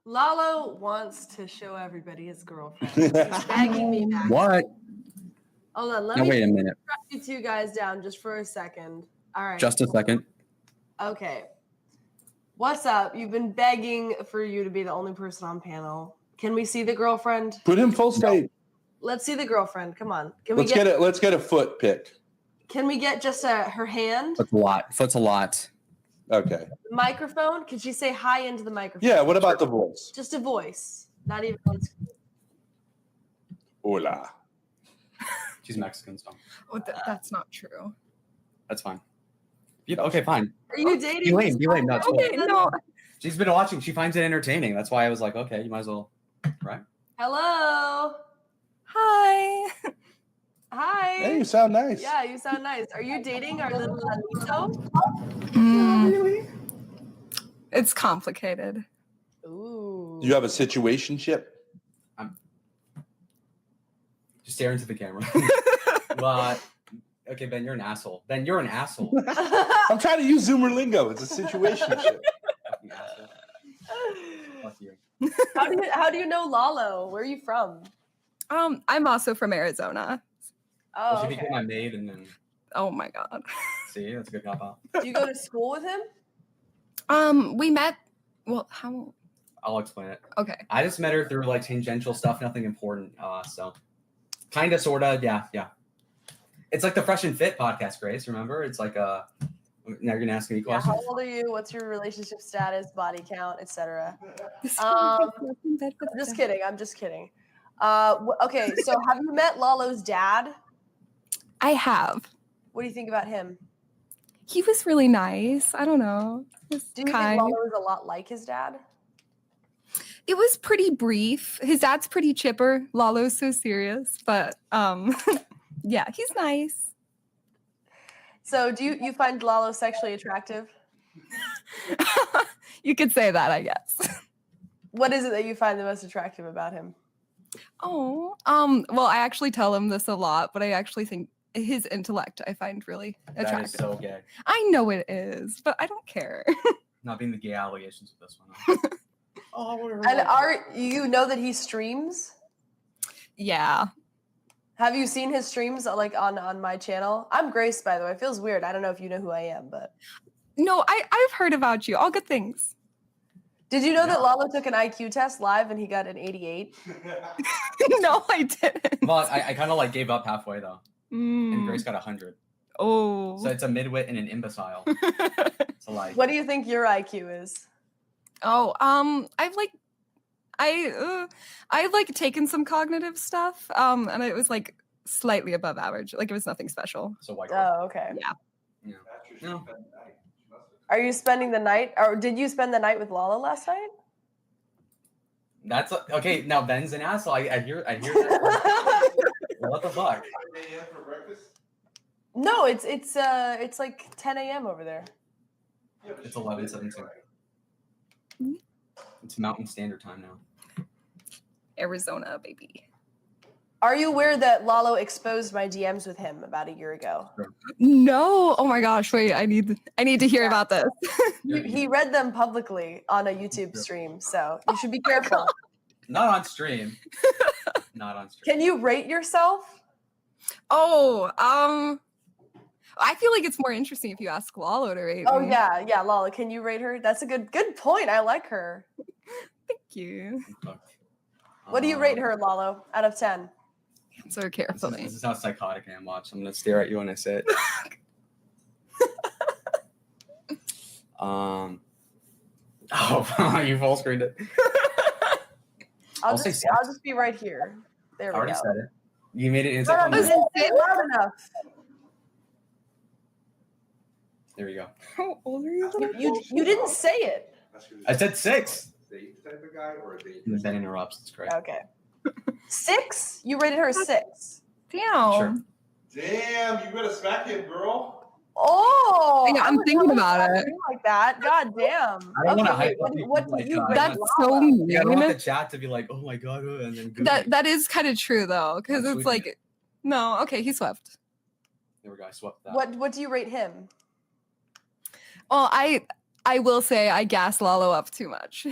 Lalo wants to show everybody his girlfriend. He's begging me back. What? Hold on, Now, wait a minute. Track you two guys down just for a second. All right. Just a second. Okay. What's up? You've been begging for you to be the only person on panel. Can we see the girlfriend? Put him full state. Let's see the girlfriend. Come on. Let's get a foot pic. Can we get just her hand? Foot's a lot. Foot's a lot. Okay. Microphone? Could she say hi into the microphone? Yeah, what about the voice? Just a voice. Not even on screen. Hola. She's Mexican, so. Oh, that's not true. That's fine. Okay, fine. Are you dating? Be lame. No, it's cool. Okay, no. She's been watching. She finds it entertaining. That's why I was like, okay, you might as well. Right? Hello. Hi. Hi. Hey, you sound nice. Yeah, you sound nice. Are you dating our little Lalito? Really? It's complicated. Ooh. Do you have a situationship? Just stare into the camera. But okay, Ben, you're an asshole. Ben, you're an asshole. I'm trying to use Zoomer lingo. It's a situationship. Fucking asshole. Fuck you. How do you know Lalo? Where are you from? I'm also from Arizona. Oh, She okay. became my maid, and then Oh my god. see, that's a good cop out. Do you go to school with him? We met. Well, how? I'll explain it. Okay. I just met her through like tangential stuff, nothing important. So, kind of, sorta, yeah. It's like the Fresh and Fit podcast, Grace. Remember? It's like now you're gonna ask me Yeah, questions. how old are you? What's your relationship status, body count, etc.? Just kidding. I'm just kidding. Okay, so have you met Lalo's dad? I have. What do you think about him? He was really nice. I don't know. He was Do you think kind. Lalo is a lot like his dad? It was pretty brief. His dad's pretty chipper. Lalo's so serious, but yeah, he's nice. So do you find Lalo sexually attractive? You could say that, I guess. What is it that you find the most attractive about him? Oh, well, I actually tell him this a lot, but I actually think his intellect I find really That is attractive. so gay. I know it is, but I don't care. Not being the gay allegations with this one. Huh? And you know that he streams? Yeah. Have you seen his streams like on my channel? I'm Grace, by the way. It feels weird. I don't know if you know who I am, but No, I've heard about you. All good things. did you know that Lalo took an IQ test live and he got an 88? No, I didn't. But I kind of like gave up halfway though, and Mm. Grace got 100. Oh. So it's a midwit and an imbecile. So like, What do you think your IQ is? Oh, I've like taken some cognitive stuff, and it was like slightly above average. Like it was nothing special. so white. Oh, okay. Yeah. No. Are you spending the night, or did you spend the night with Lalo last night? That's okay. Now Ben's an asshole. I hear that. What the fuck? No, it's like 10 a.m. over there. It's 11:17. It's Mountain Standard Time now. Arizona, baby. Are you aware that Lalo exposed my DMs with him about a year ago? No. Oh my gosh. Wait. I need to hear about this. He read them publicly on a YouTube stream, so you should be careful. Not on stream. Not on stream. Can you rate yourself? Oh. I feel like it's more interesting if you ask Lalo to rate Oh me. yeah, Lalo. Can you rate her? That's a good point. I like her. Thank you. Fuck. What do you rate her, Lalo, out of 10? Answer This is, carefully. this is how psychotic I am. Watch. I'm gonna stare at you when I say it. Oh, you full screened it. I'll I'll say just 6. be right here. There I we already go. said it. You made it No, instant. no, you didn't say it loud enough. There we go. How old are you? You didn't say it. I said 6. Date type of guy or a date? And then interrupts. It's great. Okay. 6? You rated her 6. Damn. Sure. Damn, you better smack him, girl. Oh, Yeah, I I'm would thinking never about talk it. to you like that. God damn. I don't wanna Okay, hype wait, up people what do like you that. rate That's so Lalo? mean. Yeah, I don't want the chat to be like, oh my god, and then go. That is kind of true though, because I'm it's tweaking like, no, okay, he swept. There we go. I swept that. What do you rate him? Well, I I will say I gas Lalo up too much.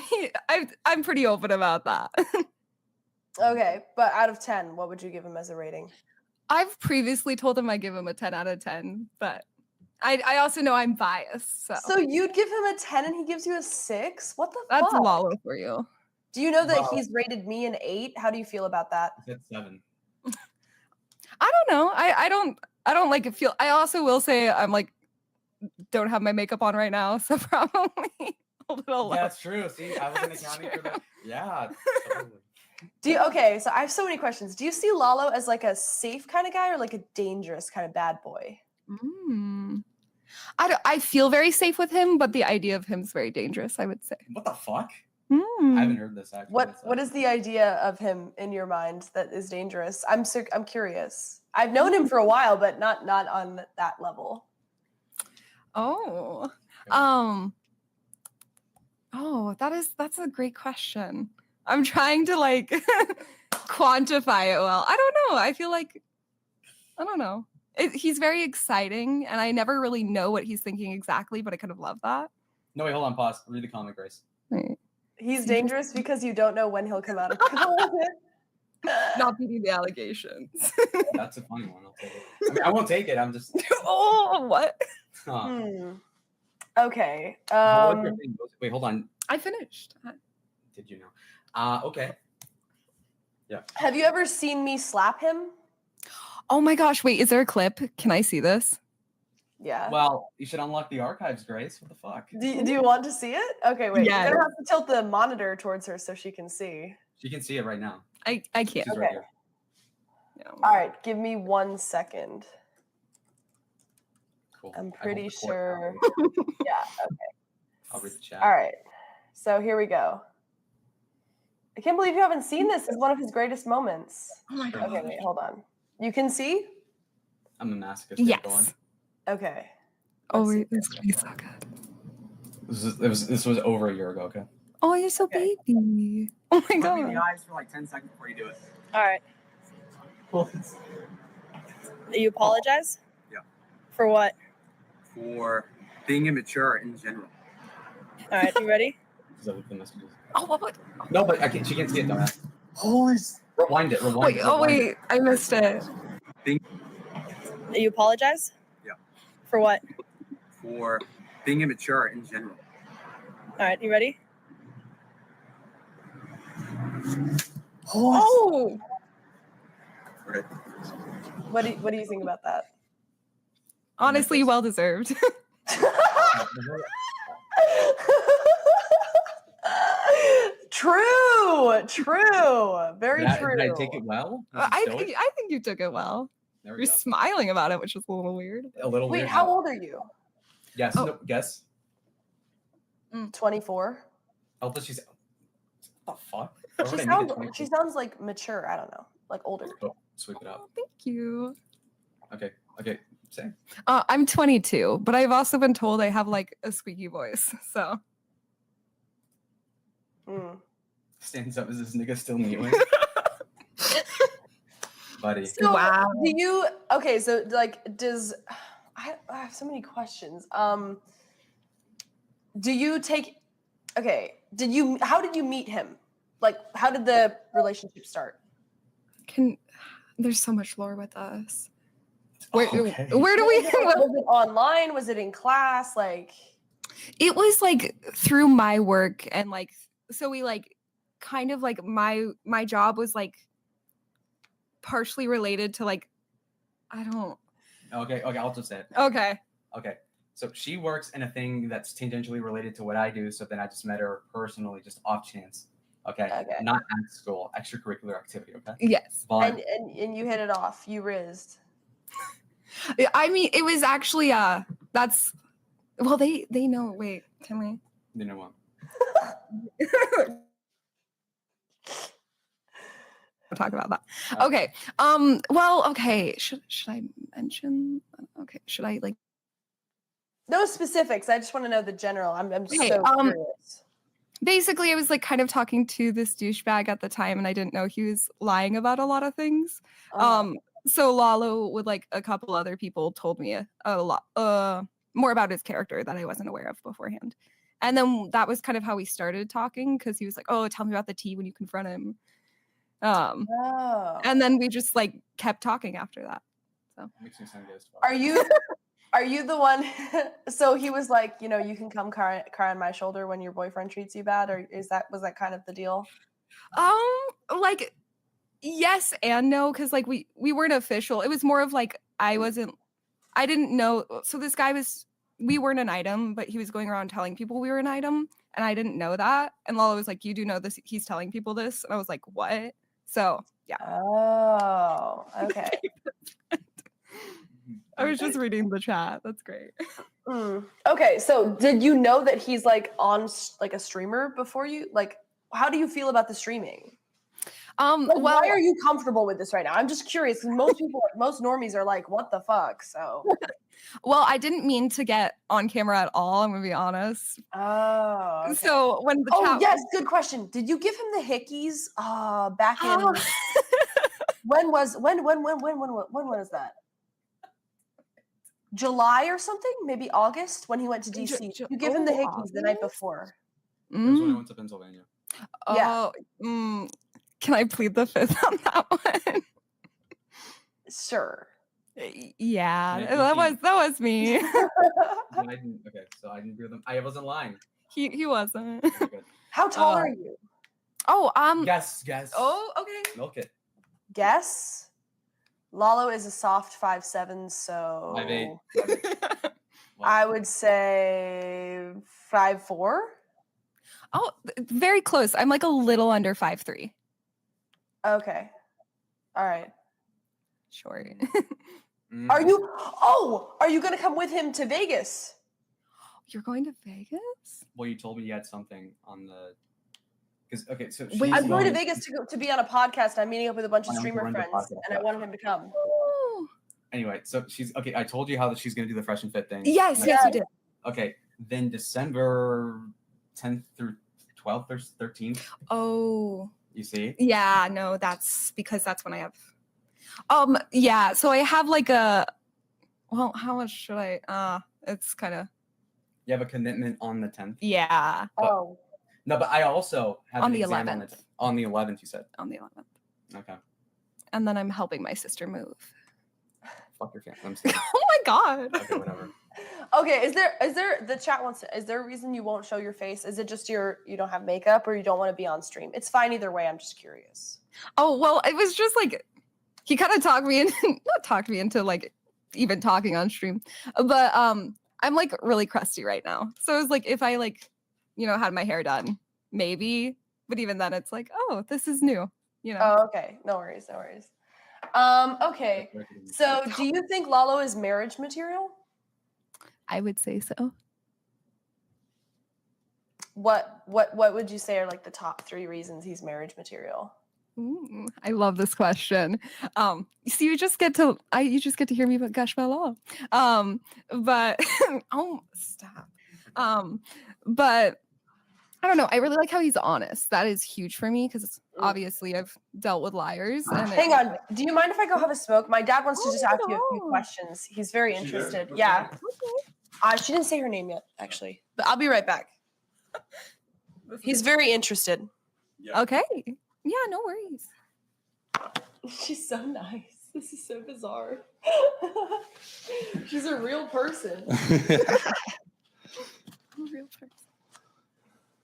I'm pretty open about that. Okay, but out of 10, what would you give him as a rating? I've previously told him I give him a 10 out of 10, but I also know I'm biased, so So you'd give him a 10 and he gives you a 6? What the that's fuck? Lalo for you. Do you know that Wow. he's rated me an 8? How do you feel about that? That's 7. I don't know. I don't like feel. I also will say I'm like don't have my makeup on right now, so probably a little low. Yeah, that's true. See, I wasn't That's accounting for true. that. Yeah, totally. Okay, so I have so many questions. Do you see Lalo as like a safe kind of guy or like a dangerous kind of bad boy? Mm. I feel very safe with him, but the idea of him's very dangerous, I would say. What the fuck? Mm. I haven't heard this actually. What is the idea of him in your mind that is dangerous? I'm curious. I've known him for a while, but not on that level. Oh. Okay. Oh, that's a great question. I'm trying to like quantify it well. I don't know. I feel like I don't know. He's very exciting, and I never really know what he's thinking exactly, but I kind of love that. No, wait, hold on, pause. Read the comment, Grace. Right. He's dangerous because you don't know when he'll come out of closet. Not beating the allegations. That's a funny one. I'll take it. I mean, I won't take it. I'm just. Oh, what? Huh. Okay. What was your thing? Wait, hold on. I finished. Did you know? Okay. Yeah. Have you ever seen me slap him? Oh my gosh, wait, is there a clip? Can I see this? Yeah. Well, you should unlock the archives, Grace. What the fuck? Do you want to see it? Okay, wait. Yes. You're gonna have to tilt the monitor towards her so she can see. She can see it right now. I can't. She's Okay. right here. No. All right, give me 1 second. Cool. I'm I hope pretty the court- sure. Yeah. I'll read the chat. All right. So here we go. I can't believe you haven't seen this. This is one of his greatest moments. Oh my Sure. god. Okay, wait, hold on. You can see? I'm a masochist. Yes. Okay. Oh Let's see wait, this could be so good. This was over a year ago. Okay. Oh, you're so Okay. baby. Oh my Look me in the god. eyes for like 10 seconds before you do it. All right. You apologize? Yeah. For what? For being immature in general. All right, you ready? Is that what the message is? Oh, what? No, but she can't see it, dumbass. Holy. Rewind it. Rewind Wait, it. oh rewind wait, I missed it. You apologize? Yeah. For what? For being immature in general. All right, you ready? Oh, Okay. What do you think about that? honestly, well deserved. True. Very true. Did I take it well? I think you took it well. There we You're go. smiling about it, which is a little weird. A little Wait, weird. how old are you? Yes. Oh. No, guess. 24. How old is she? What the fuck? She sounds like mature. I don't know, like older. Oh, sweep it up. Oh, thank you. Okay. Say. I'm 22, but I've also been told I have like a squeaky voice. So Mm. Stands up. Is this nigga still kneeling? Buddy. So, Wow. Do you? Okay, so like, does I have so many questions. Do you take? Okay, How did you meet him? Like, how did the relationship start? There's so much lore with us. Where Okay. where do we? Was it online? Was it in class? Like, It was like through my work and like so we like kind of like my job was like partially related to like I don't Okay. I'll just say it. okay. Okay. So she works in a thing that's tangentially related to what I do. So then I just met her personally, just off chance. Okay. Okay. Not at school, extracurricular activity. Okay. Yes. But and you hit it off. You rizzed. I mean it was actually that's well they know wait, can we you know what? we'll talk about that. Okay. Well, okay. Should I mention okay, should I like No specifics. I just want to know the general. I'm Okay, so curious. basically I was like kind of talking to this douchebag at the time and I didn't know he was lying about a lot of things. So Lalo with like a couple other people told me a lot more about his character that I wasn't aware of beforehand. And then that was kind of how we started talking because he was like, "Oh, tell me about the tea when you confront him." Oh. And then we just like kept talking after that. Makes me sound gay as fuck. Are you the one? So he was like, you can come cry on my shoulder when your boyfriend treats you bad, or was that kind of the deal? Like yes and no, because like we weren't official. It was more of like I didn't know. So this guy we weren't an item, but he was going around telling people we were an item, and I didn't know that. And Lalo was like, "You do know this? He's telling people this," and I was like, "What?" So yeah. Oh, okay. I was just reading the chat. That's great. Okay, so did you know that he's like on like a streamer before you? Like, how do you feel about the streaming? Like, Well, why are you comfortable with this right now? I'm just curious because most people, most normies are like, "What the fuck?" So. well, I didn't mean to get on camera at all. I'm gonna be honest. Oh. Okay. So when the Oh chat, yes, good question. Did you give him the hickeys? Back in Oh. when was that? July or something? Maybe August when he went to DC. You give him the hickeys the night before. That was when I went to Pennsylvania. Yeah. Can I plead the fifth on that one? Sure. Yeah, Yeah, that was me. I didn't do them. I wasn't lying. He wasn't. Okay, good. How tall are you? Oh, Guess. Oh, okay. Milk it. Guess. Lalo is a soft 5'7", so 5'8". I would say 5'4". Oh, very close. I'm like a little under 5'3". Okay. All right. Short. Are you gonna come with him to Vegas? You're going to Vegas? Well, you told me you had something on the. Because okay, so Wait, I'm going to Vegas to be on a podcast. I'm meeting up with a bunch of I'm streamer going to friends, podcast, and I wanted him to come. Oh. Anyway, so she's okay. I told you how she's gonna do the fresh and fit thing. Yes, you did. Okay, then December 10th through 12th or 13th. Oh. You see? Yeah, no, that's because that's when I have. Yeah, so I have like how much should I? It's kind of. You have a commitment on the 10th. Yeah. Oh. No, but I also have On an the exam 11th. on the 11th. You said. On the 11th. Okay. And then I'm helping my sister move. Fuck your family. I'm sorry. Oh my god. Okay, whatever. Okay, is there the chat wants to, is there a reason you won't show your face? Is it just you don't have makeup or you don't want to be on stream? It's fine either way. I'm just curious. Oh, well, it was just like he kind of not talked me into like even talking on stream. But I'm like really crusty right now. So it was like if I like, had my hair done, maybe. But even then it's like, oh, this is new, Oh, okay. No worries. Okay. So do you think Lalo is marriage material? I would say so. What would you say are like the top 3 reasons he's marriage material? Ooh, I love this question. So you just get to hear me gush about love. But oh, stop. But I don't know. I really like how he's honest. That is huge for me because obviously I've dealt with liars. And Hang on. Do you mind if I go have a smoke? My dad wants to just ask you a few no. questions. He's very Is she there? interested. What's Yeah. her She didn't say her name yet, actually. But I'll be right back. He's very interested. Okay. Yeah, no worries. She's so nice. This is so bizarre. She's a real person. I'm a real person.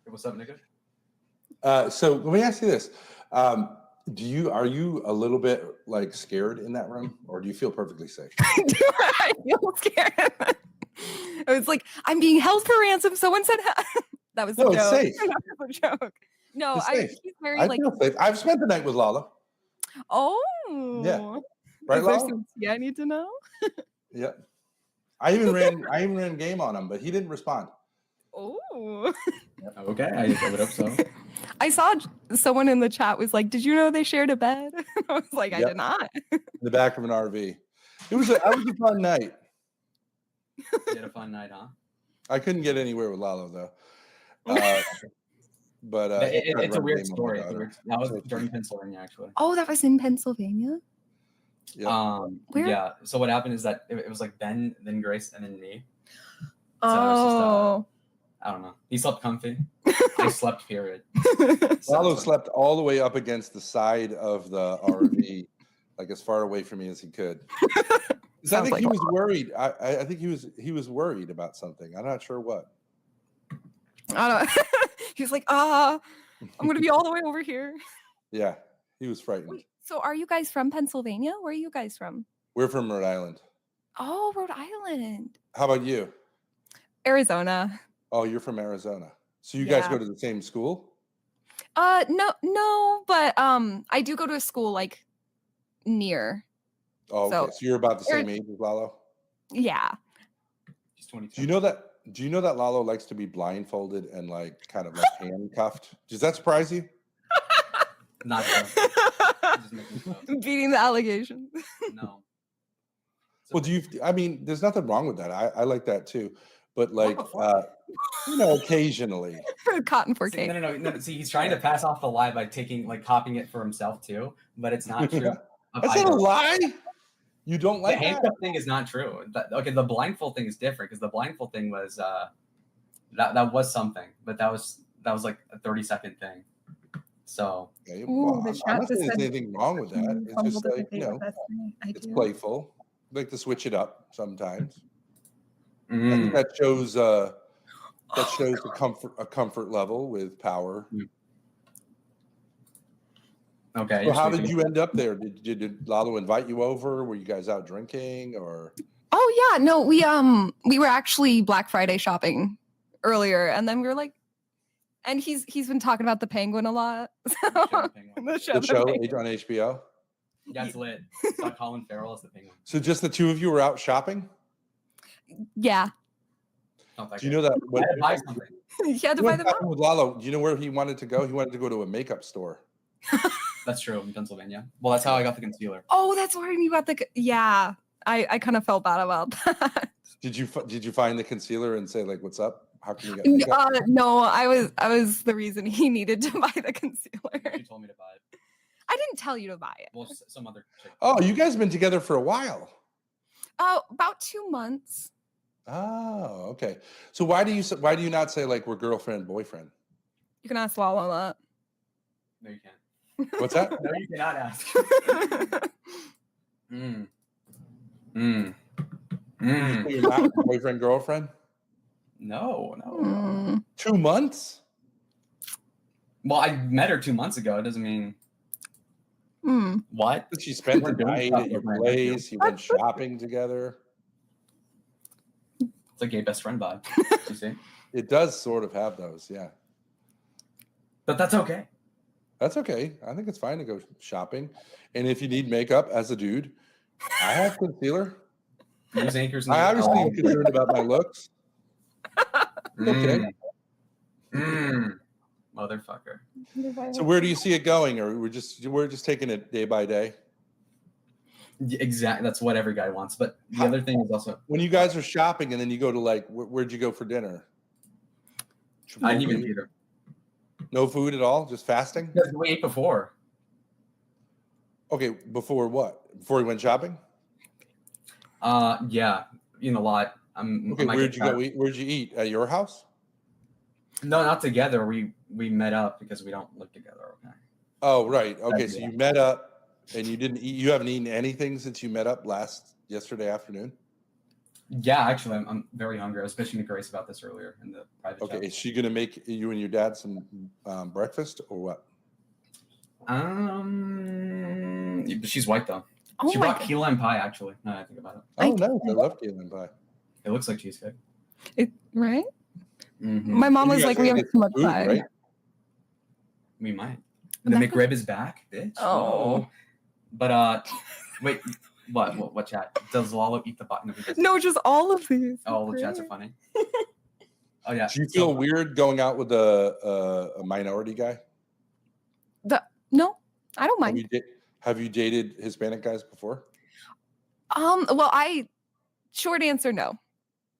What's up, nigga? So let me ask you this: are you a little bit like scared in that room, or do you feel perfectly safe? I feel scared. I was like, I'm being held for ransom. Someone said that was a No, joke. it's safe. That was a joke. No, It's safe. he's very I like. feel safe. I've spent the night with Lalo. Oh. Right, Is there Lalo? some tea I need to know? Yeah. I even ran game on him, but he didn't respond. Oh. Okay, I would hope so. I saw someone in the chat was like, "Did you know they shared a bed?" I was like, "I Yep. did not." In the back of an RV. It was a fun night. You had a fun night, huh? I couldn't get anywhere with Lalo though. But It's a weird game on my story. daughter. That was during Pennsylvania, actually. Oh, that was in Pennsylvania. Yeah. Where? Yeah. So what happened is that it was like Ben, then Grace, and then me. So Oh. I don't know. He slept comfy. I slept, period. Lalo slept all the way up against the side of the RV, like as far away from me as he could. 'Cause I Sounds think like he was worried. I think he was worried about something. I'm not sure what. I don't know. He's like, I'm gonna be all the way over here. Yeah, he was frightened. Wait, so are you guys from Pennsylvania? Where are you guys from? We're from Rhode Island. Oh, Rhode Island. How about you? Arizona. Oh, you're from Arizona. So you guys Yeah. go to the same school? No, but I do go to a school like near. Oh, okay. So- So you're about the same age as Lalo? Yeah. He's 22. Do you know that Lalo likes to be blindfolded and like kind of like handcuffed? Does that surprise you? Not true. Just making stuff. Beating the allegations. No. Well, there's nothing wrong with that. I like that too. But like the fuck? occasionally. Cotton for See, cake. no. See, he's trying to pass off the lie by copying it for himself too, but it's not true. That's not a lie. You don't The like that? handcuff thing is not true. Okay, the blindfold thing is different because the blindfold thing was that was something, but that was like a 30-second thing. So Okay, Ooh, well, the I'm chat not just saying there's said- anything wrong with that. It's just like, it's playful. I like to switch it up sometimes. I think that shows a comfort level with power. okay. So how did you end up there? Did Lalo invite you over? Were you guys out drinking or? Oh yeah, no, we were actually Black Friday shopping earlier, and then we were like, and he's been talking about the Penguin a lot. The show, The show Penguin. on HBO? Yeah, it's lit. Saw Colin Farrell as the Penguin. So just the two of you were out shopping? Yeah, Not that Do you good. know that? I had to buy something. he had to You buy went them out. shopping with Lalo. Do you know where he wanted to go? He wanted to go to a makeup store. That's true in Pennsylvania. Well, that's how I got the concealer. Oh, that's where you got the. Yeah, I kind of felt bad about that. Did you find the concealer and say like, "What's up? How can you get makeup?" No, I was the reason he needed to buy the concealer. She told me to buy it. I didn't tell you to buy it. Well, some other chick. Oh, you guys have been together for a while. About 2 months. Oh, okay. So why do you not say like we're girlfriend boyfriend? You can ask Lalo that. No, you can't. What's that? No, you cannot ask. You're not boyfriend girlfriend? No. Mm. 2 months? Well, I met her 2 months ago. It doesn't mean Mm. what. But she spent the We're doing night stuff at your with my place. You went shopping together. It's a gay best friend vibe. You see, It does sort of have those, yeah. but that's okay. That's okay. I think it's fine to go shopping. And if you need makeup as a dude, I have concealer. Use anchors. I obviously am concerned about my looks. Okay. Motherfucker. So where do you see it going? Or we're just taking it day by day? Exactly. That's what every guy wants. But the other thing is also, When you guys are shopping and then you go to like, where'd you go for dinner? I didn't even eat her. No food at all? Just fasting? Because we ate before. Okay, before what? Before we went shopping? Yeah, a lot. Okay, where'd you go eat? Where'd you eat? At your house? No, not together. We met up because we don't live together. Okay. Oh, right. Okay, so Yeah. you met up and you didn't eat. You haven't eaten anything since you met up yesterday afternoon? Yeah, actually, I'm very hungry. I was bitching to Grace about this earlier in the private Okay, chat. is she gonna make you and your dad some breakfast or what? She's white though. Oh She my brought God. key lime pie actually. Now that I think about it. Oh, nice. I love key lime pie. It looks like cheesecake. Right? Mhm. My mom You was guys like, we gotta have get too much food, time. right? We might. And The that- McRib is back, bitch. Oh. No. But wait, what chat? Does Lalo eat the button? No, he doesn't. No, just all of these. Oh, the chats are funny. Oh yeah. Do you feel weird going out with a minority guy? No, I don't Have mind. have you dated Hispanic guys before? Well, short answer, no.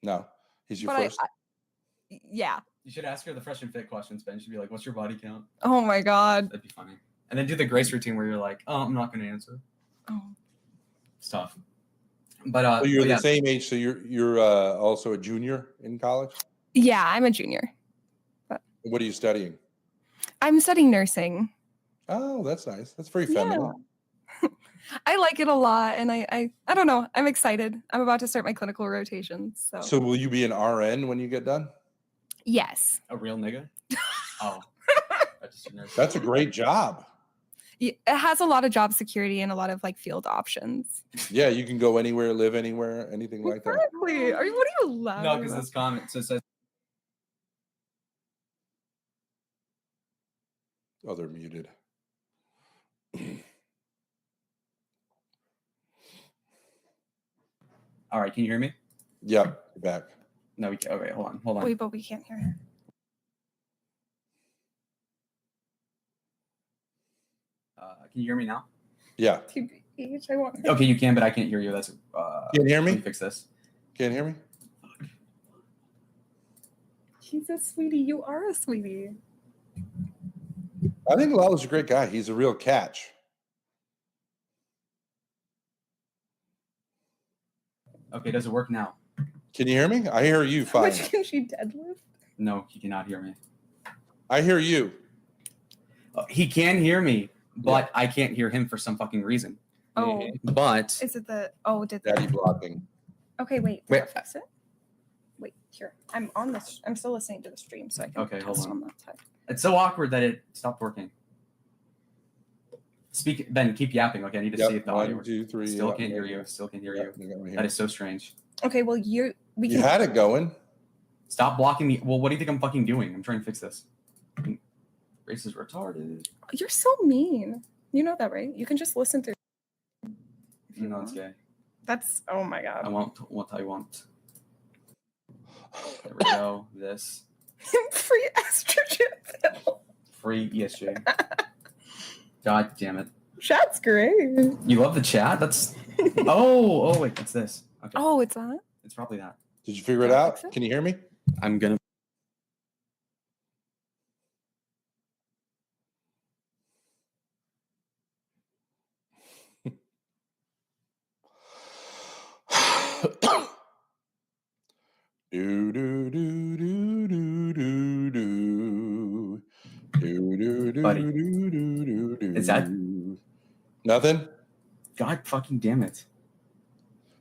No. He's your But first? yeah. You should ask her the fresh and fit questions, Ben. She'd be like, "What's your body count?" Oh my God. That'd be funny. And then do the Grace routine where you're like, "Oh, I'm not going to answer." Oh. It's tough. But So you're yeah. the same age, so you're also a junior in college? Yeah, I'm a junior. What are you studying? I'm studying nursing. Oh, that's nice. That's very feminine. Yeah. I like it a lot, and I don't know. I'm excited. I'm about to start my clinical rotations. So will you be an RN when you get done? Yes. A real nigga? Oh. That's a great job. It has a lot of job security and a lot of like field options. Yeah, you can go anywhere, live anywhere, anything like that. Exactly. What are you laughing? No, because this comment says. Oh, they're muted. All right, can you hear me? Yep, you're back. No, we can't. Okay, hold on. Wait, but we can't hear her. Can you hear me now? Yeah. I want. Okay, you can, but I can't hear you. That's. Can you hear me? Let me fix this. Can you hear me? He's a sweetie. You are a sweetie. I think Lalo's a great guy. He's a real catch. Okay, does it work now? Can you hear me? I hear you How fine. much can she deadlift? No, he cannot hear me. I hear you. He can hear me, but I can't hear him for some fucking reason. Oh. But Is it the? Oh, did Daddy blocking. Okay, wait. Wait. Did I fix it? Wait, here. I'm on this. I'm still listening to the stream, so I can Okay, hold test on. on that side. it's so awkward that it stopped working. Speak, Ben. Keep yapping. Okay, I need to see if the audio 1, 2, 3. Still can't hear you. Still can't hear you. That is so strange. Okay, well we You can. had it going. Stop blocking me. Well, what do you think I'm fucking doing? I'm trying to fix this. Grace is retarded. You're so mean. You know that, right? You can just listen through. You know it's gay. That's oh my god. I want what I want. There we go. This Free estrogen pill. free ESJ. God damn it. Chat's great. You love the chat? That's oh wait, it's this. Okay. Oh, it's on. It's probably that. Did you figure it out? Can you hear me? I'm gonna Do do do do do do do. Do do do Buddy. do do do. Is that- nothing? God fucking damn it.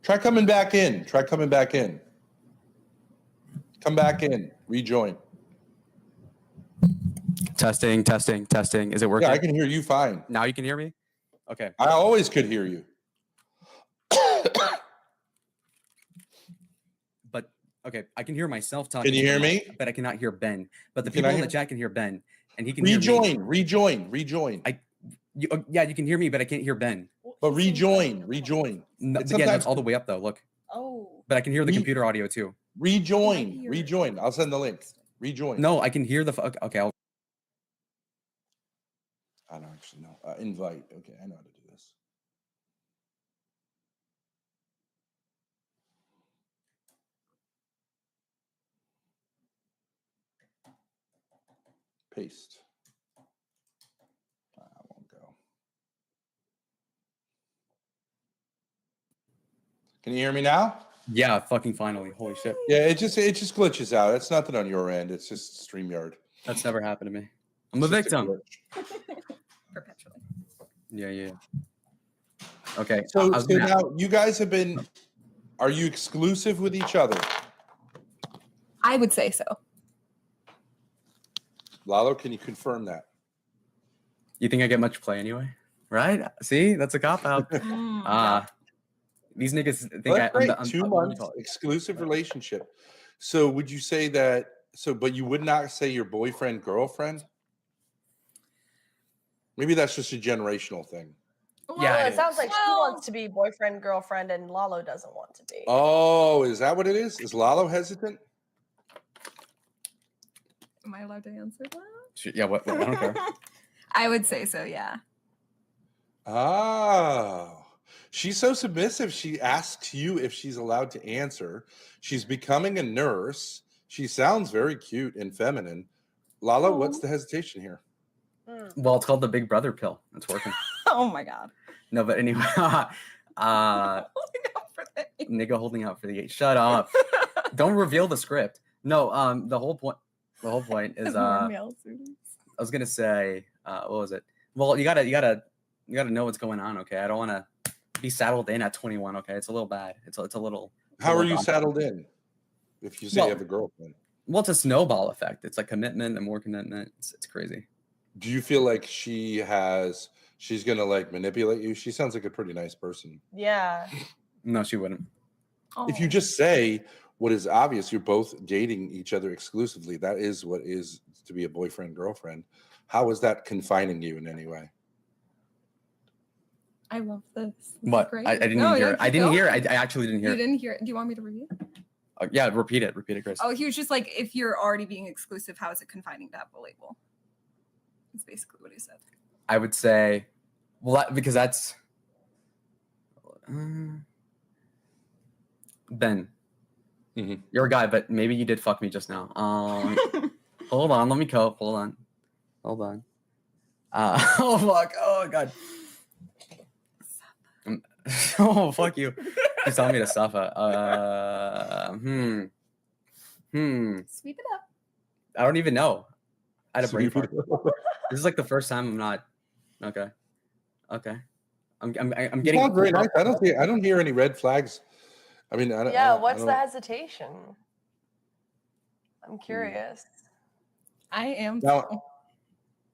Try coming back in. Try coming back in. Come back in. Rejoin. Testing. Is it working? Yeah, I can hear you fine. Now you can hear me? Okay. I always could hear you. But okay, I can hear myself talking. Can you hear me? But I cannot hear Ben. But the Can people I in the hear- chat can hear Ben, and he can hear me. Rejoin. Yeah, you can hear me, but I can't hear Ben. But rejoin. No, It's again, that's sometimes- all the way up though. Look, Oh. but I can hear the Re- computer audio too. Rejoin. I'll send the link. Rejoin. No, I can hear the. Okay, I don't actually know. Invite. Okay, I know how to do this. Paste. I won't go. Can you hear me now? yeah, fucking finally. Holy shit, Yeah, it just glitches out. It's nothing on your end. It's just StreamYard. that's never happened to me. I'm a It's just victim. glitch. Perpetually. Yeah. Okay. So, I was so gonna- now you guys have been. Are you exclusive with each other? I would say so. Lalo, can you confirm that? you think I get much play anyway? Right? See, that's a cop out. These niggas think Well, that's I'm great. the 2 what do you months call it? exclusive relationship. So would you say that? So, but you would not say your boyfriend, girlfriend? Maybe that's just a generational thing. Yeah, Well, it it sounds like she Well- wants to be boyfriend, girlfriend, and Lalo doesn't want to be. Oh, is that what it is? Is Lalo hesitant? Am I allowed to answer that? Yeah, what? I don't care. I would say so, yeah. Oh, she's so submissive. She asks you if she's allowed to answer. She's becoming a nurse. She sounds very cute and feminine. Lalo, what's the hesitation here? Well, it's called the Big Brother pill. It's working. Oh my god. No, but anyway, Holding out for the- nigga holding out for the 8. Shut up. Don't reveal the script. No, the whole point is More male students. I was gonna say, what was it? Well, you gotta know what's going on, okay? I don't want to be saddled in at 21, okay? It's a little bad. It's a little. How are you daunting. saddled in? If you say Well- you have a girlfriend, Well, it's a snowball effect. It's like commitment and more commitment. It's crazy. do you feel like she's gonna like manipulate you? She sounds like a pretty nice person. Yeah. No, she wouldn't. If you just say what is obvious, you're both dating each other exclusively. That is what is to be a boyfriend girlfriend. How is that confining you in any way? I love this. This is What? great. I didn't No, hear. yeah, I keep didn't hear. going. I actually didn't hear. You didn't hear it. Do you want me to repeat it? Yeah, repeat it, Grace. Oh, he was just like, if you're already being exclusive, how is it confining to have a label? That's basically what he said. I would say, well, because that's Ben. Mhm. You're a guy, but maybe you did fuck me just now. Hold on, let me cope. Hold on. Oh fuck. Oh god. Oh fuck you. He's telling me to suffer. Sweep it up. I don't even know. I had a brain Sweep fart. it. This is like the first time I'm not. Okay. I'm You getting. sound very nice. I don't hear any red flags. I mean, I don't. Yeah, I don't- what's I the don't- hesitation? I'm curious. I am.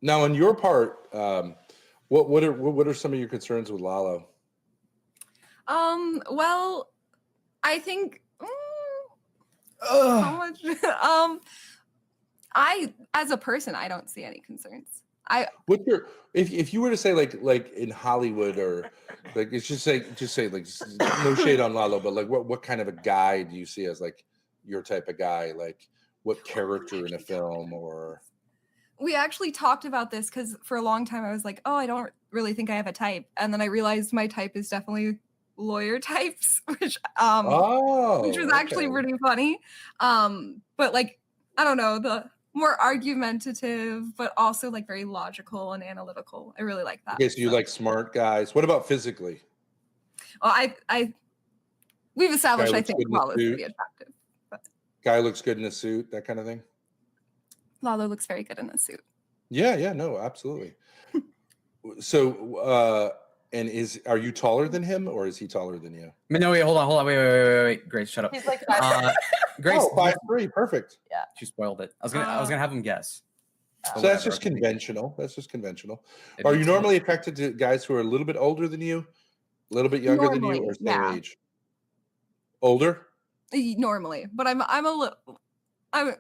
Now, on your part, what are some of your concerns with Lalo? Well, I think how much I as a person, I don't see any concerns. What's your if you were to say like in Hollywood or like it's just say like no shade on Lalo, but like what kind of a guy do you see as like your type of guy? Like what character in a film or We actually talked about this because for a long time I was like, oh, I don't really think I have a type. And then I realized my type is definitely lawyer types, which was actually okay. pretty funny. But like, I don't know, the more argumentative, but also like very logical and analytical. I really like that. Okay, so you like smart guys. What about physically? Well, we've established I looks think good in a Lalo's suit. pretty attractive. Guy looks good in a suit, that kind of thing. Lalo looks very good in a suit. Yeah, no, absolutely. So, and are you taller than him, or is he taller than you? No, wait, hold on, wait, Grace, shut up. He's like 5'3". Grace, Oh, 5'3", perfect. she spoiled it. I was gonna have him guess. So But that's whatever, just okay. conventional. That's just conventional. It Are you makes sense. normally attracted to guys who are a little bit older than you, a little bit younger than you, Normally, or same yeah. age? Older? Normally, but I'm a little.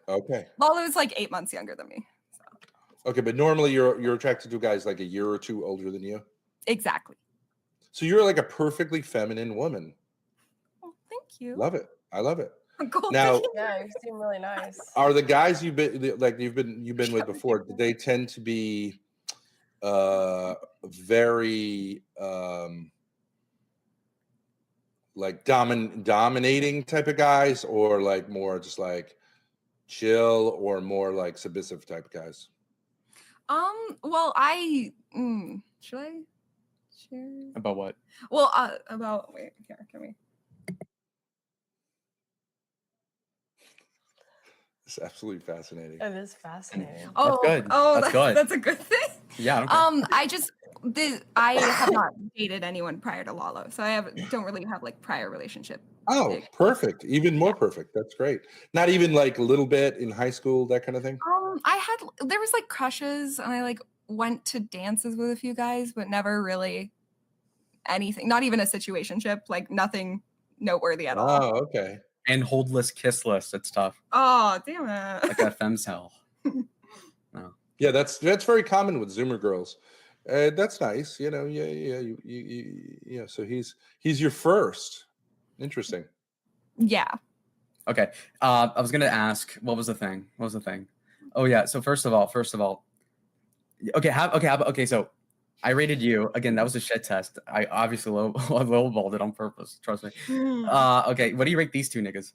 Okay. Lalo is like 8 months younger than me. So. Okay, but normally you're attracted to guys like a year or two older than you. Exactly. So you're like a perfectly feminine woman. Oh, thank you. Love it. I love it. Cool. Now, Yeah, you seem really nice. are the guys you've been with before? Do they tend to be very like dominating type of guys, or like more just like chill, or more like submissive type of guys? Well, should I share? About what? Well, wait, here, can we? It's absolutely fascinating. It is fascinating. Oh, good. Oh, That's good. That's a good thing. Yeah. I don't care. I have not dated anyone prior to Lalo, so don't really have like prior relationship. Oh, perfect. Even more perfect. That's great. Not even like a little bit in high school, that kind of thing? There was like crushes, and I like went to dances with a few guys, but never really anything. Not even a situationship. Like nothing noteworthy at all. Oh, okay. And holdless, kissless. It's tough. Oh, damn it. Like that fem's hell. Yeah, that's very common with Zoomer girls. That's nice. You know, yeah. So he's your first. Interesting. Yeah. Okay. I was gonna ask, what was the thing? Oh yeah. So first of all, okay. So I rated you again. That was a shit test. I obviously lowballed it on purpose. Trust me. Okay. What do you rate these two niggas?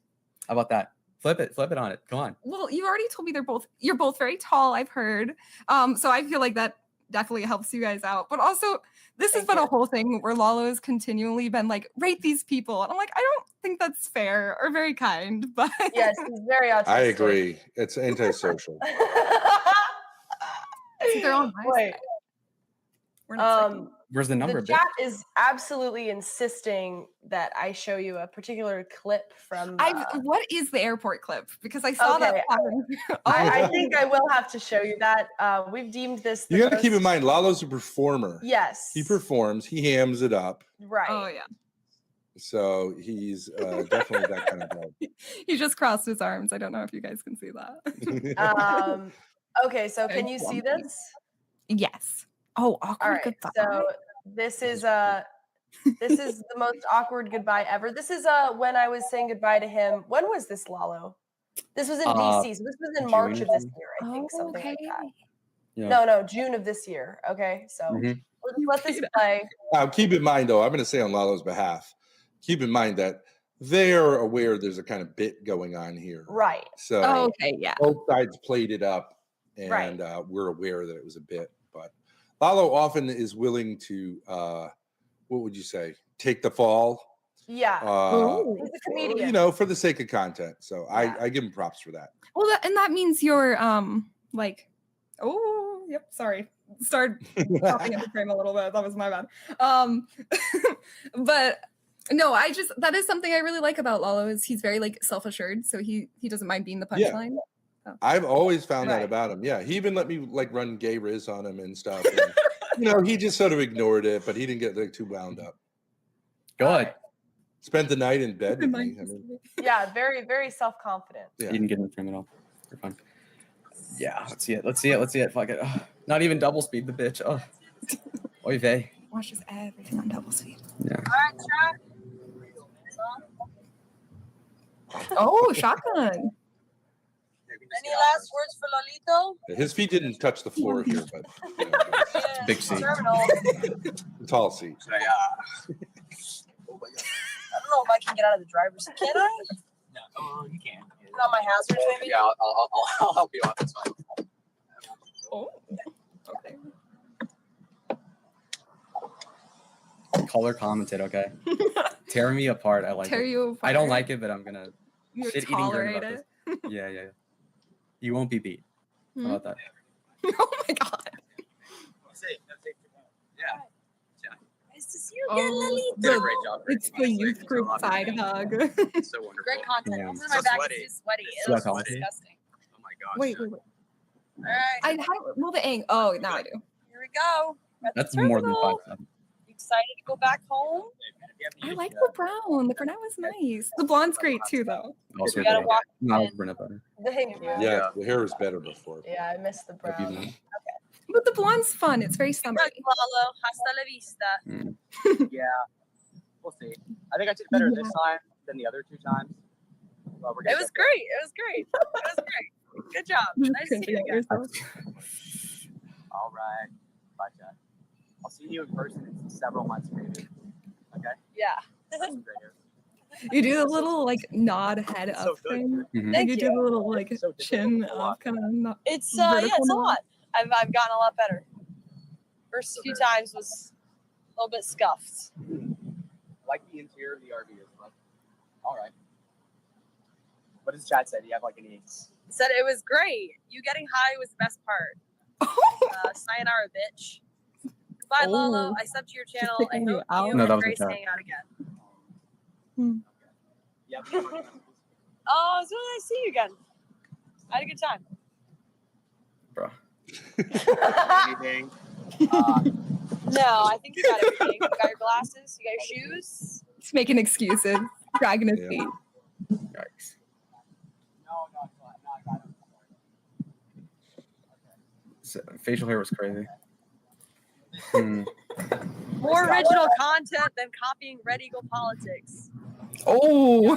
How about that? Flip it on it. Come on. Well, you already told me you're both very tall, I've heard. So I feel like that definitely helps you guys out. But also This has Thank been a you. whole thing where Lalo has continually been like, rate these people. And I'm like, I don't think that's fair or very kind, but Yes, he's very autistic. I agree. It's antisocial. they're on my Wait. side. We're not second. Where's the number? The chat is absolutely insisting that I show you a particular clip from. What is the airport clip? Because I saw that. Okay, pattern. I think I will have to show you that. We've deemed this. You got to keep in mind, Lalo's a performer. Yes. He performs. He hams it up. Right. Oh yeah. So he's definitely that kind of guy. He just crossed his arms. I don't know if you guys can see that. Okay, so can you see this? Yes. Oh, awkward All right. goodbye. So this is the most awkward goodbye ever. This is when I was saying goodbye to him. When was this, Lalo? This was in DC. So this was in March of this year, I think, something like that. Yeah. No, June of this year. Okay, so let's let this play. Now, keep in mind, though, I'm going to say on Lalo's behalf, keep in mind that they're aware there's a kind of bit going on here. Right. So okay, yeah. both sides played it up, and Right. We're aware that it was a bit. But Lalo often is willing to, what would you say, take the fall. Yeah. He's a comedian. You know, for the sake of content. So Yeah. I give him props for that. Well, and that means you're like, oh, yep, sorry. Started popping in the frame a little bit. That was my bad. But no, that is something I really like about Lalo is he's very like self-assured. So he doesn't mind being the Yeah. punchline. I've always found that Right. about him. Yeah, he even let me like run gay riz on him and stuff. And, you know, he just sort of ignored it, but he didn't get like too wound up. Good. Spent the night in bed with me. I mean, Yeah, very, very self-confident. yeah. You didn't get in the frame at all. You're fine. Yeah, let's see it. Fuck it. Ugh. Not even double speed, the bitch. Oh. Oy vey. Watches everything on double speed. Yeah. Oh, shotgun. Any last words for Lolito? His feet didn't touch the floor here, but you know, Yeah. Big seat. Terminal. tall seat. I don't know if I can get out of the driver's seat. Can I? No, you can. Put on my hazards, maybe? Yeah, I'll help you out. That's fine. Oh. Okay. Color commented, okay? Tearing me apart. I like Tear it. you apart. I don't like it, but I'm gonna You shit eating grin tolerate about it. this. Yeah. You won't be beat. Hmm? How about that? Oh my god. Yeah. Nice to see you again, Oh, Did a the- great job. it's the youth group side hug. It's so wonderful. Great content. Yeah. This is my So back sweaty. is too sweaty. It Sweat was content. disgusting. Oh my gosh. Wait. All right, I had well the ang. Oh, now I do. here we go. We're at the That's more than terminal. 5 seconds. You excited to go back home? I like the brown. The brunette was nice. The blonde's great too, though. Also, We gotta the- walk not in. with brunette better. Thank you. Yeah, the hair was better before. Yeah, I missed the Hope you brown. know. But the blonde's fun. It's very Good summery. luck, Lalo. Hasta la vista. Yeah. We'll see. I think I did better this time than the other 2 times. Well, we're It getting was there. great. It was great. It was great. Good job. Nice to see you again. All right. Bye, Chad. I'll see you in person in several months, maybe. Okay? Yeah. That's some great hair. You do the little like nod head It's so up good. thing. Mhm. Like Thank you do you. the little like So difficult chin to pull up off. kind of. It's yeah, Vertical it's a nod. lot. I've gotten a lot better. First few times was a little bit scuffed. I like the interior of the RV as well. All right. What does Chad say? Do you have like any? Said it was great. You getting high was the best part. Sayonara, bitch. Goodbye, Lalo. Oh. I subbed to your channel. I picking you hope out. you No, that and was a Grace joke. hang out again. Yeah. Oh, it's really nice to see you again. I had a good time. Bro. Anything? No, I think you got everything. You got your glasses. You got your shoes. He's making excuses, dragging his Yeah. feet. Yikes. No, I got it. So, facial hair was crazy. Hmm. More original content than copying Red Eagle politics. Oh,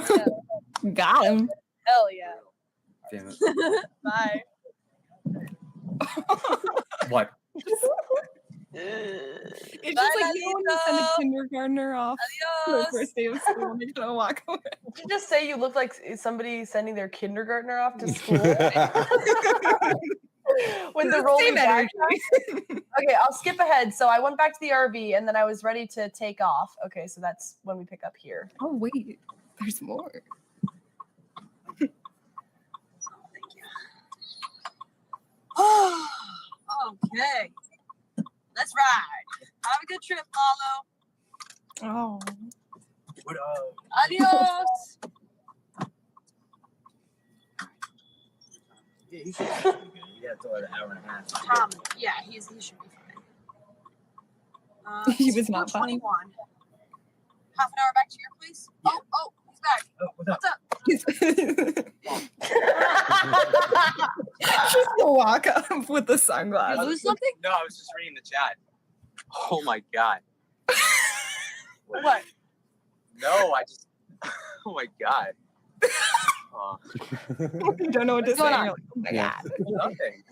Yeah. got him. Hell yeah. Damn it. Bye. What? It's Bye, just like you know when you send a Lalito. kindergartner off for the Adios. first day of school and they kind of walk away. Did you just say you look like somebody sending their kindergartner off to school? with the Same rolling back. energy. Okay, I'll skip ahead. So I went back to the RV and then I was ready to take off. Okay, so that's when we pick up here. Oh wait, there's more. Okay. Let's ride. Have a good trip, Lalo. Oh. What up? Adios. Yeah, he should be good. You got to an hour and a half. Yeah, he should be fine. He was not fine. 21. Half an hour back to your place? Yeah. Oh, he's back. Oh, what's up? What's up? Just to walk up with the You sunglasses. lose something? No, I was just reading the chat. Oh my god. What? No, I just. Oh my god. You don't know what to What's say. going on? You're like, oh my Yeah. god. Nothing.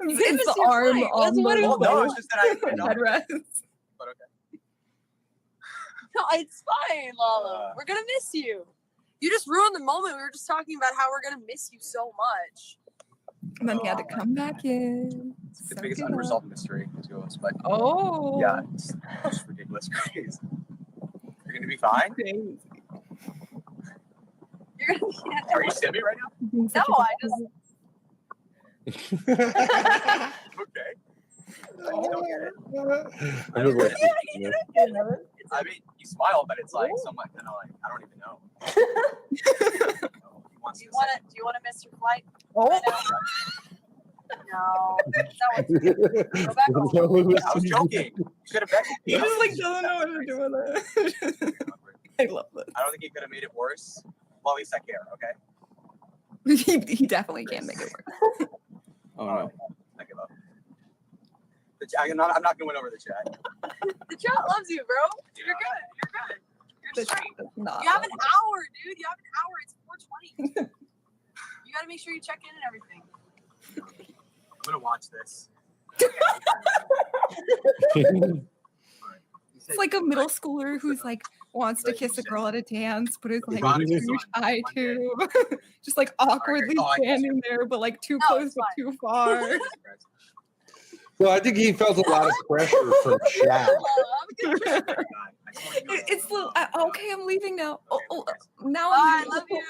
It's the your arm flight. on the What Well, no, it's just that I didn't know. headrest. But okay. No, it's fine, Lalo. Uh. We're gonna miss you. You just ruined the moment. We were just talking about how we're gonna miss you so much. And then he had to come back in. It's the Soak biggest it up. unresolved mystery to us, but Oh. yeah, it's just ridiculous. Crazy. You're gonna be fine. Crazy. You're gonna Are you semi right now? No, I just Okay. I just don't get it. I was like, I mean, you smile, but it's like somewhat kind of like I don't even know. He wants do to you wanna miss your flight? Oh, No. Go back home. I was joking. You could have bet. He just like doesn't know what to do with it. I love I don't think he could have made it worse. Well, at least I care. Okay. this. He definitely can make it work. Oh no. I give up. I'm not gonna win over the chat. The chat loves you, bro. You're good. You're good. You're straight. Not You have an hour, dude. You have an hour. It's 4:20. You gotta make sure you check in and everything. I'm gonna watch this. It's like a middle schooler who's like wants to kiss a girl at a dance, but is like Ron is too on shy Monday. to, just like awkwardly Oh, I get you. standing there, but like too No, close it's but fine. too far. well, I think he felt a lot of pressure from Shaq. Have a good trip. It's the okay. I'm leaving now. Oh, now I I'm love leaving.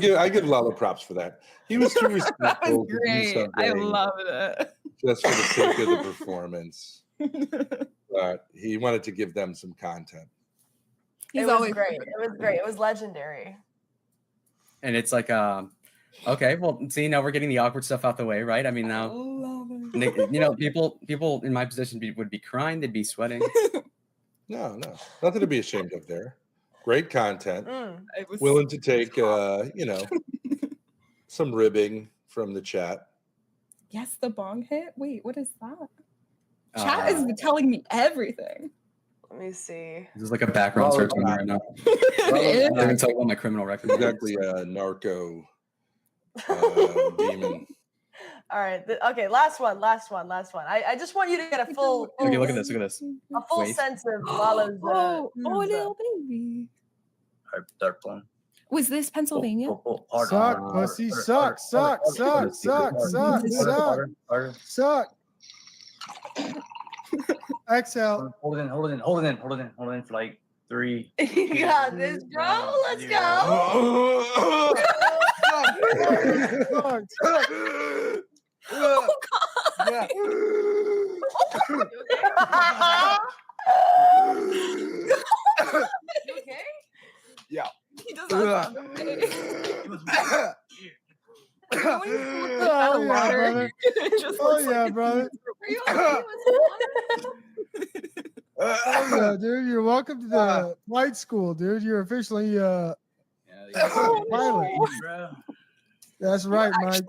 you. I give Lalo props for that. He was too That respectful was to do great. I something loved it. just for the sake of the performance. But he wanted to give them some content. He's it was always great. It was great. It was legendary. And it's like, okay, well, see, now we're getting the awkward stuff out the way, right? I mean, now, love it. you know, people in my position would be crying, they'd be sweating. No, nothing to be ashamed of there. Great content. Mm. It was Willing to take, some ribbing from the chat. yes, the bong hit. Wait, what is that? Chat Uh, is telling me everything. Let me see. This is like a background search on me right now. It I'm is. even talking about my criminal record. Exactly, narco demon. All right. Okay. Last one. I just want you to get a full, Okay, look at this. Look at this. a full Wait. sense of Lalo's. Oh, little baby. Dark blonde. Was this Pennsylvania? Suck, pussy, suck. Exhale. Hold it in for like 3. You got this, bro. Let's go. Oh God. Yeah. You okay? He does not sound okay. Can we look Oh, out of yeah, water? brother. It just Oh, looks yeah, like brother. Are you okay Oh, yeah, dude. You're welcome to the flight school, dude. You're officially pilot. That's right, Mike.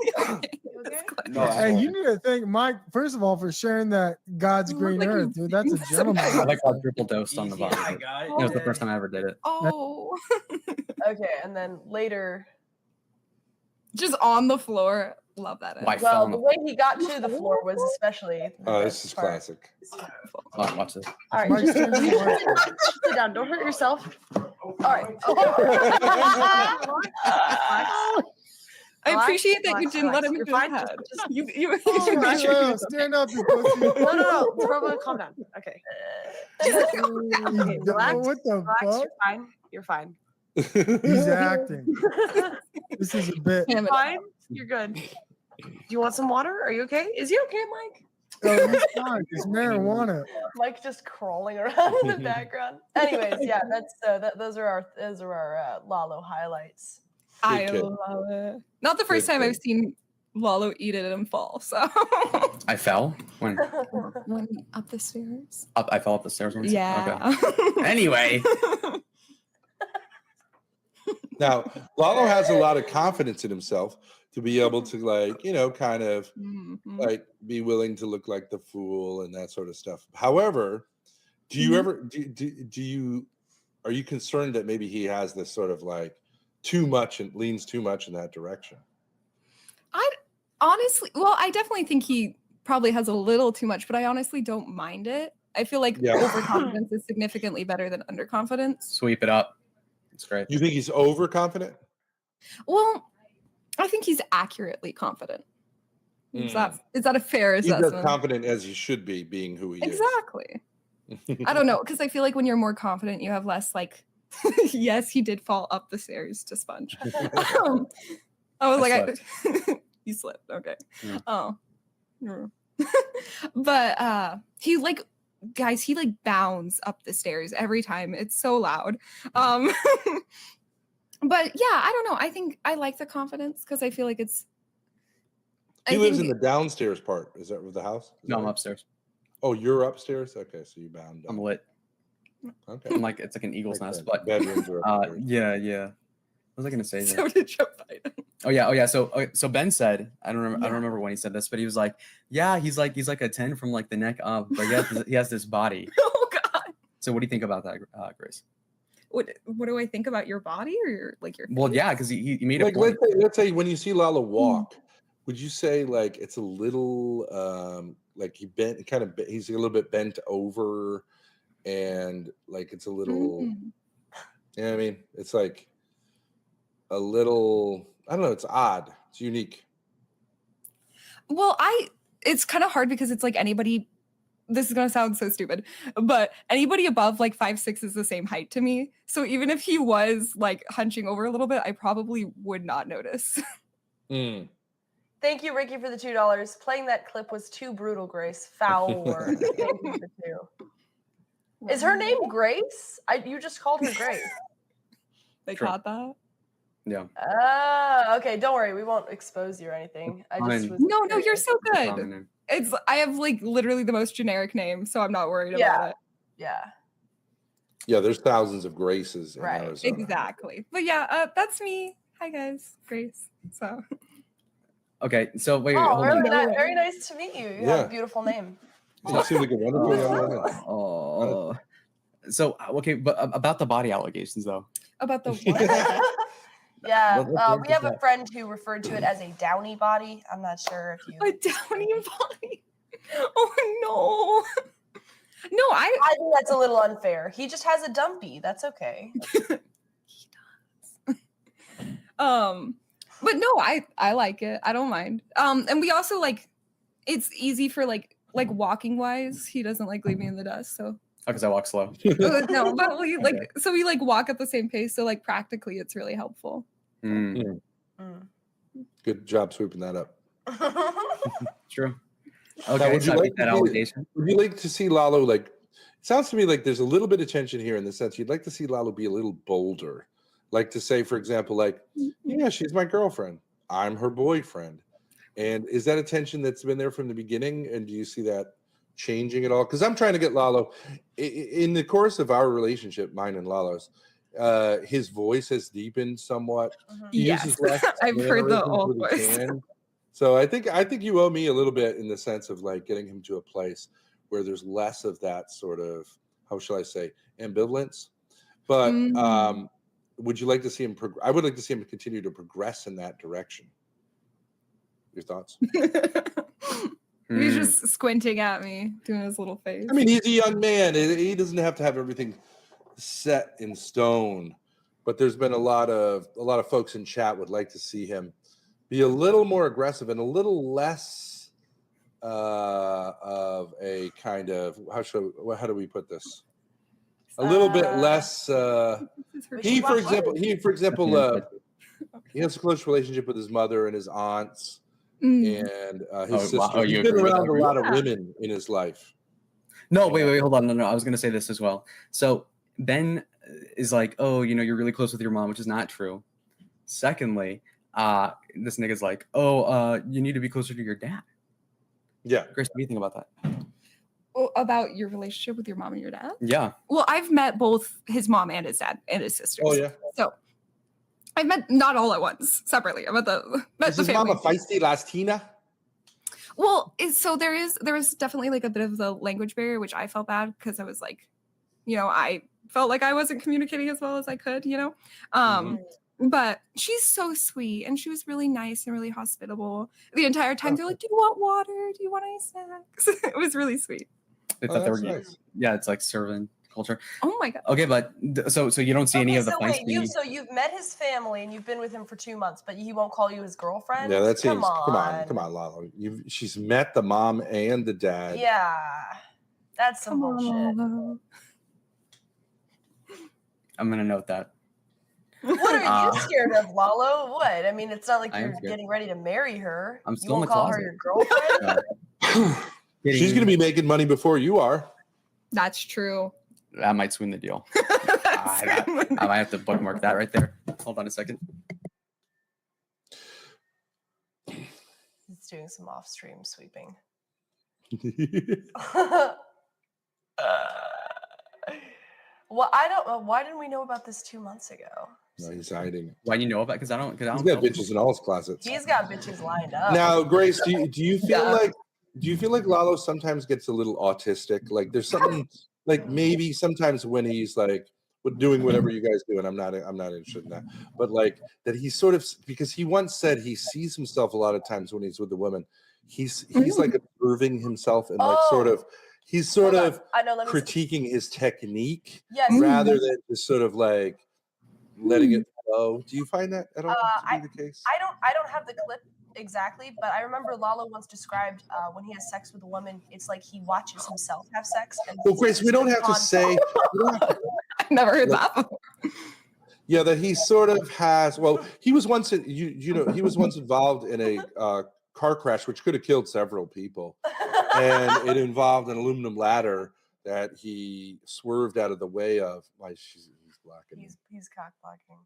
Hey, you need to thank Mike, first of all, for sharing that God's You look green like earth, you dude. That's a beat gentleman. I like how triple dosed on the bottom. I It got it. was the first time I ever did it. Oh, Okay, and then later. just on the floor. Love that. Why? edit. Well, fell the on way he got to the floor was especially. Oh, this is classic. Watch this. All right, Mike's just turn to Mike. sit down. Don't hurt yourself. All right. I Relax, appreciate that you relax, didn't let relax. him You're go fine. ahead. Just You Oh, made sure he Lalo, was okay. stand up, you pussy. no. Provo, calm down. Okay. Okay, relax. What the Relax. fuck? You're fine. You're fine. He's acting. This is a bit. Damn it. Fine. You're good. Do you want some water? Are you okay? Is he okay, Mike? Oh, he's fine. It's marijuana. Mike just crawling around in the background. Anyways, yeah, that's those are our Lalo highlights. I kid. love it. Not the first Good time kid. I've seen Lalo eat it and fall. So I fell when when up the stairs. I fell up the stairs once. Yeah. Okay. Anyway, Now, Lalo has a lot of confidence in himself to be able to, like, kind of Mhm. like be willing to look like the fool and that sort of stuff. However, do you ever do you are you concerned that maybe he has this sort of like too much and leans too much in that direction? I definitely think he probably has a little too much, but I honestly don't mind it. I feel like Yeah. overconfidence is significantly better than underconfidence. sweep it up. It's great. You think he's overconfident? Well, I think he's accurately confident. Is Mm. that a fair He's as assessment? confident as he should be, being who he Exactly. is. I don't know, because I feel like when you're more confident, you have less like, yes, he did fall up the stairs to sponge. I was you slipped. Okay. Yeah. Oh. Mm. But he like guys, he like bounds up the stairs every time. It's so loud. But yeah, I don't know. I think I like the confidence because I feel like it's He I lives in think- the downstairs part. Is that with the house? Is No, that I'm right? upstairs. Oh, you're upstairs? Okay, so you bound I'm down. lit. Okay. I'm like it's like an eagle's Like nest, the but bedrooms are upstairs. yeah. What was I gonna say? so did Joe Biden. Oh yeah. So Ben said, I don't remember when he said this, but he was like, yeah, he's like a 10 from like the neck up, but he has this body. Oh God. So what do you think about that, Grace? What do I think about your body or your Well, face? yeah, because he made a Like point. let's say when you see Lalo walk, would you say like it's a little like he's a little bit bent over and like it's a little Mm. you know what I mean? It's like a little I don't know, it's odd. It's unique. Well, it's kind of hard because it's like anybody this is gonna sound so stupid, but anybody above like 5'6" is the same height to me. So even if he was like hunching over a little bit, I probably would not notice. Mm. Thank you, Ricky, for the $2. Playing that clip was too brutal, Grace. Foul word. Thank you for the 2. Is her name Grace? You just called her Grace. They Sure. caught that? Yeah. Okay. Don't worry. We won't expose you or anything. I just Fine. was No, you're curious. so Common good. name. I have like literally the most generic name, so I'm not worried Yeah. about it. Yeah. Yeah, there's thousands of Graces in Right. Arizona. Exactly. But yeah, that's me. Hi guys, Grace. So Okay, so wait, Oh, hold really on. nice. Very nice to meet you. You have Yeah. a beautiful name. You seem like a wonderful young woman. Oh. So okay, but about the body allegations though. about the what? Yeah. What We have a that? friend who referred to it as a downy body. I'm not sure if you. A downy body. Oh no. No, I think that's a little unfair. He just has a dumpy. That's okay. but no, I like it. I don't mind. And we also like it's easy for like walking wise. He doesn't like leave me in the dust. So Because I walk slow. no, but we like so we like walk at the same pace. So like practically it's really helpful. Mm, Mm. Good job sweeping that up. true. Now, Okay, would so you I like beat that to see- allegation. Would you like to see Lalo like? It sounds to me like there's a little bit of tension here in the sense you'd like to see Lalo be a little bolder, like to say, for example, like, yeah, she's my girlfriend, I'm her boyfriend, and is that a tension that's been there from the beginning? And do you see that changing at all? Because I'm trying to get Lalo in the course of our relationship, mine and Lalo's. His voice has deepened somewhat. He Yes. uses less I've heard the mannerisms old with his voice. hand. So I think you owe me a little bit in the sense of like getting him to a place where there's less of that sort of, how shall I say, ambivalence. But would you like to see him? I would like to see him continue to progress in that direction. Your thoughts? He's just squinting at me, doing his little face. I mean, he's a young man. He doesn't have to have everything set in stone. But there's been a lot of folks in chat would like to see him be a little more aggressive and a little less of a kind of how do we put this? A little bit less. He, for example, he has a close relationship with his mother and his aunts and his sister. Wow. He's You been agree with around that? a lot of women in his life. No, wait, hold on. No. I was going to say this as well. So Ben is like, oh, you're really close with your mom, which is not true. Secondly, this nigga's like, oh, you need to be closer to your dad. Yeah. Grace, what do you think about that? About your relationship with your mom and your dad? Yeah. Well, I've met both his mom and his dad and his sisters. Oh, yeah. So I've met not all at once, separately. I met the Is his mom a feisty Latina? Well, so there is definitely like a bit of the language barrier, which I felt bad because I was like, I felt like I wasn't communicating as well as I could, But she's so sweet and she was really nice and really hospitable the entire time. They're like, "Do you want water? Do you want any snacks?" It was really sweet. They thought they were nice. Yeah, it's like servant culture. Oh my god. Okay, but so you don't see any of the wait, feisty. so you've met his family and you've been with him for 2 months, but he won't call you his girlfriend? Yeah, that seems. Come on, Lalo. She's met the mom and the dad. Yeah, that's some bullshit. I'm gonna note that. What are you scared of, Lalo? What? I mean, it's not like you're scared. getting ready to marry her. I'm still you in won't the call closet. her your girlfriend? She's going to be making money before you are. That's true. That might swing the deal. I might have to bookmark that right there. Hold on a second. He's doing some off-stream sweeping. Well, I don't. Why didn't we know about this 2 months ago? No, he's hiding. Why do you know about? Because I don't. He's got bitches in all his closets. He's got bitches lined up. Now, Grace, do you feel like Lalo sometimes gets a little autistic? Like there's something like maybe sometimes when he's like doing whatever you guys do, and I'm not interested in that, but like that he's sort of, because he once said he sees himself a lot of times when he's with the woman. He's like observing himself and like sort of. He's sort of critiquing his technique rather than just sort of like letting it flow. Do you find that at all to be the case? I don't have the clip exactly, but I remember Lalo once described when he has sex with a woman, it's like he watches himself have sex. And well, Grace, we don't have to say. I've never heard that before. Yeah, that he sort of has. Well, he was once he was once involved in a car crash which could have killed several people. And it involved an aluminum ladder that he swerved out of the way of. Why he's blocking? He's cock blocking.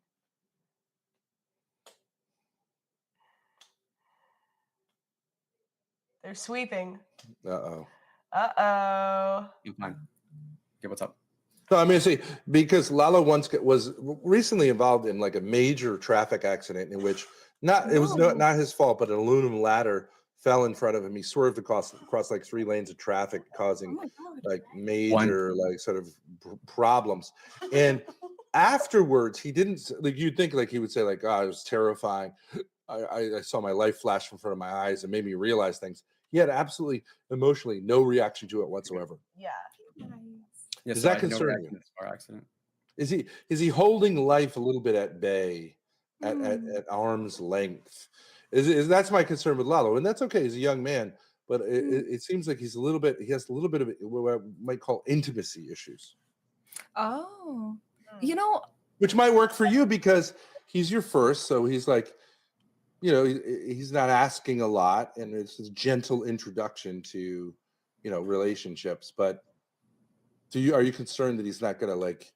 They're sweeping. Uh-oh. You're fine. Okay, what's up? No, I'm going to say because Lalo once was recently involved in like a major traffic accident in which it was not his fault, but an aluminum ladder fell in front of him. He swerved across like 3 lanes of traffic, causing like major like sort of problems. And afterwards, he didn't like. You'd think like he would say like, "Oh, it was terrifying. I saw my life flash in front of my eyes and made me realize things." He had absolutely emotionally no reaction to it whatsoever. Yeah. Does that concern you? Car accident. Is he holding life a little bit at bay, at arm's length? Is that's my concern with Lalo, and that's okay. He's a young man, but it seems like he has a little bit of what I might call intimacy issues. Oh, which might work for you because he's your first, so he's like, he's not asking a lot, and it's a gentle introduction to, relationships. But are you concerned that he's not going to like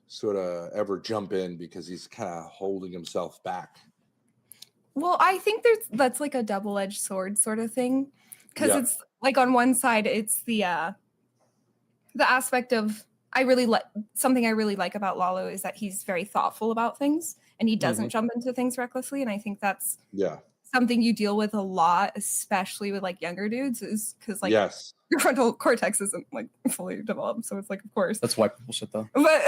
sort of ever jump in because he's kind of holding himself back? Well, I think that's like a double-edged sword sort of thing, because it's like on one side it's the aspect of something I really like about Lalo is that he's very thoughtful about things and he doesn't jump into things recklessly, and I think that's something you deal with a lot, especially with like younger dudes, is because like your frontal cortex isn't like fully developed, so it's like of course that's white people shit though. But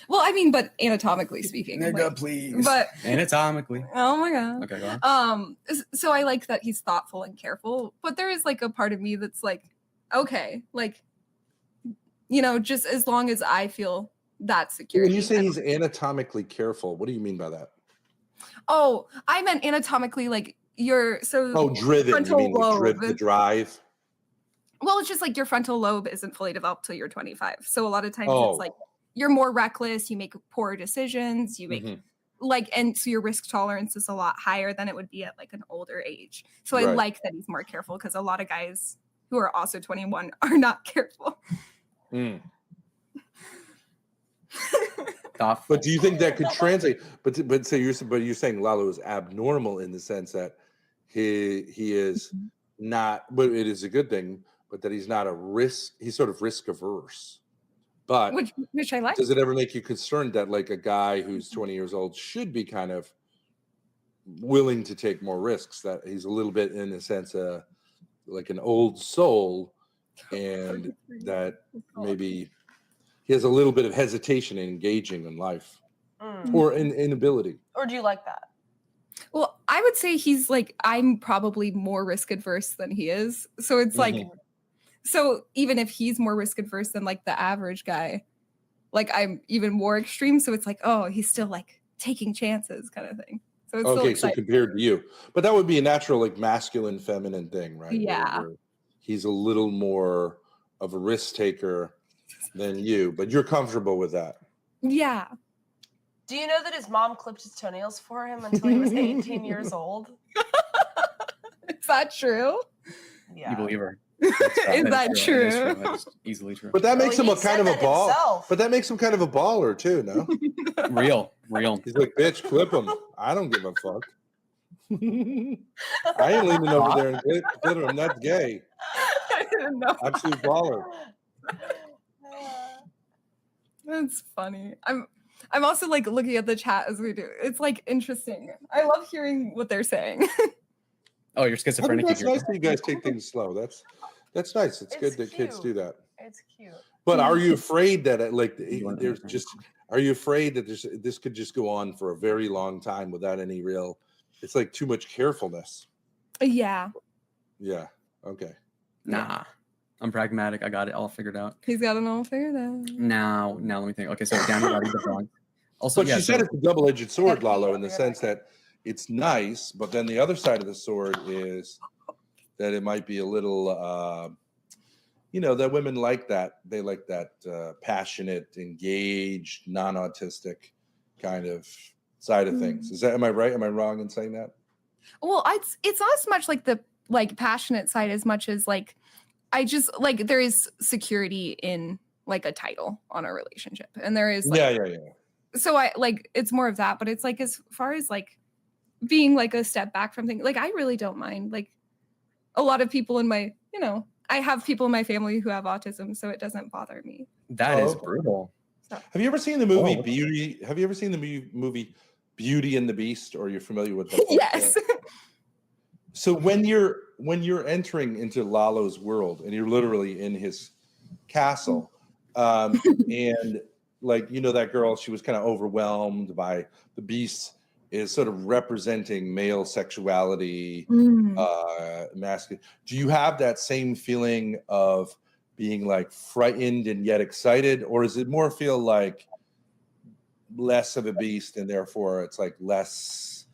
well, I mean, but anatomically speaking. Nigga, please. But anatomically. Oh my god. Okay, go on. So I like that he's thoughtful and careful, but there is like a part of me that's like, okay, like, just as long as I feel that security. When you say he's anatomically careful, what do you mean by that? Oh, I meant anatomically, like your driven. You frontal mean lobe. the drive? Well, it's just like your frontal lobe isn't fully developed till you're 25. So a lot of times Oh. it's like you're more reckless, you make poor decisions, you make and so your risk tolerance is a lot higher than it would be at like an older age. So I like that he's more careful because a lot of guys who are also 21 are not careful. But do you think that could translate? But you're saying Lalo is abnormal in the sense that he is not, but it is a good thing, but that he's not he's sort of risk averse. But which I like. Does it ever make you concerned that like a guy who's 20 years old should be kind of willing to take more risks, that he's a little bit in a sense like an old soul, and that maybe he has a little bit of hesitation in engaging in life or in inability? Or do you like that? Well, I would say he's like, I'm probably more risk adverse than he is. So it's like, so even if he's more risk adverse than like the average guy, like I'm even more extreme. So it's like, oh, he's still like taking chances kind of thing. So it's okay, so compared to you, but that would be a natural like masculine feminine thing, right? Yeah. Where he's a little more of a risk taker than you, but you're comfortable with that. Yeah. Do you know that his mom clipped his toenails for him until he was 18 years old? Is that true? Yeah. You believe her? Is that true? That is easily true. But that makes him a kind of a ball. Himself. But that makes him kind of a baller too, no? Real. He's like, bitch, clip him. I don't give a fuck. I ain't leaning over there and clip him. That's gay. I didn't know. Absolute baller. That's funny. I'm also like looking at the chat as we do. It's like interesting. I love hearing what they're saying. Oh, you're schizophrenic. It's nice that you guys take things slow. That's nice. It's good that kids do that. It's cute. But are you afraid that are you afraid that this could just go on for a very long time without any real, it's like too much carefulness? Yeah. Yeah. Okay. Nah. I'm pragmatic. I got it all figured out. He's got it all figured out. Now let me think. Okay, so down your body, the wrong. Also, but she said it's a double-edged sword, Lalo, in the sense that it's nice, but then the other side of the sword is that it might be a little, that women like that. They like that passionate, engaged, non-autistic kind of side of things. Am I right? Am I wrong in saying that? Well, it's not as much like the like passionate side as much as like I just like there is security in like a title on a relationship, and there is like, yeah. So I like it's more of that, but it's like as far as like being like a step back from things, like I really don't mind. Like a lot of people in my, I have people in my family who have autism, so it doesn't bother me. That is brutal. So. Have you ever seen the movie Beauty? Have you ever seen the movie Beauty and the Beast? Or you're familiar with that? Yes. So when you're entering into Lalo's world and you're literally in his castle, and like that girl, she was kind of overwhelmed by the Beast is sort of representing male sexuality, masculine. Do you have that same feeling of being like frightened and yet excited, or does it more feel like less of a beast and therefore it's like less,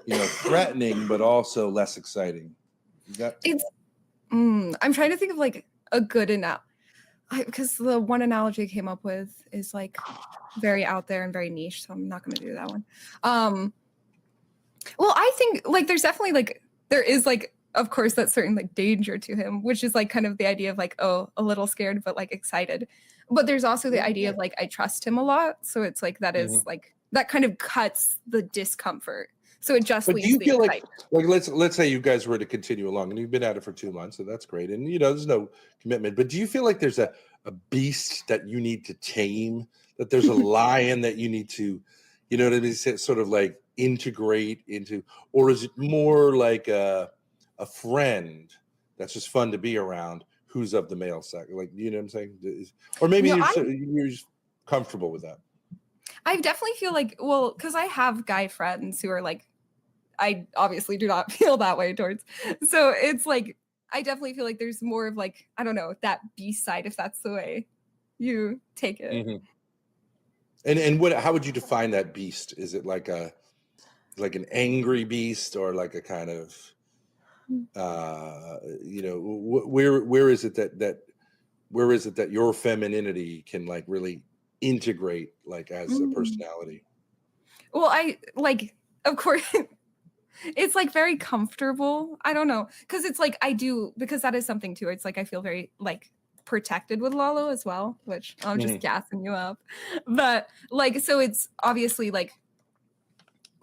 threatening but also less exciting? I'm trying to think of like a good enough, because the one analogy I came up with is like very out there and very niche, so I'm not going to do that one. Well, I think like there's definitely like there is like of course that certain like danger to him, which is like kind of the idea of like, oh, a little scared but like excited. But there's also the idea of like I trust him a lot, so it's like that is like that kind of cuts the discomfort. So it just but leaves do you the feel excitement. like let's say you guys were to continue along and you've been at it for 2 months, so that's great, and there's no commitment, but do you feel like there's a beast that you need to tame, that there's a lion that you need to what I mean, sort of like integrate into, or is it more like a friend that's just fun to be around who's of the male sex, like what I'm saying? Or maybe you're just comfortable with that? I definitely feel like, well, because I have guy friends who are like, I obviously do not feel that way towards. So it's like, I definitely feel like there's more of like, I don't know, that beast side, if that's the way you take it. And how would you define that beast? Is it like like an angry beast or like a kind of where is it that your femininity can like really integrate like as a personality? Well, I like, of course, it's like very comfortable. I don't know, because it's like I do, because that is something too. It's like I feel very like protected with Lalo as well, which I'm just gassing you up. But like, so it's obviously like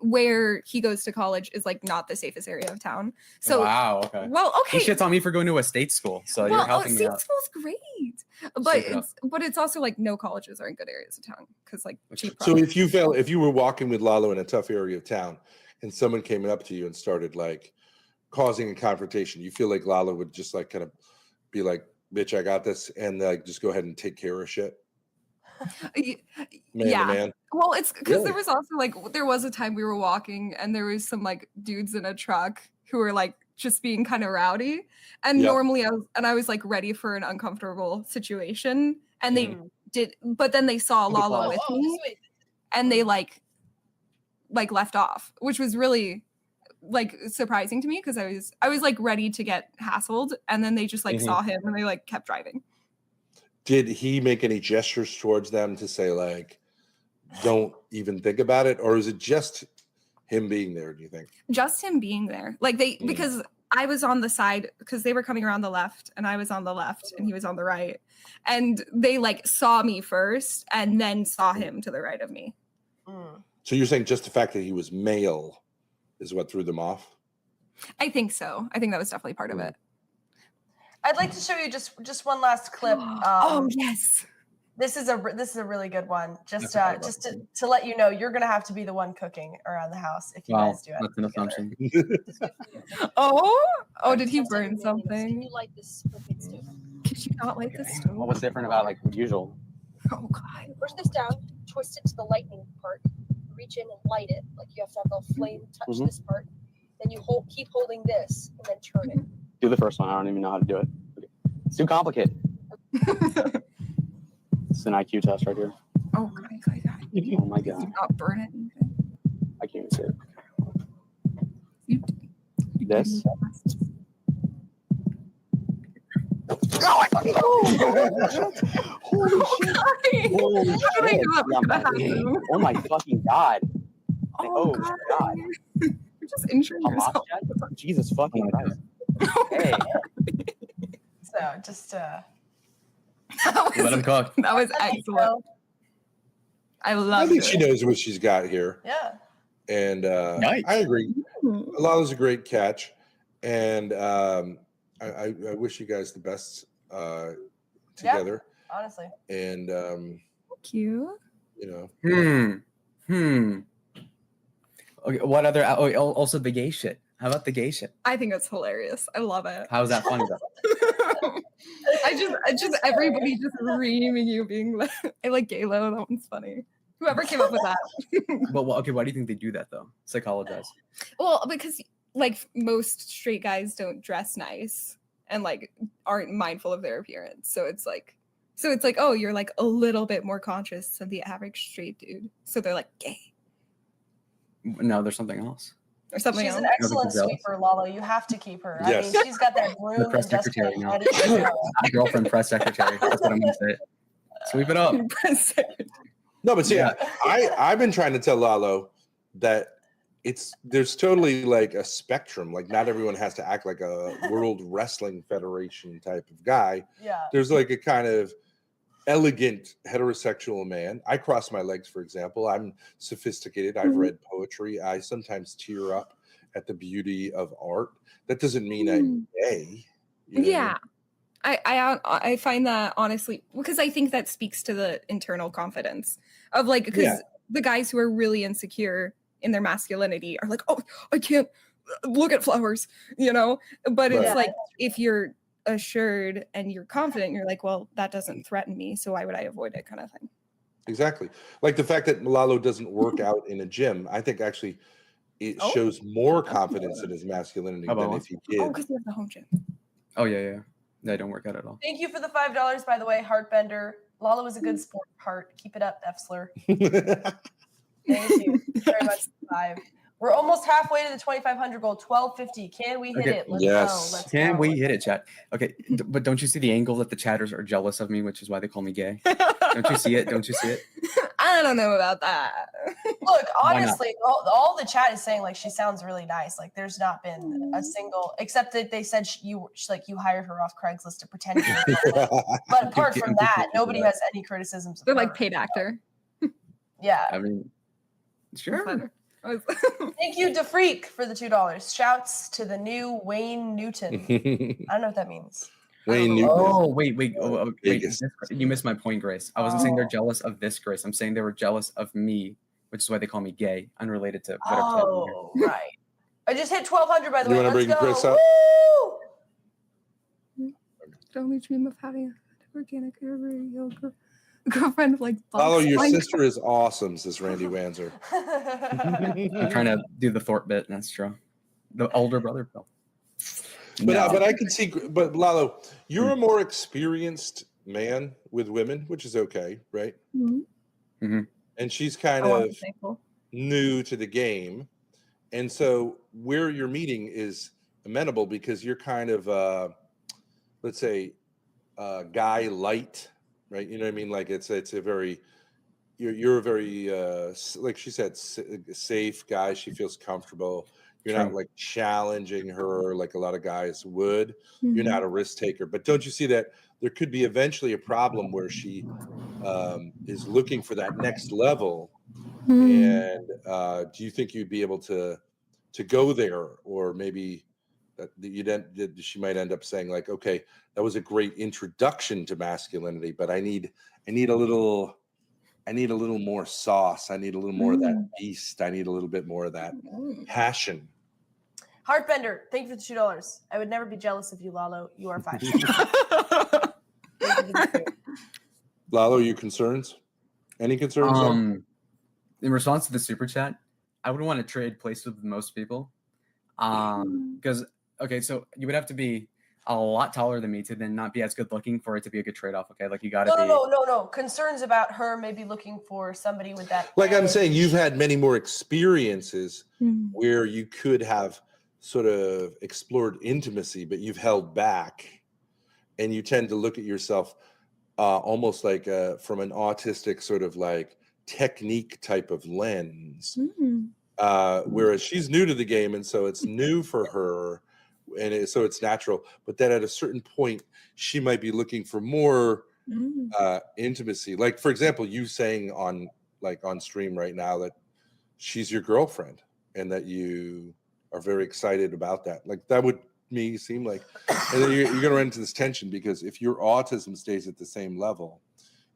where he goes to college is like not the safest area of town. So wow, okay. Well, okay. He shits on me for going to a state school, so you're helping me state out. school's great, but it's also like no colleges are in good areas of town because like cheap. So if you were walking with Lalo in a tough area of town, and someone came up to you and started like causing a confrontation, you feel like Lalo would just like kind of be like, "Bitch, I got this," and like just go ahead and take care of shit. Man to man. Well, it's because there was also like there was a time we were walking and there was some like dudes in a truck who were like just being kind of rowdy, and normally I was like ready for an uncomfortable situation, and they did, but then they saw Lalo with me, and they like left off, which was really like surprising to me because I was like ready to get hassled, and then they just like saw him and they like kept driving. Did he make any gestures towards them to say like, don't even think about it? Or is it just him being there, do you think? Just him being there. Like because I was on the side, because they were coming around the left and I was on the left and he was on the right. And they like saw me first and then saw him to the right of me. So you're saying just the fact that he was male is what threw them off? I think so. I think that was definitely part of it. I'd like to show you just one last clip. Oh yes, this is a really good one. Just to let you know, you're gonna have to be the one cooking around the house if you guys do it. That's an assumption. Did he burn something? Can you light this stove? Could you not light this stove? Well, what's different about like usual? Oh God! Push this down, twist it to the lightning part, reach in and light it. Like you have to have the flame touch this part. Then you keep holding this and then turn it. Do the first one. I don't even know how to do it. Okay. It's too complicated. It's an IQ test right here. Oh God. Oh my God. Not burn anything. I can't even see it. This. Oh, Holy shit. Holy shit. Oh my fucking God. Oh God. You're just injuring yourself. Jesus fucking Christ. Hey. So just let him cook. That was excellent. I love it. I think she knows what she's got here. Yeah. And Nice. I agree. Lalo's a great catch. And I wish you guys the best together. Yeah, honestly. And Thank you. You know. Okay, what other? Also the gay shit. How about the gay shit? I think it's hilarious. I love it. How's that funny though? I just everybody just reaming you being like, I like Galo. That one's funny. Whoever came up with that. But okay, why do you think they do that though? Psychologize. Well, because like most straight guys don't dress nice and like aren't mindful of their appearance. So it's like, oh, you're like a little bit more conscious of the average straight dude. So they're like gay. No, there's something else. Or something She's else. an excellent sweeper, Lalo. You have to keep her. Yes. I mean, she's got that broom The press and dustpan secretary now. ready to go. Girlfriend press secretary. That's what I'm gonna say. Sweep it up. No, but see, I've been trying to tell Lalo that there's totally like a spectrum. Like not everyone has to act like a World Wrestling Federation type of guy. Yeah. There's like a kind of elegant heterosexual man. I cross my legs, for example. I'm sophisticated. I've read poetry. I sometimes tear up at the beauty of art. That doesn't mean I'm gay. You know Yeah. I find that honestly, because I think that speaks to the internal confidence of like, because the guys who are really insecure in their masculinity are like, oh, I can't look at flowers, you know? But it's like, if you're assured and you're confident, you're like, well, that doesn't threaten me, so why would I avoid it, kind of thing. Exactly. Like the fact that Lalo doesn't work out in a gym, I think actually it shows more confidence in his masculinity than if he did. Oh, because he has the home gym. Oh yeah. They don't work out at all. Thank you for the $5, by the way, Heartbender. Lalo is a good sport, Heart. Keep it up, Efsler. Thank you very much for the $5. We're almost halfway to the 2,500 goal. 1250. Can we hit Okay. it? Let's Yes. go. Let's Can go. we hit it, chat? Okay, but don't you see the angle that the chatters are jealous of me, which is why they call me gay? Don't you see it? Don't you see it? I don't know about that. Look, Why not? honestly, all the chat is saying like she sounds really nice. Like there's not been a single, except that they said you hired her off Craigslist to pretend. You were but apart from that, nobody has any criticisms. Of They're her. like paid actor. Yeah. I mean, sure. Thank you, DeFreak, for the $2. Shouts to the new Wayne Newton. I don't know what that means. Wayne Newton. Oh, wait. Wait. Vegas. You missed my point, Grace. I wasn't saying they're jealous of this Grace. I'm saying they were jealous of me, which is why they call me gay, unrelated to whatever. Oh, right. I just hit 1,200, by the way. You want to Let's bring go. Chris up? Woo! Don't we dream of having an organic girlfriend like Lalo, your sister is awesome, says Randy Wanzer. I'm trying to do the Thorpe bit. That's true. The older brother, Bill. But I can see. But Lalo, you're a more experienced man with women, which is okay, right? Mm-hmm. And she's kind of new to the game, and so where you're meeting is amenable because you're kind of, let's say, guy light, right? You know what I mean? Like it's a very, you're a very like she said, safe guy. She feels comfortable. You're not like challenging her like a lot of guys would. You're not a risk taker. But don't you see that there could be eventually a problem where she is looking for that next level? And do you think you'd be able to go there, or maybe that she might end up saying like, okay, that was a great introduction to masculinity, but I need a little more sauce. I need a little more of that beast. I need a little bit more of that passion. Heartbender, thank you for the $2. I would never be jealous of you, Lalo. You are 5 Lalo, your concerns? Any concerns? In response to the super chat, I would want to trade places with most people. Because okay, so you would have to be a lot taller than me to then not be as good looking for it to be a good trade-off. Okay, like you got to be. No. Concerns about her maybe looking for somebody with that. Like I'm saying, you've had many more experiences where you could have sort of explored intimacy, but you've held back, and you tend to look at yourself almost like from an autistic sort of like technique type of lens. Whereas she's new to the game, and so it's new for her, and so it's natural. But then at a certain point, she might be looking for more intimacy. Like, for example, you saying on stream right now that she's your girlfriend, and that you are very excited about that. Like that would seem like, and then you're going to run into this tension because if your autism stays at the same level,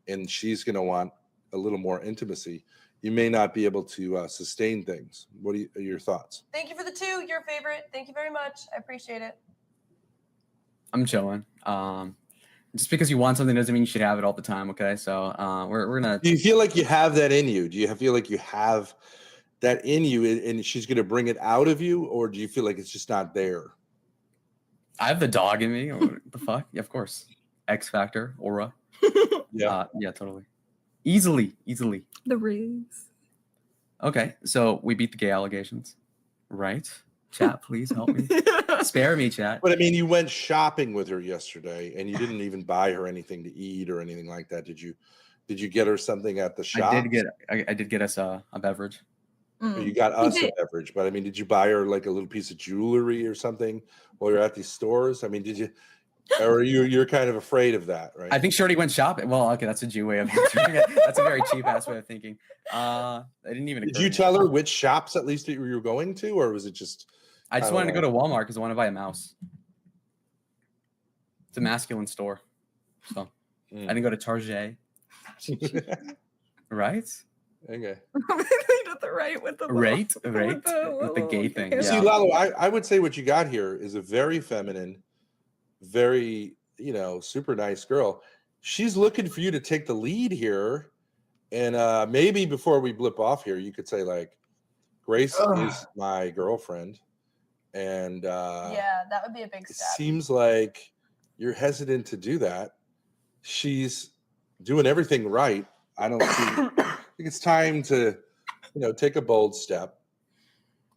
and she's going to want a little more intimacy, you may not be able to sustain things. What are your thoughts? Thank you for the 2. Your favorite. Thank you very much. I appreciate it. I'm chilling. Just because you want something doesn't mean you should have it all the time. Okay, so we're gonna. Do you feel like you have that in you? Do you feel like you have that in you, and she's going to bring it out of you, or do you feel like it's just not there? I have the dog in me. What the fuck? Yeah, of course. X Factor, aura. Yeah, totally. Easily. The ruse. Okay, so we beat the gay allegations, right? Chat, please help me. Spare me, chat. But I mean, you went shopping with her yesterday, and you didn't even buy her anything to eat or anything like that. Did you get her something at the shop? I did get us a beverage. You got us a beverage, but I mean, did you buy her like a little piece of jewelry or something while you're at these stores? I mean, did you? Or you're kind of afraid of that, right? I think she already went shopping. Well, okay, that's a Jew way of answering it. That's a very cheap ass way of thinking. I didn't even. Did you tell her which shops at least that you were going to, or was it just? I just wanted to go to Walmart because I want to buy a mouse. It's a masculine store, so I didn't go to Target. Right? Okay. The right with the right with the gay thing. Yeah. See, Lalo, I would say what you got here is a very feminine, very super nice girl. She's looking for you to take the lead here, and maybe before we blip off here, you could say like, Grace is my girlfriend, and yeah, that would be a big step. It seems like you're hesitant to do that. She's doing everything right. I don't see. I think it's time to, take a bold step.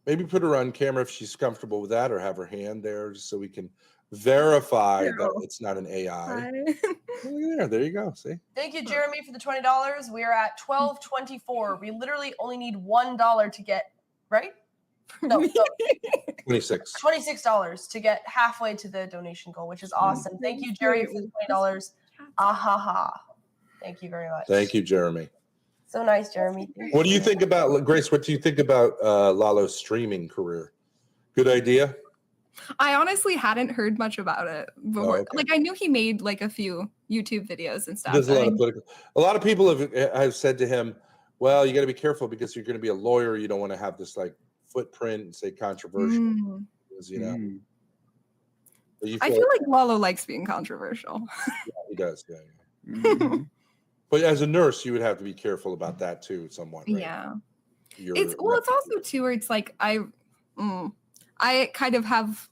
Maybe put her on camera if she's comfortable with that, or have her hand there just so we can verify that it's not an AI. Oh, there you go. See? Thank you, Jeremy, for the $20. We are at $12.24. We literally only need $1 to get, right? No, $26 to get halfway to the donation goal, which is awesome. Thank you, Jerry, for the $20. Thank you very much. Thank you, Jeremy. So nice, Jeremy. What do you think about, Grace, what do you think about Lalo's streaming career? Good idea? I honestly hadn't heard much about it before. Oh, okay. Like I knew he made like a few YouTube videos and stuff. There's a lot of people have said to him, well, you got to be careful because you're going to be a lawyer. You don't want to have this like footprint and say controversial. Because, you know. I feel like Lalo likes being controversial. Yeah, he does. Yeah. But as a nurse, you would have to be careful about that too, somewhat. Right? Yeah. It's also too where it's like I kind of have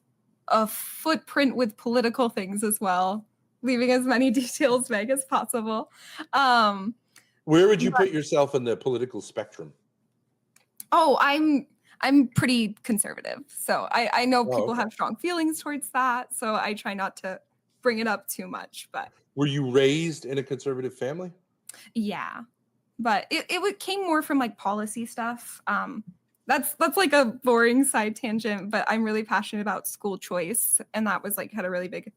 a footprint with political things as well, leaving as many details vague as possible. Where would you put yourself in the political spectrum? Oh, I'm pretty conservative, so I know people have strong feelings towards that, so I try not to bring it up too much. But were you raised in a conservative family? Yeah, but it came more from like policy stuff. That's like a boring side tangent, but I'm really passionate about school choice, and that was like had a really big.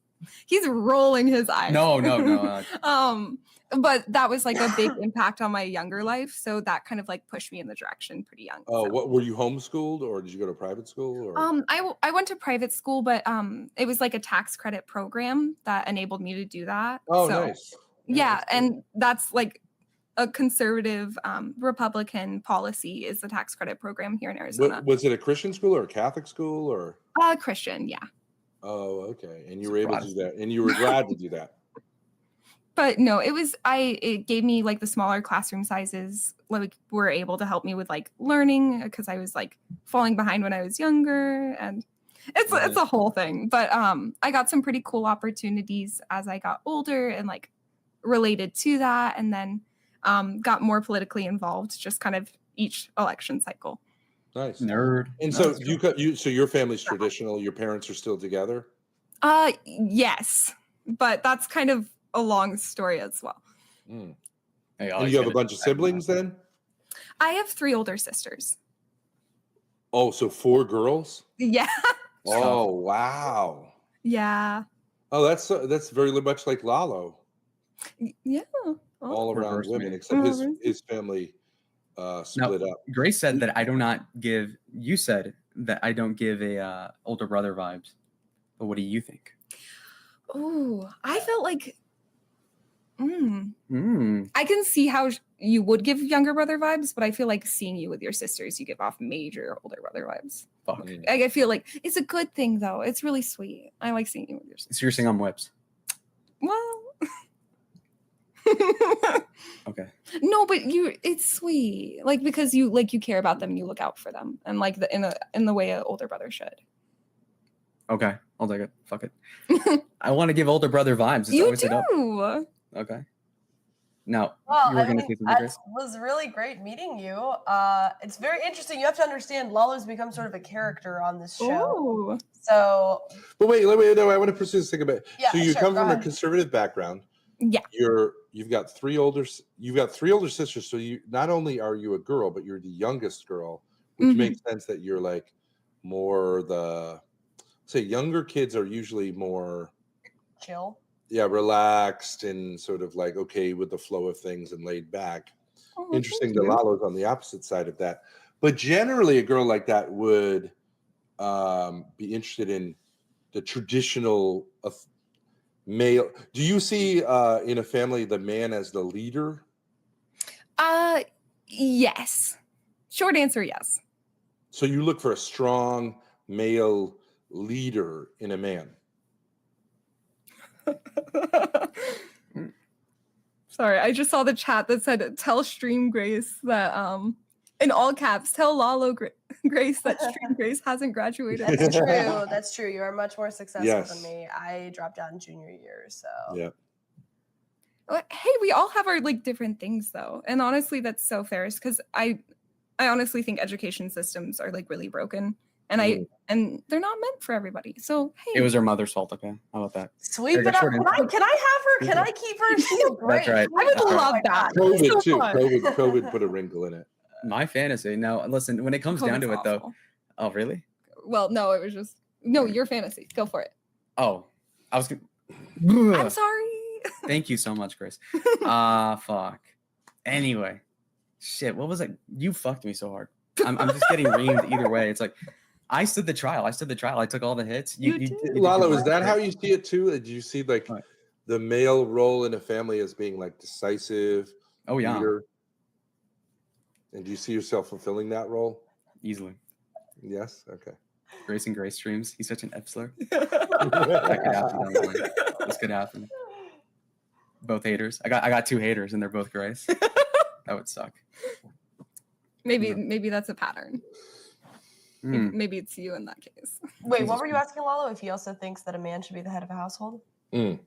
He's rolling his eyes. No. But that was like a big impact on my younger life, so that kind of like pushed me in the direction pretty young. Oh, what were you homeschooled or did you go to private school? Or? I went to private school, but it was like a tax credit program that enabled me to do that. Oh, so, nice. Yeah, and that's like a conservative Republican policy is the tax credit program here in Arizona. Was it a Christian school or a Catholic school or? Christian, yeah. Oh, okay. And you were able to do that, and you were glad to do that. But no, it gave me like the smaller classroom sizes, like were able to help me with like learning because I was like falling behind when I was younger, and it's a whole thing. But I got some pretty cool opportunities as I got older and like related to that, and then got more politically involved just kind of each election cycle. Nice. Nerd. And so so your family's traditional, your parents are still together? Yes. But that's kind of a long story as well. And you have a bunch of siblings then? I have 3 older sisters. Oh, so 4 girls? Yeah. Oh, wow. Yeah. Oh, that's very much like Lalo. Yeah. All around women, except his family split up. Grace said that you said that I don't give a older brother vibes. But what do you think? Oh, I felt like I can see how you would give younger brother vibes, but I feel like seeing you with your sisters, you give off major older brother vibes. Fuck. I feel like it's a good thing though. It's really sweet. I like seeing you with your sisters. So you're saying I'm whips? Well, okay. No, but it's sweet. Like because you care about them, you look out for them, and like in the way an older brother should. Okay, I'll take it. Fuck it. I want to give older brother vibes. It's You do. Okay. Now, well, you were going to say something, Grace? It was really great meeting you. It's very interesting. You have to understand, Lalo's become sort of a character on this show. Ooh. So. But wait, no, I want to pursue this thing a bit. Yeah, so you come from ahead. a conservative background. Yeah. You've got 3 older sisters. So you not only are you a girl, but you're the youngest girl, which makes sense that you're like more younger kids are usually more chill. Yeah, relaxed and sort of like okay with the flow of things and laid back. Oh, Interesting that Lalo's on the opposite side of that. But generally a girl like that would be interested in the traditional male. Do you see in a family the man as the leader? Yes. Short answer, yes. So you look for a strong male leader in a man. Sorry, I just saw the chat that said tell Stream Grace that in all caps, tell Lalo Grace that Stream Grace hasn't graduated. That's true. That's true. You are much more successful than me. I dropped out in junior year, so yeah. Hey, we all have our like different things though, and honestly, that's so fair. Because I I honestly think education systems are like really broken, and and they're not meant for everybody. So hey, It was her mother's fault. Okay, how about that? Sweep it up. Can I have her? Can I keep her? She's great. That's right. I would That's right. love that. COVID too. fun. COVID put a wrinkle in it. My fantasy. No, listen. When it comes down COVID's to it, though. awful. Oh, really? Well, no, it was just no. Your fantasy. Go for it. Oh, I was. I'm sorry. Thank you so much, Grace. Fuck. Anyway, shit. What was it? You fucked me so hard. I'm just getting reamed either way. It's like I stood the trial. I took all the hits. You did Lalo, your is that work. how you see it too? Did you see like the male role in a family as being like decisive? Oh yeah. leader? And do you see yourself fulfilling that role? Easily. Yes. Okay. Grace and Grace streams. He's such an Epsler. That could happen down the line. This could happen. Both haters. I got 2 haters and they're both Grace. That would suck. Maybe that's a pattern. Hmm. Maybe it's you in that case. Wait, what were you asking, Lalo? If he also thinks that a man should be the head of a household? This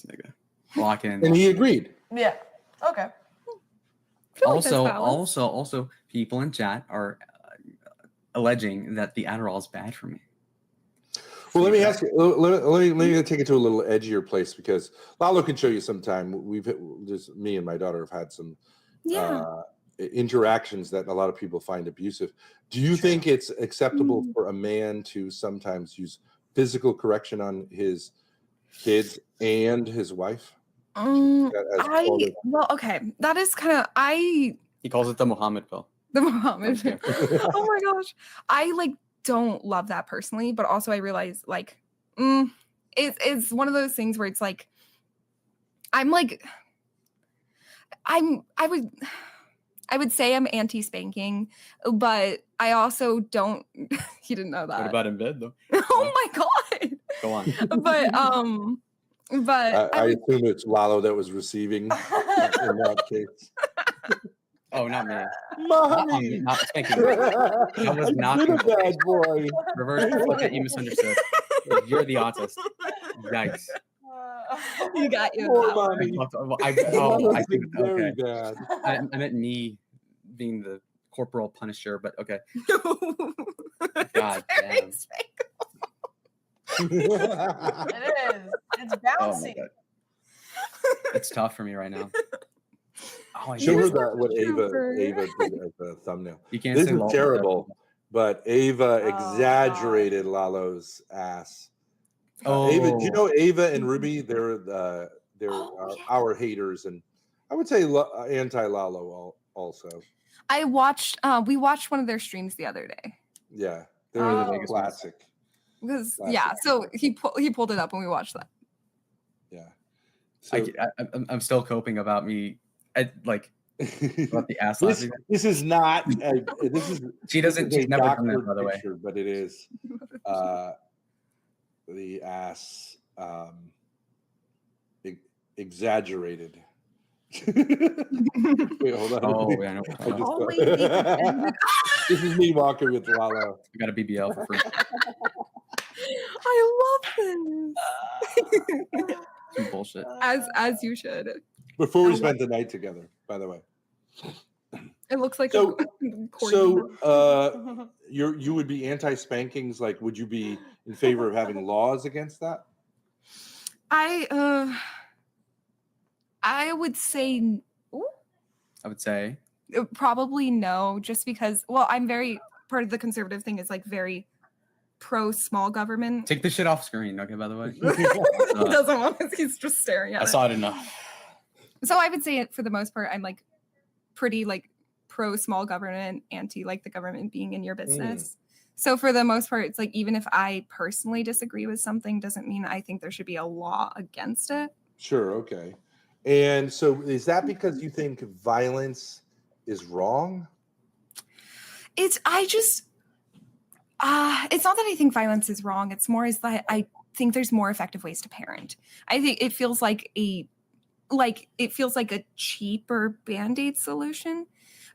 nigga. Lock in. And he agreed. Yeah. Okay. Also, people in chat are alleging that the Adderall is bad for me. Well, let me ask you. Let me take it to a little edgier place because Lalo can show you sometime. Just me and my daughter have had some interactions that a lot of people find abusive. Do you think it's acceptable for a man to sometimes use physical correction on his kids and his wife? Okay, that is kind of He calls it the Muhammad pill. the Muhammad. Oh my gosh, I like don't love that personally, but also I realize like it's one of those things where it's like I would say I'm anti-spanking, but I also don't. He didn't know that. What about in bed though? Oh my god. Go on. But I assume it's Lalo that was receiving in that case. Oh, not me. Mommy, Not spanking. That was not a bad boy. reverse flip it. You misunderstood. You're the autist. Yikes. you got you. Poor that one. mommy. I think Very okay. bad. I meant me being the corporal punisher, but okay. God damn. It is. It's bouncy. God. It's tough for me right now. Oh, Show her You're that what trooper. Ava did as a thumbnail. You can't This say is lol. terrible, but Ava Oh, exaggerated Lalo's ass. Oh, Ava, do you know Ava and Ruby? They're our haters, and I would say anti Lalo also. I watched. We watched one of their streams the other day. Yeah, they're Oh. classic. Because Classic. so he pulled it up and we watched that. Yeah. So, I'm still coping about me. About the ass laughing. this is not. This is. She doesn't. this is She's a never done that, doctored by the way. picture, but it is the ass exaggerated. Wait, hold on. Oh, yeah, I know. I just- Oh, wait, This is me walking with Lalo. I got a BBL for free. I love this. Some bullshit. As you should. Before we spent the night together, by the way. It looks like So- a So you would be anti-spankings, like would you be in favor of having laws against that? I would say I would say. probably no, just because I'm very part of the conservative thing is like very pro small government. Take this shit off screen, okay, by the way. He doesn't want us, he's just staring at I it. saw it enough. So I would say for the most part, I'm like pretty like pro small government, anti like the government being in your business. So for the most part, it's like even if I personally disagree with something, doesn't mean I think there should be a law against it. Sure, okay. And so is that because you think violence is wrong? It's not that I think violence is wrong. It's more is that I think there's more effective ways to parent. I think it feels like a cheaper Band-Aid solution.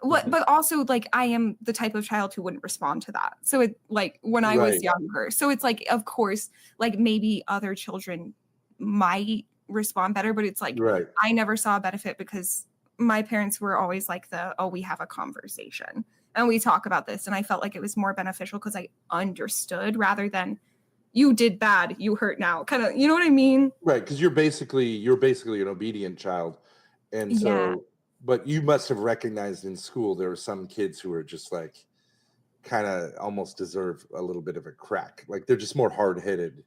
But also like I am the type of child who wouldn't respond to that. So it like when I was younger. So it's like of course like maybe other children might respond better, but it's like I never saw a benefit because my parents were always like we have a conversation and we talk about this. And I felt like it was more beneficial because I understood rather than you did bad, you hurt now. Kind of, you know what I mean? Right, because you're basically an obedient child. And so, Yeah. but you must have recognized in school there are some kids who are just like kind of almost deserve a little bit of a crack. Like they're just more hard-headed.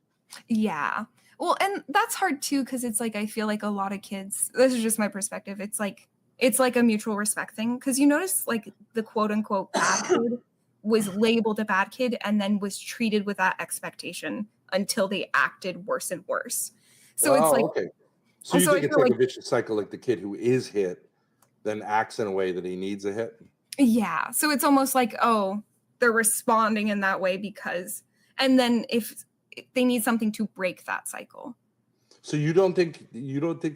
Yeah. Well, and that's hard too, because it's like I feel like a lot of kids, this is just my perspective, it's like a mutual respect thing. Because you notice like the quote unquote bad kid was labeled a bad kid and then was treated with that expectation until they acted worse and worse. So it's like okay. So you so I think it's feel like a like vicious cycle, like the kid who is hit then acts in a way that he needs a hit? yeah. So it's almost like, oh, they're responding in that way because, and then if they need something to break that cycle. So you don't think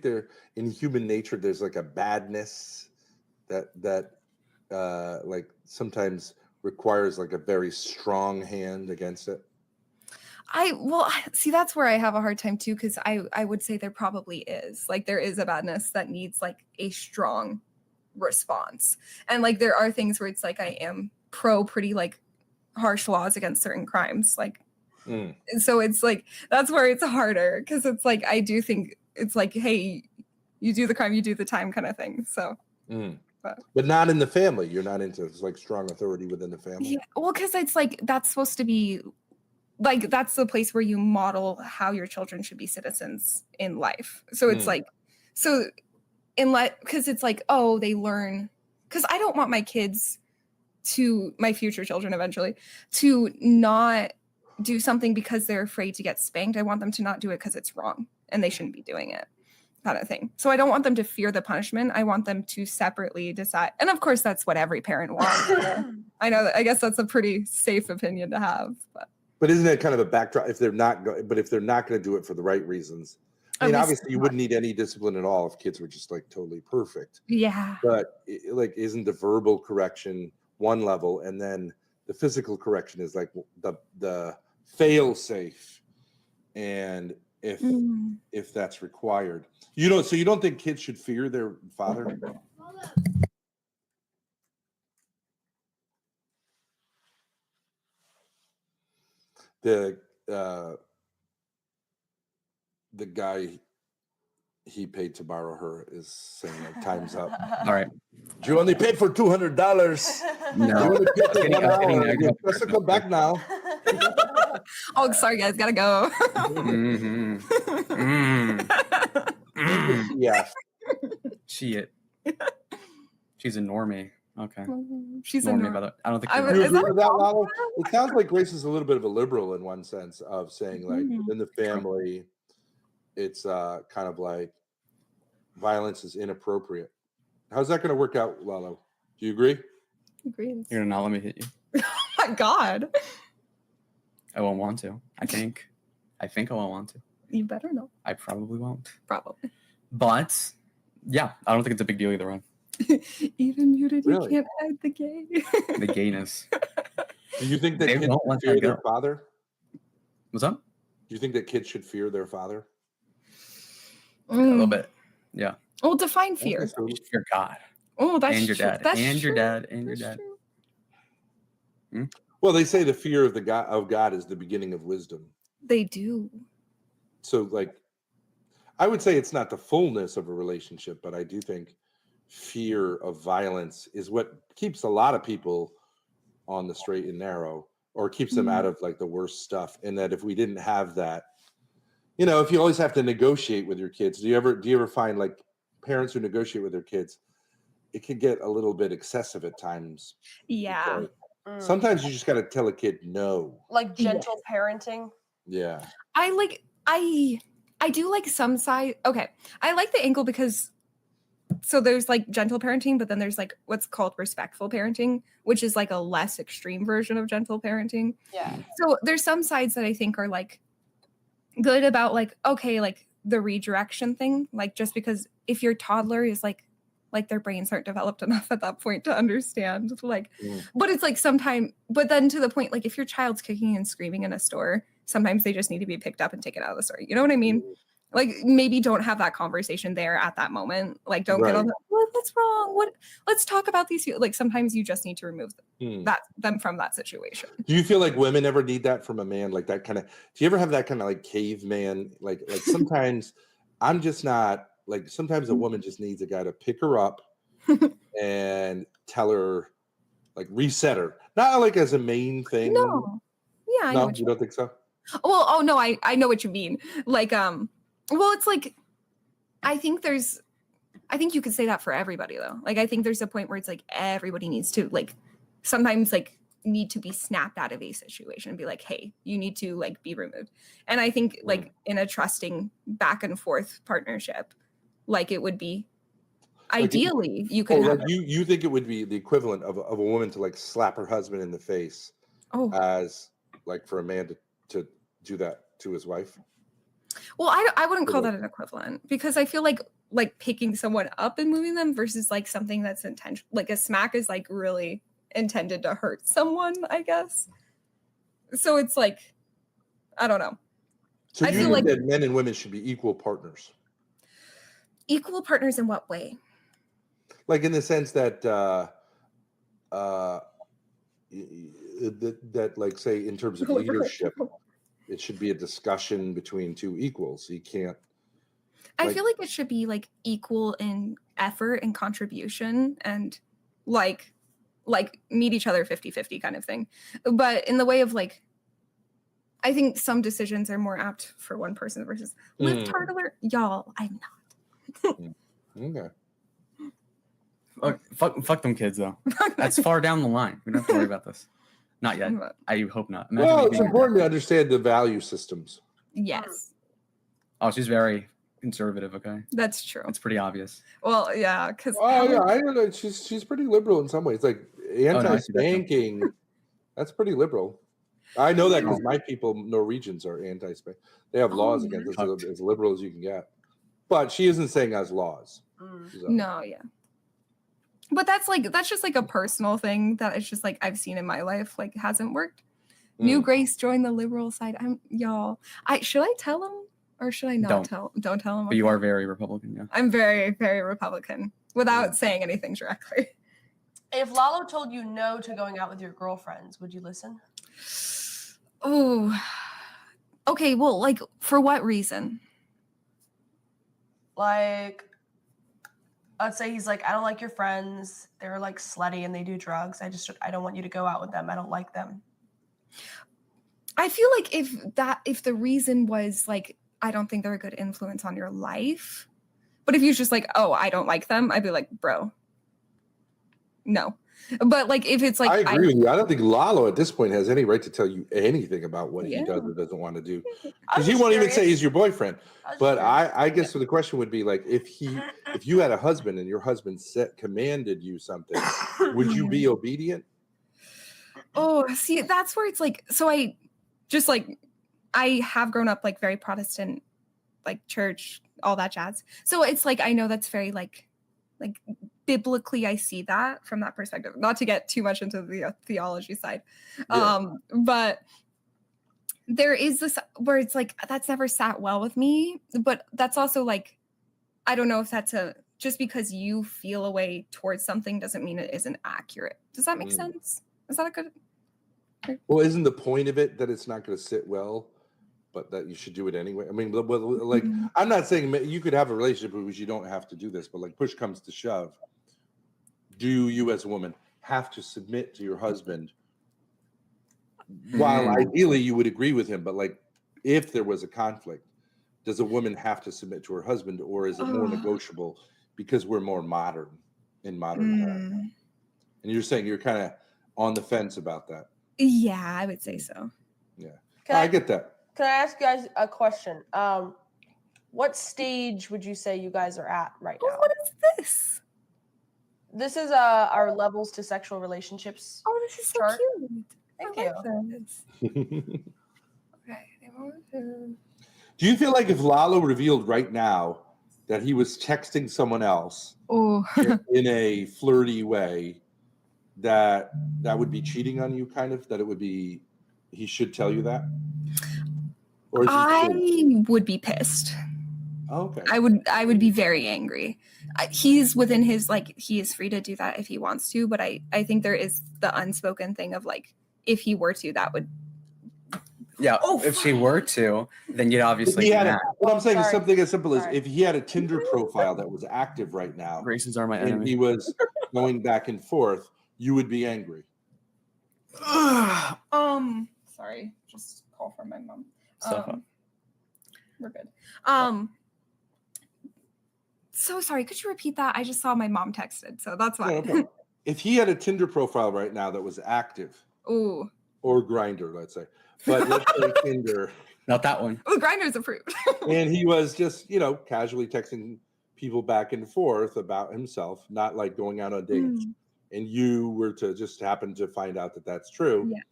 there in human nature there's like a badness that like sometimes requires like a very strong hand against it? See, that's where I have a hard time too, because I would say there probably is. Like there is a badness that needs like a strong response. And like there are things where it's like I am pro pretty like harsh laws against certain crimes. Like so it's like that's where it's harder because it's like I do think it's like, hey, you do the crime, you do the time kind of thing. So but not in the family. You're not into like strong authority within the family. Yeah, well, because it's like that's supposed to be like that's the place where you model how your children should be citizens in life. So it's like so in life because it's like, oh, they learn because I don't want my kids to my future children eventually to not do something because they're afraid to get spanked. I want them to not do it because it's wrong and they shouldn't be doing it, kind of thing. So I don't want them to fear the punishment. I want them to separately decide. And of course, that's what every parent wants. I know that. I guess that's a pretty safe opinion to have. But isn't it kind of a backdrop if they're not going to do it for the right reasons? I mean, obviously, you wouldn't need any discipline at all if kids were just like totally perfect. Yeah. But like, isn't the verbal correction one level, and then the physical correction is like the fail safe, and if that's required, so you don't think kids should fear their father? The guy he paid to borrow her is saying like time's up. All right. You only paid for $200. No. You only paid for 1 hour. You're supposed to come back now. Oh, sorry guys, gotta go. Yeah. Shit. She's a normie. Okay. She's normie, a normie. by the I don't think Do you're you right. agree with that, Lalo? It sounds like Grace is a little bit of a liberal in one sense of saying like within the family, it's kind of like violence is inappropriate. How's that going to work out, Lalo? Do you agree? Agreed. You're gonna not let me hit you. Oh my God. I won't want to. I think I won't want to. You better know. I probably won't. Probably. But yeah, I don't think it's a big deal either way. Even muted, Really? you can't hide the gay. The gayness. Do you think that They kids won't let should fear that their go. father? What's up? Do you think that kids should fear their father? A little bit. Yeah. Well, define fear. Okay, so- You should fear God. Oh, that's And your true. dad. That's And your true. dad. And your That's dad. true. Well, they say the fear of God is the beginning of wisdom. They do. So, like, I would say it's not the fullness of a relationship, but I do think fear of violence is what keeps a lot of people on the straight and narrow, or keeps them out of like the worst stuff. And that if we didn't have that, if you always have to negotiate with your kids, do you ever find like parents who negotiate with their kids, it can get a little bit excessive at times. Yeah. Sometimes you just got to tell a kid no. Like gentle parenting. Yeah. I do like some side. Okay. I like the angle because so there's like gentle parenting, but then there's like what's called respectful parenting, which is like a less extreme version of gentle parenting. Yeah. So there's some sides that I think are like good about like, okay, like the redirection thing, like just because if your toddler is like their brains aren't developed enough at that point to understand like, but it's like sometime, but then to the point, like if your child's kicking and screaming in a store, sometimes they just need to be picked up and taken out of the store. You know what I mean? Like maybe don't have that conversation there at that moment. Like don't get on the what's wrong? Let's talk about these. Like sometimes you just need to remove them from that situation. Do you feel like women ever need that from a man? Like that kind of, do you ever have that kind of like caveman? Like sometimes I'm just not like, sometimes a woman just needs a guy to pick her up and tell her, like reset her. Not like as a main thing. No. Yeah. No, you don't think so? Well, oh no, I know what you mean. Like, well, it's like, I think you could say that for everybody though. Like, I think there's a point where it's like, everybody needs to like, sometimes like need to be snapped out of a situation and be like, hey, you need to like be removed. And I think like in a trusting back and forth partnership, like it would be, ideally you could have you think it would be the equivalent of a woman to like slap her husband in the face as like for a man to do that to his wife? Well, I wouldn't call that an equivalent, because I feel like picking someone up and moving them versus like something that's intentional, like a smack is like really intended to hurt someone, I guess. So it's like, I don't know. So I you feel think like that men and women should be equal partners? Equal partners in what way? Like in the sense that that like say in terms of leadership, it should be a discussion between two equals. You can't. I feel like it should be like equal in effort and contribution and like meet each other 50-50 kind of thing. But in the way of like, I think some decisions are more apt for one person versus lift hard alert. Y'all, I'm not. Okay. Fuck them kids though. That's far down the line. We don't have to worry about this. Not yet. I hope not. Imagine Well, it's important to understand the value systems. Yes. Oh, she's very conservative. Okay. That's true. It's pretty obvious. Well, yeah, because I don't know. She's pretty liberal in some ways. Like anti-spanking, that's pretty liberal. I know that because my people, Norwegians, are anti-spank. They have laws against it, as liberal as you can get. But she isn't saying as laws. No, yeah. But that's just like a personal thing that it's just like I've seen in my life, like hasn't worked. New Grace joined the liberal side. Should I tell him or should I not tell? Don't tell him. But you are very Republican, yeah. I'm very, very Republican without saying anything directly. If Lalo told you no to going out with your girlfriends, would you listen? Oh, okay. Well, like for what reason? Like, let's say he's like, I don't like your friends. They're like slutty and they do drugs. I don't want you to go out with them. I don't like them. I feel like if the reason was like, I don't think they're a good influence on your life, but if you're just like, oh, I don't like them, I'd be like, bro, no. But like, if it's like, I agree with you. I don't think Lalo at this point has any right to tell you anything about what he does or doesn't want to do, because he won't even say he's your boyfriend. But I guess so the question would be like, if you had a husband and your husband commanded you something, would you be obedient? Oh, see, that's where it's like, so I just like, I have grown up like very Protestant, like church, all that jazz. So it's like, I know that's very like biblically, I see that from that perspective, not to get too much into the theology side. But there is this where it's like, that's never sat well with me, but that's also like, I don't know if that's just because you feel a way towards something doesn't mean it isn't accurate. Does that make sense? Is that a good? Well, isn't the point of it that it's not going to sit well, but that you should do it anyway? I mean, like, I'm not saying you could have a relationship in which you don't have to do this, but like push comes to shove, do you as a woman have to submit to your husband? While ideally you would agree with him, but like if there was a conflict, does a woman have to submit to her husband, or is it more negotiable because we're more modern in modern time? And you're saying you're kind of on the fence about that. Yeah, I would say so. Yeah, I get that. Can I ask you guys a question? What stage would you say you guys are at right now? What is this? This is our levels to sexual relationships. Oh, this is so chart. cute. Thank you. Do you feel like if Lalo revealed right now that he was texting someone else in a flirty way, that would be cheating on you, kind of? That it would be, he should tell you that? Or is I would be pissed. Oh, okay. I would be very angry. He's within his like he is free to do that if he wants to, but I think there is the unspoken thing of like if he were to, that would. Yeah, if she were to, then you'd obviously be mad. What I'm saying is Sorry. something as simple as Sorry. if he had a Tinder profile that was active right now, Graces are my and enemy. he was going back and forth, you would be angry. Sorry, just call from my mom. So We're good. So sorry, could you repeat that? I just saw my mom texted, so that's why. No, if he had a Tinder profile right now that was active, Ooh. or Grinder, let's say, but let's say Tinder, not that one. Oh, Grinder's approved. and he was just, casually texting people back and forth about himself, not like going out on dates, and you were to just happen to find out that that's true, Yeah.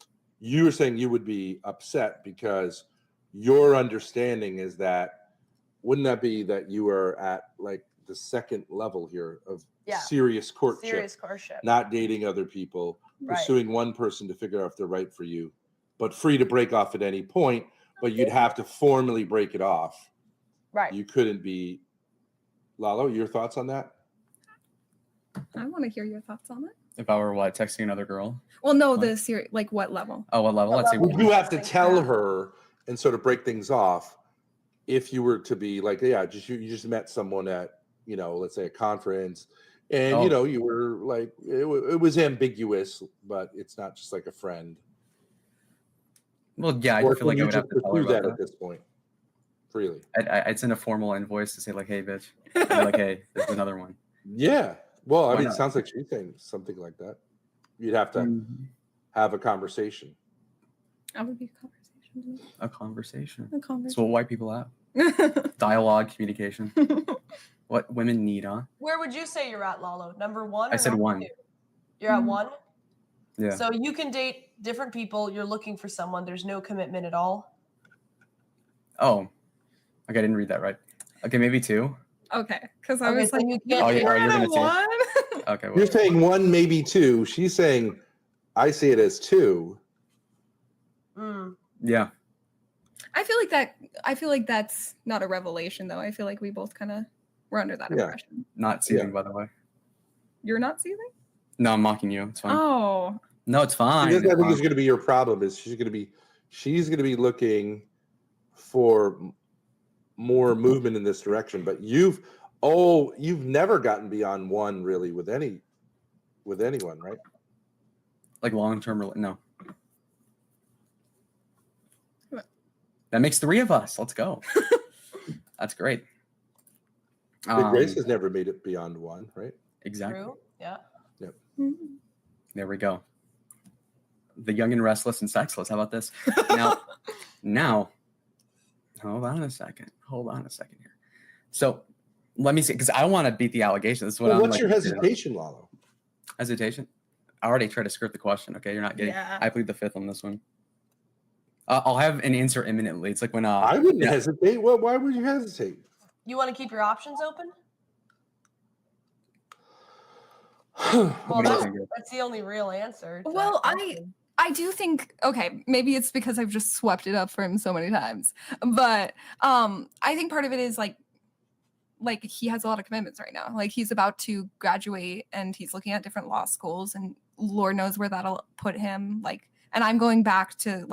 you were saying you would be upset because your understanding is that, wouldn't that be that you are at like the second level here of serious courtship, not dating other people, pursuing one person to figure out if they're right for you, but free to break off at any point, but you'd have to formally break it off. Right. You couldn't be. Lalo, your thoughts on that? I want to hear your thoughts on it. If I were texting another girl? Well, no, like what level? Oh, what level? Let's see. Would you have to tell her and sort of break things off if you were to be like, you just met someone at, let's say a conference, and you were like, it was ambiguous, but it's not just like a friend. Well, yeah, I feel like I would have to tell her about that at this point. Freely. I'd send a formal invoice to say like, hey, bitch. I'd be like, hey, there's another one. Yeah. Well, I mean, it sounds like she's saying something like that. You'd have to have a conversation. That would be a conversation. A conversation. A conversation. That's what white people have. Dialogue, communication. What women need, huh? Where would you say you're at, Lalo? Number one? I said one. 2? You're at 1? Yeah. So you can date different people. You're looking for someone. There's no commitment at all. Oh. Okay, I didn't read that right. Okay, maybe 2. Okay, because I was like, you're gonna say 1? Okay, well, you're saying 1, maybe 2. She's saying, I see it as 2. Yeah. I feel like that's not a revelation, though. I feel like we both kind of were under that impression. Not seething, by the way. You're not seething? No, I'm mocking you. It's fine. Oh. No, it's fine. I think is going to be your problem. Is she's going to be looking for more movement in this direction, but you've never gotten beyond 1 really with anyone, right? Like long-term, no. That makes 3 of us. Let's go. That's great. Grace has never made it beyond 1, right? Exactly. True. Yeah. Yep. There we go. The young and restless and sexless. How about this? Now, hold on a second here. So let me see, because I want to beat the allegation. This is what what's your hesitation, Lalo? Hesitation? I already tried to skirt the question. Okay, you're not getting. Yeah. I plead the 5th on this one. I'll have an answer imminently. It's like when I wouldn't hesitate. Well, why would you hesitate? You want to keep your options open? Well, that's the only real answer. Well, I do think, okay, maybe it's because I've just swept it up for him so many times, but I think part of it is like he has a lot of commitments right now. Like he's about to graduate and he's looking at different law schools and Lord knows where that'll put him. Like, and I'm going back to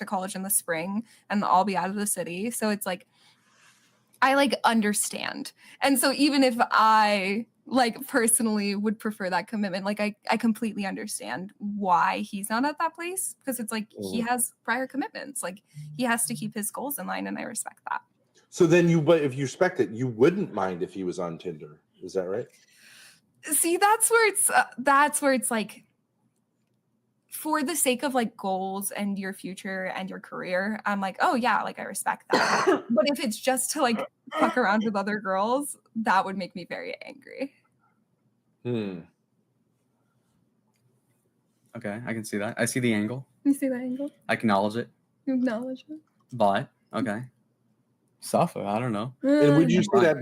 college in the spring and I'll be out of the city. So it's like, I understand. And so even if I personally would prefer that commitment, I completely understand why he's not at that place, because it's like he has prior commitments. Like he has to keep his goals in line, and I respect that. So then but if you respect it, you wouldn't mind if he was on Tinder. Is that right? See, that's where it's like, for the sake of goals and your future and your career, I'm like, oh yeah, I respect that. But if it's just to fuck around with other girls, that would make me very angry. Okay, I can see that. I see the angle. You see that angle? I acknowledge it. You acknowledge it? But okay. Suffer, I don't know. And would you say that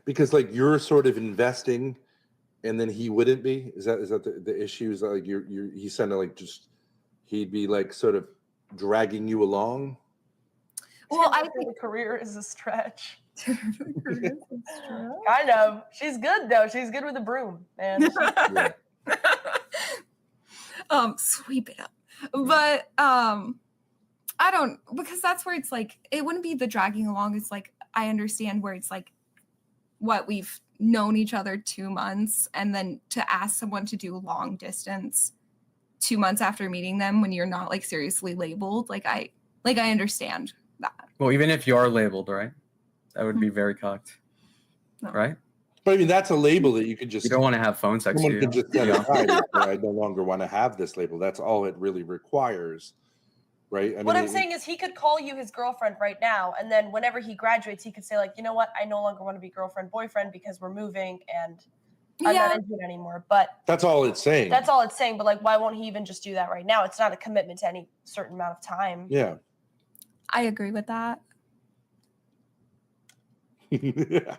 because you're sort of investing and then he wouldn't be? Is that the issue? Is that he's kind of he'd be sort of dragging you along? Well, I Tinder for think the career is a stretch. Career is Kind of. She's good though. She's good with a broom, man. Yeah. Sweep it up. But I don't, because that's where it's like, it wouldn't be the dragging along. It's like, I understand where it's like, what, we've known each other 2 months, and then to ask someone to do long distance 2 months after meeting them when you're not like seriously labeled, like I understand that. Well, even if you are labeled, right? That would be very cocked, No. right? But I mean, that's a label that you could just. You don't want to have phone sex. Someone Do could you? just set Yeah. aside. I no longer want to have this label. That's all it really requires, right? I What mean, I'm saying is he could call you his girlfriend right now, and then whenever he graduates, he could say like, you know what, I no longer want to be girlfriend, boyfriend because we're moving and I'm not into it anymore. But that's all it's saying. that's all it's saying. But like, why won't he even just do that right now? It's not a commitment to any certain amount of time. Yeah. I agree with that. Seems I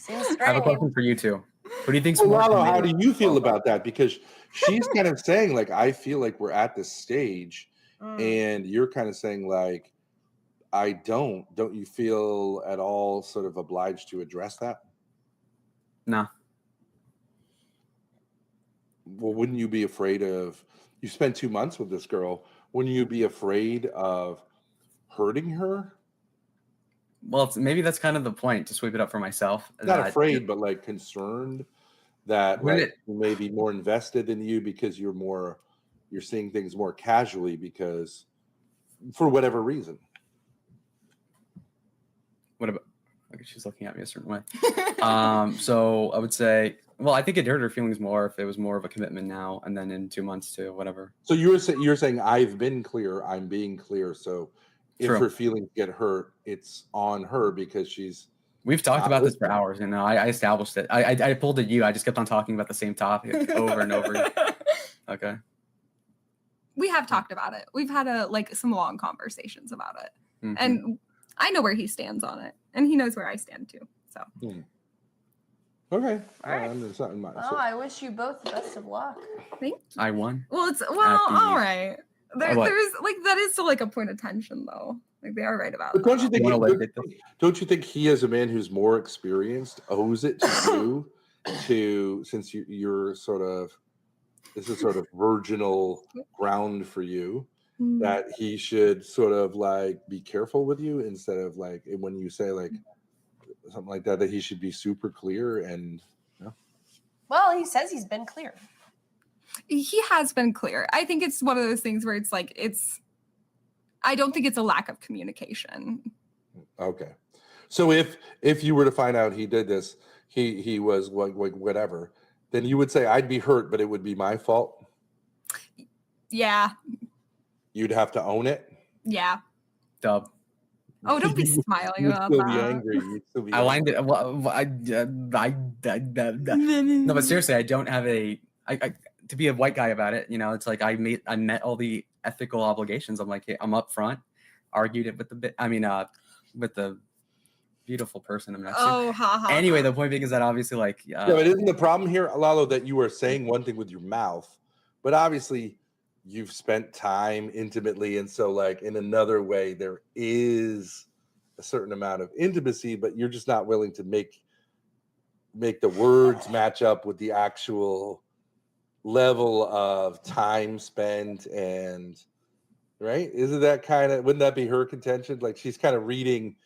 have a strange. question for you too. What do you think's So more Lalo, how do committed? you feel about that? Because she's kind of saying like, I feel like we're at this stage, and you're kind of saying like, I don't. Don't you feel at all sort of obliged to address that? No. Well, wouldn't you be afraid of? You spent 2 months with this girl. Wouldn't you be afraid of hurting her? Well, maybe that's kind of the point, to sweep it up for myself. Not afraid, but like concerned that Wouldn't like you may be more invested in you because you're seeing things more casually because for whatever reason. What about? Okay, she's looking at me a certain way. So I would say, well, I think it hurt her feelings more if it was more of a commitment now, and then in 2 months to whatever. So you're saying I've been clear, I'm being clear. So if True. her feelings get hurt, it's on her because she's. We've talked about this for hours, and I established it. I pulled at you. I just kept on talking about the same topic over and over. Okay. We have talked about it. We've had some long conversations about it. Mm-hmm. And I know where he stands on it, and he knows where I stand too. So. Okay. All right. So, I wish you both the best of luck. Thank you. I won. Well, all right. There's that is still like a point of tension though. Like they are right about but that. don't you think he, as a man who's more experienced, owes it to you since you're sort of, this is sort of virginal ground for you, that he should sort of like be careful with you instead of like when you say like something like that he should be super clear and. Well, he says he's been clear. He has been clear. I think it's one of those things where it's like I don't think it's a lack of communication. Okay. So if you were to find out he did this, he was like whatever, then you would say I'd be hurt, but it would be my fault. Yeah. You'd have to own it. Yeah. Dub. Oh, don't be smiling You'd about still that. be angry. You'd still be I lined it. No, but seriously, I don't have to be a white guy about it. You know, it's like I met all the ethical obligations. I'm like, hey, I'm up front. Argued it with with the beautiful person I'm next to. Anyway, the point being is that obviously, like, no, it isn't the problem here, Lalo, that you are saying one thing with your mouth, but obviously you've spent time intimately, and so like in another way there is a certain amount of intimacy, but you're just not willing to make the words match up with the actual level of time spent. And right, isn't that kind of, wouldn't that be her contention? Like she's kind of reading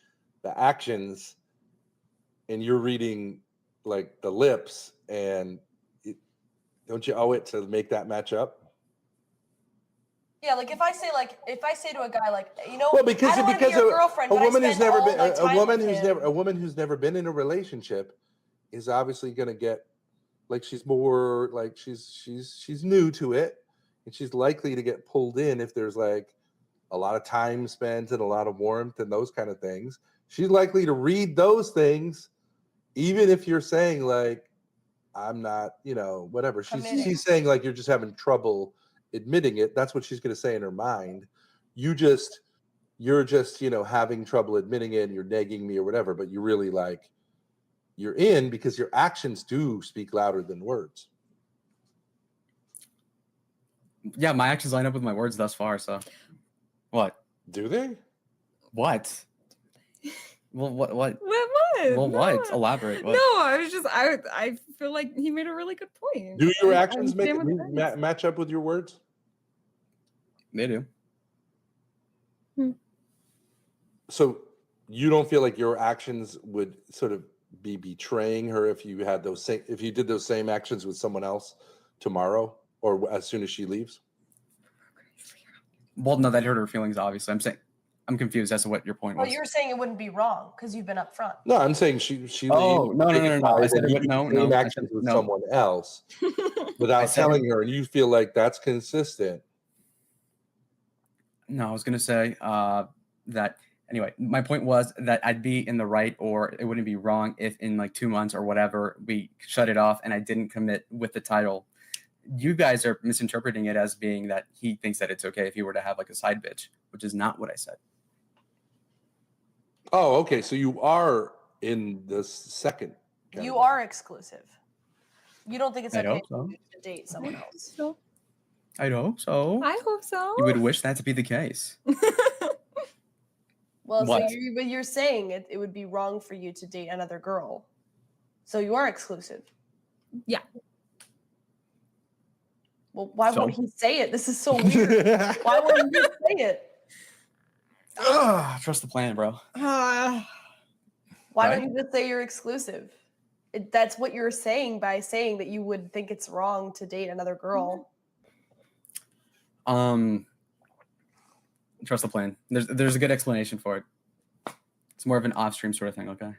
the actions and you're reading like the lips, and don't you owe it to make that match up? Yeah, like if I say to a guy like, you know, well, because I don't want to be your girlfriend, a but woman I who's spend never all been my time a woman who's never been in a relationship is obviously going to get like she's more like she's new to it, and she's likely to get pulled in if there's like a lot of time spent and a lot of warmth and those kind of things. She's likely to read those things, even if you're saying like, I'm not, whatever. She's saying like you're just having trouble admitting it. That's what she's going to say in her mind. You're just having trouble admitting it and you're nagging me or whatever, but you're really like, you're in because your actions do speak louder than words. Yeah, my actions line up with my words thus far. So what? Do they? What? Well, what? What? Well, what? No. Elaborate. What? No, I was just I feel like he made a really good point. Do your I actions make understand what it is. match up with your words? They do. So you don't feel like your actions would sort of be betraying her if you had if you did those same actions with someone else tomorrow or as soon as she leaves? Well, no, that hurt her feelings. Obviously, I'm confused as to what your point Well, was. you're saying it wouldn't be wrong because you've been upfront. No, I'm saying she Oh, leaves. no. take I advice, said and it you would do no, the same no. I actions said with no. someone else without said telling her, and you feel like that's consistent. No, I was gonna say that anyway. My point was that I'd be in the right, or it wouldn't be wrong if in like 2 months or whatever we shut it off and I didn't commit with the title. You guys are misinterpreting it as being that he thinks that it's okay if he were to have like a side bitch, which is not what I said. Oh, okay. So you are in the second. You category. are exclusive. You don't think it's I okay hope so. for you to date someone else. So I'd hope so. I hope so. You would wish that to be the case. Well, What? so you're saying it would be wrong for you to date another girl. So you are exclusive. Yeah. Well, why So? won't he say it? This is so weird. Why wouldn't he say it? Trust the plan, bro. Why Right? don't you just say you're exclusive? That's what you're saying by saying that you would think it's wrong to date another girl. Trust the plan. There's a good explanation for it. It's more of an off-stream sort of thing, okay?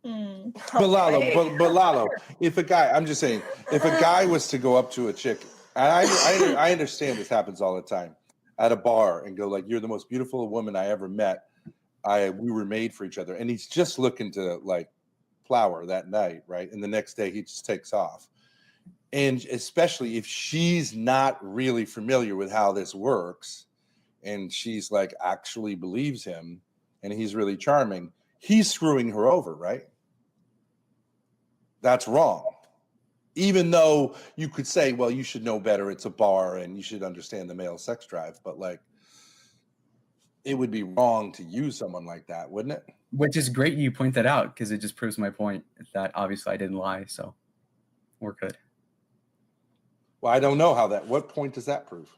But Lalo, if a guy, I'm just saying, if a guy was to go up to a chick, and I understand this happens all the time, at a bar and go like, "You're the most beautiful woman I ever met. We were made for each other," and he's just looking to like flower that night, right? And the next day he just takes off. And especially if she's not really familiar with how this works, and she's like actually believes him, and he's really charming, he's screwing her over, right? That's wrong. Even though you could say, well, you should know better, it's a bar and you should understand the male sex drive, but like it would be wrong to use someone like that, wouldn't it? Which is great you point that out because it just proves my point that obviously I didn't lie, so we're good. Well, I don't know what point does that prove?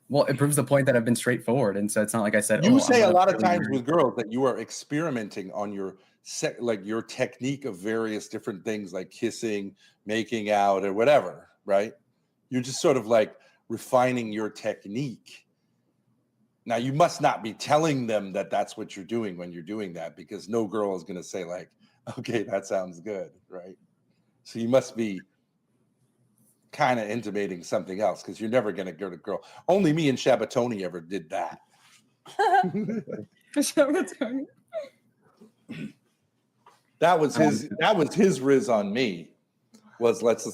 Well, it proves the point that I've been straightforward, and so it's not like I said. You "Oh, say I'm a gonna lot of really times marry-" with girls that you are experimenting on your your technique of various different things like kissing, making out, or whatever, right? You're just sort of like refining your technique. Now, you must not be telling them that that's what you're doing when you're doing that, because no girl is going to say like, okay, that sounds good, right? So you must be kind of intimating something else, because you're never going to go to girl. Only me and Shabatoni ever did that. That was his riz on me. Was let's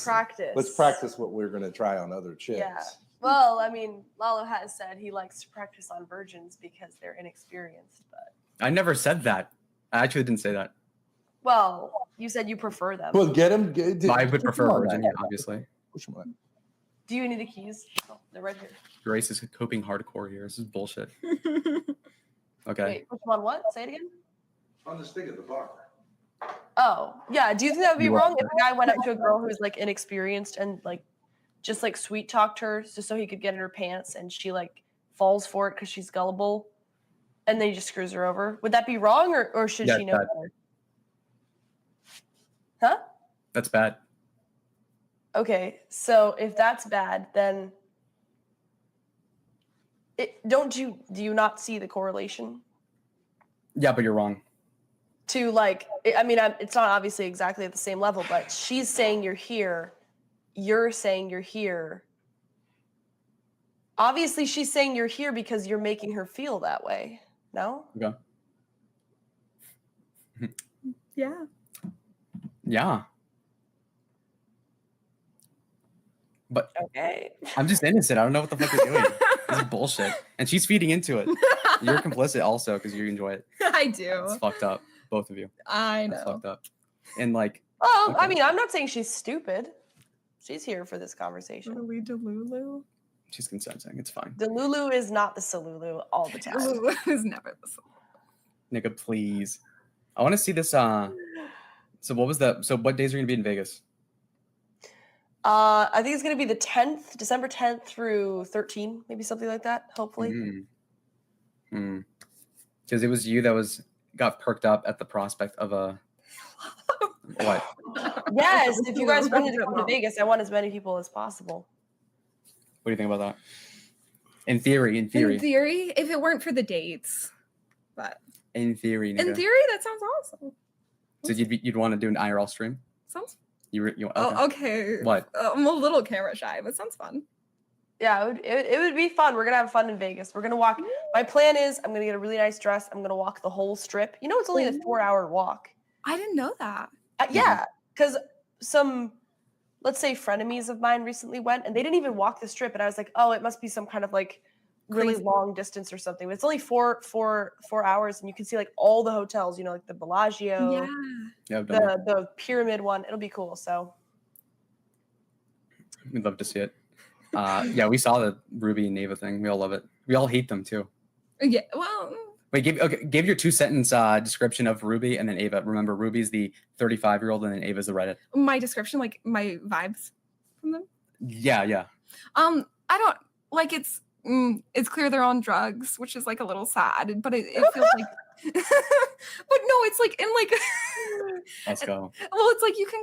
practice. Let's practice what we're going to try on other chicks. Yeah. Well, I mean, Lalo has said he likes to practice on virgins because they're inexperienced, but I never said that. I actually didn't say that. well, you said you prefer them. Well, get him. I would prefer virgin, yeah, obviously. Do you need the keys? Oh, they're right here. Grace is coping hardcore here. This is bullshit. Okay. Wait, push them on what? Say it again. On the stick at the bar. Oh, yeah. Do you think that would be You wrong are- if a guy went up to a girl who's like inexperienced and like just like sweet talked her just so he could get in her pants and she like falls for it because she's gullible and then he just screws her over? Would that be wrong or should Yeah, she know bad. better? Huh? That's bad. Okay, so if that's bad, then do you not see the correlation Yeah, but you're wrong. to like? I mean, it's not obviously exactly at the same level, but she's saying you're here, you're saying you're here. Obviously, she's saying you're here because you're making her feel that way. No? Okay. Yeah. Yeah. But Okay. I'm just innocent. I don't know what the fuck you're doing. This is bullshit. And she's feeding into it. You're complicit also because you enjoy it. I do. It's fucked up. Both of you. I That's know. fucked up. And like, Well, I Okay. mean, I'm not saying she's stupid. She's here for this conversation. Are we Delulu? She's consenting. It's fine. The Lulu is not the Salulu all the time. Lulu is never the same. Nigga, please. I want to see this. So what was that? So what days are you gonna be in Vegas? I think it's gonna be the 10th, December 10th through 13, maybe something like that. Hopefully. Because it was you that got perked up at the prospect of a what? Yes, if you guys wanted to come to Vegas, I want as many people as possible. What do you think about that? In theory. In theory, if it weren't for the dates, but In theory, nigga. in theory, that sounds awesome. So you'd want to do an IRL stream? Sounds. You okay. Oh, okay. What? I'm a little camera shy, but sounds fun. Yeah, it would be fun. We're gonna have fun in Vegas. We're gonna walk. My plan is I'm gonna get a really nice dress. I'm gonna walk the whole strip. You know, it's only a 4-hour walk. I didn't know that. Yeah, because some, let's say, frenemies of mine recently went, and they didn't even walk the strip. And I was like, oh, it must be some kind of like really Crazy. long distance or something. But it's only four hours, and you can see like all the hotels. You know, like the Bellagio, Yeah, I've done that. the Pyramid one. It'll be cool. So We'd love to see it. Yeah, we saw the Ruby and Neva thing. We all love it. We all hate them too. Yeah. Well. Wait, give your 2-sentence description of Ruby and then Ava. Remember, Ruby's the 35-year-old and then Ava's the Reddit. My description, like my vibes from them. Yeah. I don't like it's clear they're on drugs, which is like a little sad, but it feels like but no, it's like in like Let's go. well, it's like you can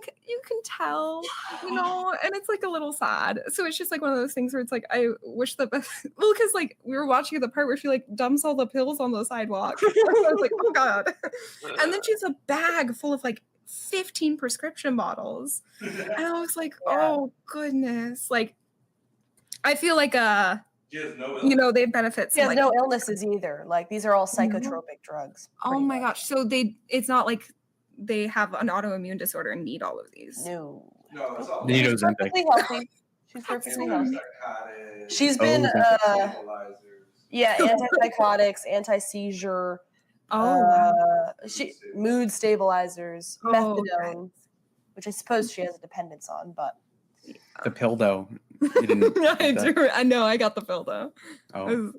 tell, you know, and it's like a little sad. So it's just like one of those things where it's like I wish the best well, because like we were watching the part where she like dumps all the pills on the sidewalk. I was like, oh god. And then she has a bag full of like 15 prescription bottles. And I was like, oh goodness. Like I feel like you know, they benefit. she has no illnesses either. Like these are all psychotropic drugs. Oh my gosh. So it's not like they have an autoimmune disorder and need all of these. No, No, it's all They need she's Ozempic. perfectly healthy. She's perfectly healthy. psychotic, She's been stabilizers. yeah, antipsychotics, anti-seizure, Oh, mood stabilizers, Oh, methadone, which I suppose she has a dependence on, but The pill though. You didn't I get that? do. I know. I got the pill though. Oh.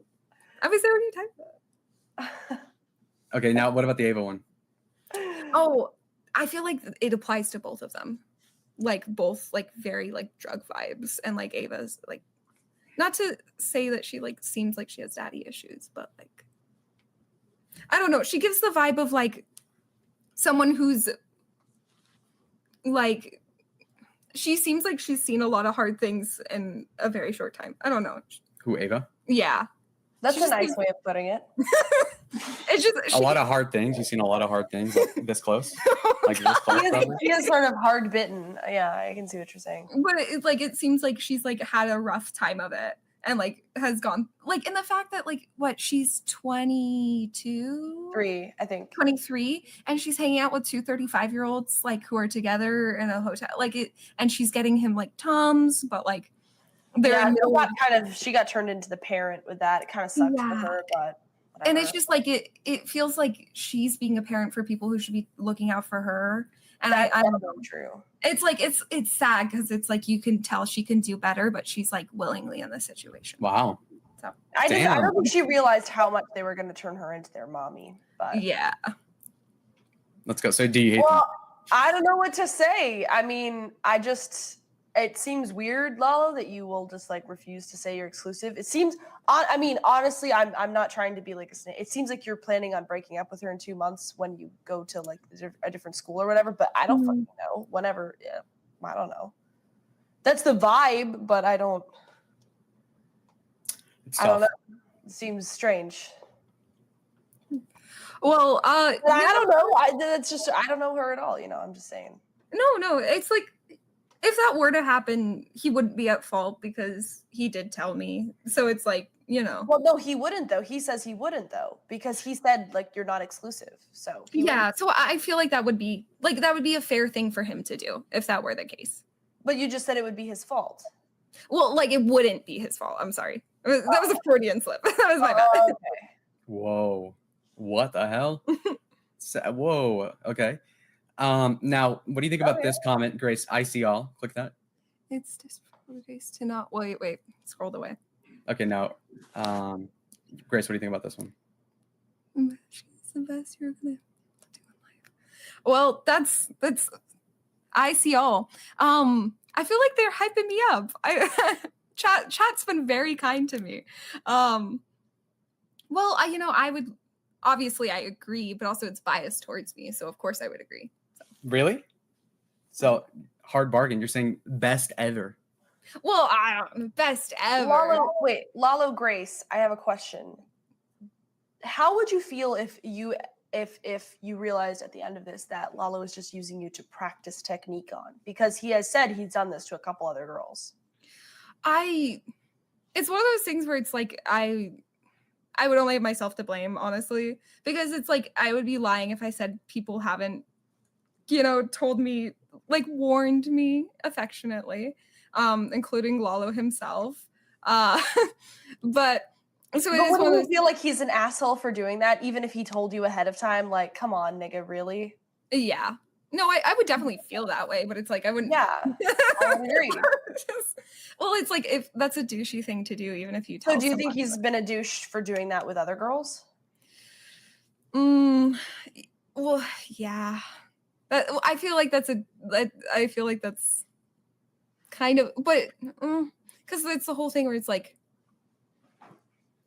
I was there when you typed that. Okay, now what about the Ava one? Oh, I feel like it applies to both of them. Like both like very like drug vibes and like Ava's like not to say that she like seems like she has daddy issues, but like I don't know. She gives the vibe of like someone who's like she seems like she's seen a lot of hard things in a very short time. I don't know. Who, Ava? Yeah. that's She a just nice gives- way of putting it. It's just A lot of hard things. You've seen a lot of hard things like this close. Like this close, probably. She is sort of hard bitten. Yeah, I can see what you're saying. but it seems like she's like had a rough time of it and like has gone like in the fact that like what she's 22 3, I think. 23 and she's hanging out with 2 35-year-olds like who are together in a hotel like it and she's getting him like Tums but like they're Yeah, in the middle she got turned into the parent with that. It kind of sucks for Yeah. her, but and whatever. it's just like it feels like she's being a parent for people who should be looking out for her and that's I don't know. definitely true. It's like it's sad because it's like you can tell she can do better but she's like willingly in this situation. Wow. I Damn. don't think she realized how much they were going to turn her into their mommy. But Yeah. Let's go. So do you hate them? well, I don't know what to say. I mean, it seems weird, Lalo, that you will just like refuse to say you're exclusive. It seems, I mean, honestly, I'm not trying to be like a snake. It seems like you're planning on breaking up with her in 2 months when you go to like a different school or whatever. But I don't fucking know. Whenever, yeah, I don't know. That's the vibe, but I don't It's know. tough. It seems strange. Well, But I don't know. That's just I don't know her at all. You know, I'm just saying. No, it's like if that were to happen, he wouldn't be at fault because he did tell me. So it's like, you know. Well, no, he wouldn't though. He says he wouldn't though because he said like you're not exclusive. So he Yeah, wouldn't. so I feel like that would be a fair thing for him to do if that were the case. But you just said it would be his fault. Well, like it wouldn't be his fault. I'm sorry. That was a Freudian slip. That was my bad. Oh, okay. Whoa. What the hell? Whoa. Okay. Now, what do you think about this comment, Grace? I see all. Click that. It's disproportionate to not wait, scrolled away. Okay, now, Grace, what do you think about this one? She's the best you're gonna do in life. Well, that's I see all. I feel like they're hyping me up. Chat's been very kind to me. Well, I would obviously I agree, but also it's biased towards me, so of course I would agree. So. Really? So hard bargain. You're saying best ever. Well, best ever. Lalo Grace, I have a question. How would you feel if you realized at the end of this that Lalo is just using you to practice technique on? Because he has said he's done this to a couple other girls. It's one of those things where it's like I would only have myself to blame, honestly, because it's like I would be lying if I said people haven't, told me, like warned me affectionately, including Lalo himself. But so it is wouldn't you feel like he's an asshole for doing that, even if he told you ahead of time? Like, come on, nigga, really? Yeah. No, I would definitely feel that way, but it's like I wouldn't. Yeah, I would agree. Well, it's like if that's a douchey thing to do, even if you tell. So, do you think he's been a douche for doing that with other girls? Well, yeah. I feel like that's kind of, but because it's the whole thing where it's like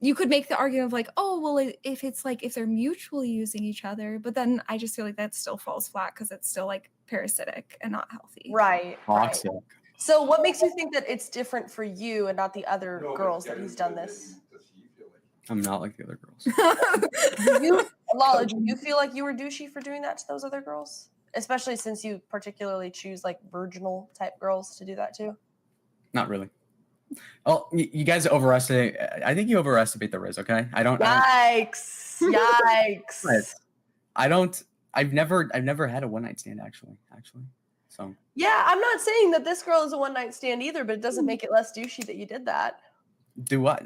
you could make the argument of like, oh, well, if it's like if they're mutually using each other, but then I just feel like that still falls flat because it's still like parasitic and not healthy. Right. Toxic. Right. So what makes you think that it's different for you and not the other girls that he's done this? I'm not like the other girls. Lalo, do you feel like you were douchey for doing that to those other girls? Especially since you particularly choose like virginal type girls to do that too? Not really. Oh, you guys overestimate. I think you overestimate the Riz. Okay, I don't. Yikes! Yikes! I've never had a one night stand actually. So. Yeah, I'm not saying that this girl is a one night stand either, but it doesn't make it less douchey that you did that. Do what?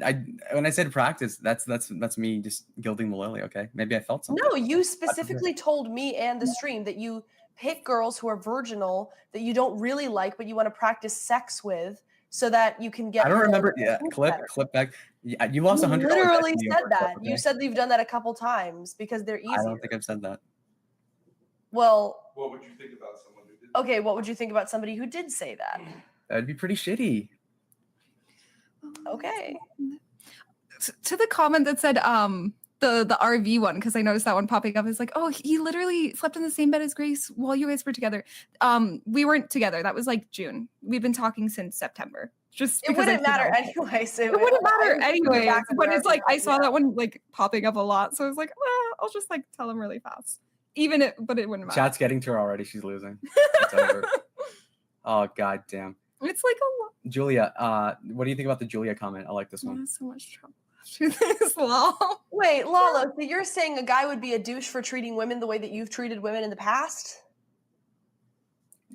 When I said practice, that's me just gilding the lily. Okay, maybe I felt something. No, you specifically told me and the stream that you pick girls who are virginal that you don't really like, but you want to practice sex with. So that you can get. I don't remember. Yeah, clip back. Yeah, you lost $100. Literally said that. Okay? You said that you've done that a couple times because they're easy. I don't think I've said that. Well, what would you think about someone who did? Okay, what would you think about somebody who did say that? That'd be pretty shitty. Okay. To the comment that said the RV one, because I noticed that one popping up, is like, oh, he literally slept in the same bed as Grace while you guys were together. We weren't together. That was like June. We've been talking since September. Just it wouldn't matter anyway. So it wouldn't matter anyway. But it's like I saw that one like popping up a lot, so I was like, well, I'll just like tell him really fast. But it wouldn't matter. Chat's getting to her already. She's losing. It's over. Oh god damn. It's like a lot. Julia, what do you think about the Julia comment? I like this one. So much trouble. Wait, Lalo, so you're saying a guy would be a douche for treating women the way that you've treated women in the past?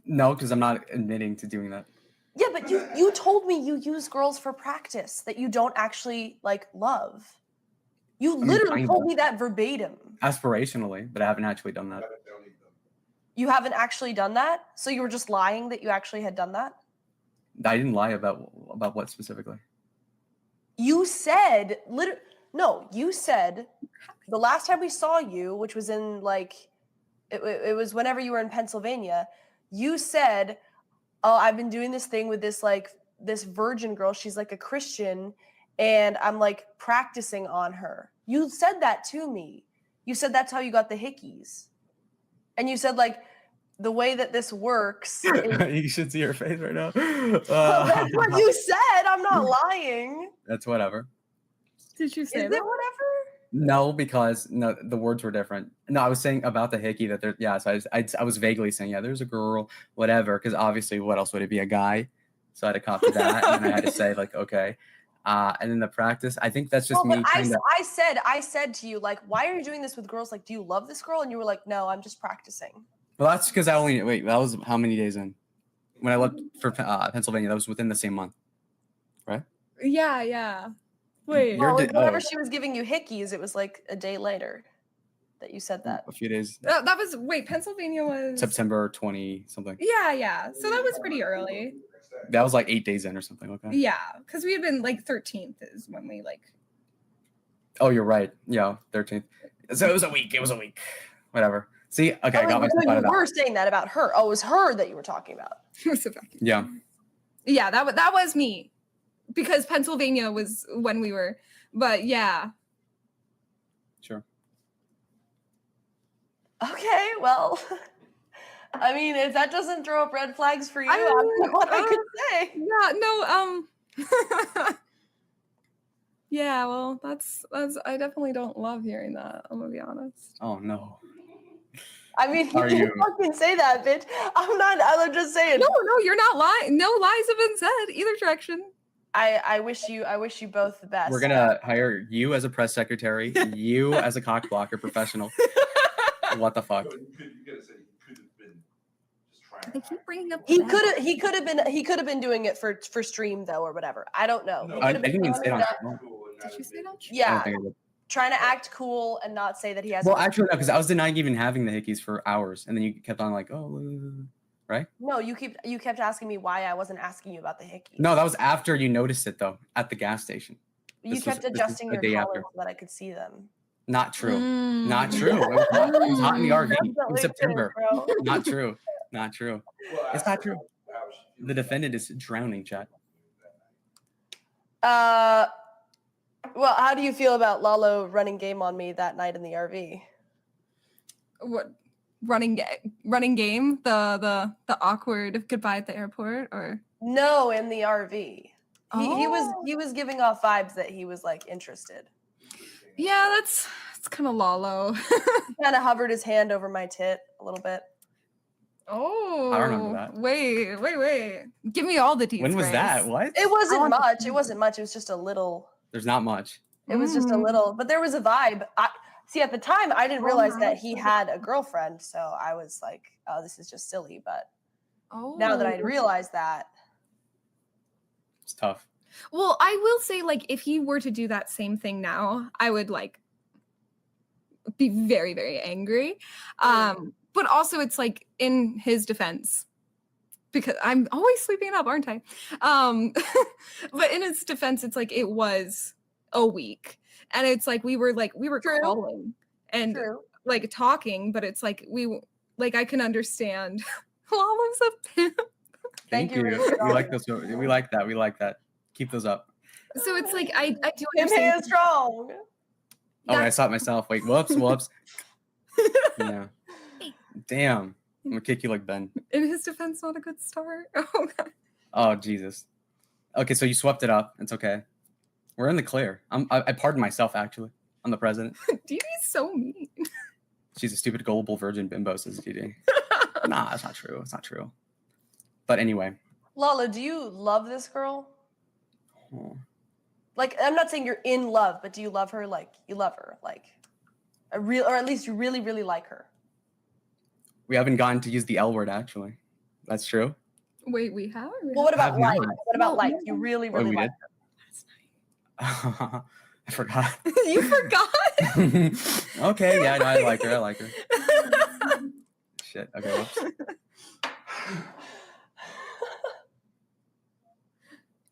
No, because I'm not admitting to doing that. Yeah, but you told me you use girls for practice that you don't actually like love. You literally told me that verbatim. Aspirationally, but I haven't actually done that. You haven't actually done that? So you were just lying that you actually had done that? I didn't lie about what specifically. You said you said the last time we saw you, which was in like it was whenever you were in Pennsylvania, you said, "Oh, I've been doing this thing with this virgin girl. She's like a Christian and I'm like practicing on her." You said that to me. You said that's how you got the hickeys. And you said like the way that this works is... You should see her face right now. That's what you said. I'm not lying. That's whatever. Did you say that? Is it whatever? No, because the words were different. No, I was saying about the hickey that there. Yeah, so I was vaguely saying, yeah, there's a girl, whatever. Because obviously, what else would it be? A guy. So I had to copy that, and then I had to say like, okay. And then the practice, I think that's just me. I said to you like, why are you doing this with girls? Like, do you love this girl? And you were like, no, I'm just practicing. Well, that's because that was how many days in? When I left for Pennsylvania, that was within the same month, right? Yeah. Wait. Well, whenever she was giving you hickeys, it was like a day later that you said that. A few days. That was Pennsylvania was September 20 something. Yeah. So that was pretty early. That was like 8 days in or something. Okay. Yeah, because we had been like 13th is when we like. Oh, you're right. Yeah, 13th. So it was a week. It was a week. Whatever. See, okay, I got myself out of You were that. saying that about her. Oh, it was her that you were talking about. Yeah. Yeah, that was me, because Pennsylvania was when we were. But yeah. Sure. Okay, well, I mean, if that doesn't throw up red flags for you, I don't know what I could say. Yeah, no, yeah, well, that's I definitely don't love hearing that. I'm gonna be honest. Oh no. I mean, you Are can you- fucking say that, bitch. I'm just saying. No, you're not lying. No lies have been said either direction. I wish you both the best. We're gonna hire you as a press secretary, you as a cock blocker professional. What the fuck? You gotta say he could have been just trying. They keep bringing up. He could have been doing it for stream though or whatever. I don't know. No, He I could have been didn't even doing say it on that- camera. Did you say that? I don't Yeah, think I did. trying to act cool and not say that he has. Well, actually, no, because I was denying even having the hickeys for hours, and then you kept on like, oh, right? No, you kept asking me why I wasn't asking you about the hickey. No, that was after you noticed it though at the gas station. You this kept was adjusting a your day collar after. so that I could see them. Not true. Mm. Not true. It was hot. It was hot in the RV. It Definitely was September. true, bro. Not true. Not true. It's not true. The defendant is drowning, chat. Well, how do you feel about Lalo running game on me that night in the RV? What running game? The awkward goodbye at the airport, or No, in the RV. He Oh. was giving off vibes that he was like interested. yeah, that's kind of Lalo. He kind of hovered his hand over my tit a little bit. Oh, I remember that. Wait. Give me all the deets. When was Grace. that? What? It wasn't want- much. It wasn't much. It was just a little. There's not much. It was just a little, but there was a vibe. See, at the time, I didn't realize that he nice. had a girlfriend, so I was like, "Oh, this is just silly." But Oh. now that I realized that, It's tough. Well, I will say, like, if he were to do that same thing now, I would like be very, very angry. But also it's like in his defense, because I'm always sleeping up, aren't I? But in his defense, it's like it was a week. And it's like we were True. calling and true. like talking, but it's like I can understand. Lala's a pimp. Thank you, We Rachel. like those. We like that. We like that. Keep those up. So it's like I do Him understand. is strong. Oh, I That's- saw it myself. Wait, whoops. Yeah. Damn. I'm gonna kick you like Ben. In his defense, not a good start. Oh god. Oh Jesus. Okay, so you swept it up. It's okay. We're in the clear. I pardon myself. Actually, I'm the president. DD's so mean. She's a stupid, gullible virgin bimbo, says DD. Nah, that's not true. It's not true. But anyway. Lalo, do you love this girl? Oh. Like, I'm not saying you're in love, but do you love her? Like, you love her, like a real, or at least you really, really like her. We haven't gotten to use the L word, actually. That's true. Wait, we have? Well, what about have like? not. What about No, like? no. You really, Oh, really we like did? I forgot. You forgot? Okay, yeah, no, I like her. I like her. Shit. Okay, whoops.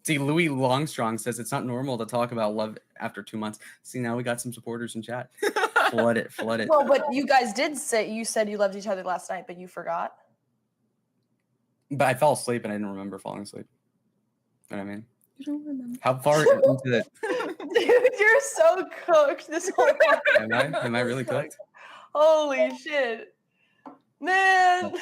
See, Louis Longstrong says it's not normal to talk about love after 2 months. See, now we got some supporters in chat. Flood it. Well, but you guys did say you said you loved each other last night, but you forgot. But I fell asleep and I didn't remember falling asleep. You know what I mean? You don't remember. How far into the Dude, you're so cooked this whole time. am I really cooked? Holy shit. Man.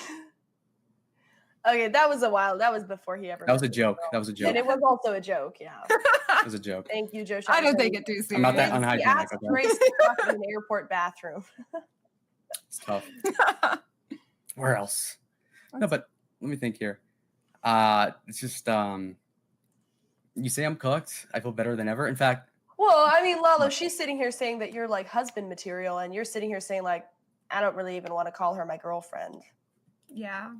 Okay, that was a while. That was before he ever. That was a met me, joke. so- That was a And joke. it was also a joke, yeah. That was a joke. Thank you, Joe. I don't Shaughnessy. take it too serious. I'm not that He unhygienic. asked Okay? Grace to talk in an airport bathroom. It's tough. Where else? No, but let me think here. It's just you say I'm cooked. I feel better than ever. In fact, Well, I mean, Lalo, she's sitting here saying that you're like husband material, and you're sitting here saying like, I don't really even want to call her my girlfriend. Yeah.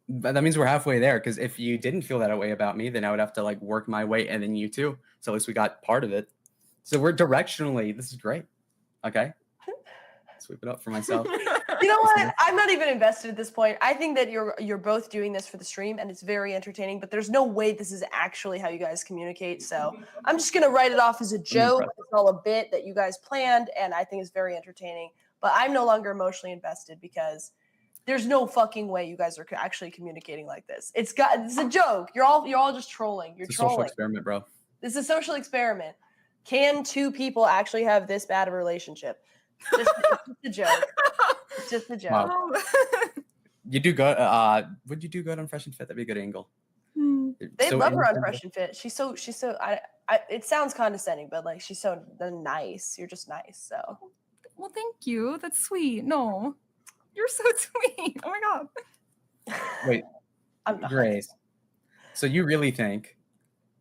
but that means we're halfway there. Because if you didn't feel that way about me, then I would have to like work my way, and then you too. So at least we got part of it. So we're directionally. This is great. Okay. Sweep it up for myself. You know what? I'm not even invested at this point. I think that you're both doing this for the stream, and it's very entertaining. But there's no way this is actually how you guys communicate. So I'm just gonna write it off as a joke. It's all a bit that you guys planned, and I think it's very entertaining. But I'm no longer emotionally invested because there's no fucking way you guys are actually communicating like this. It's a joke. You're all just trolling. You're It's a trolling. social experiment, bro. This is a social experiment. Can two people actually have this bad of a relationship? It's just a joke. It's just a joke. Wow. You do good. Would you do good on Fresh and Fit? That'd be a good angle. They love her on Fresh and Fit. She's so. It sounds condescending, but like she's so nice. You're just nice. So. Well, thank you. That's sweet. No, you're so sweet. Oh my god. Wait, I'm not. Grace. So you really think?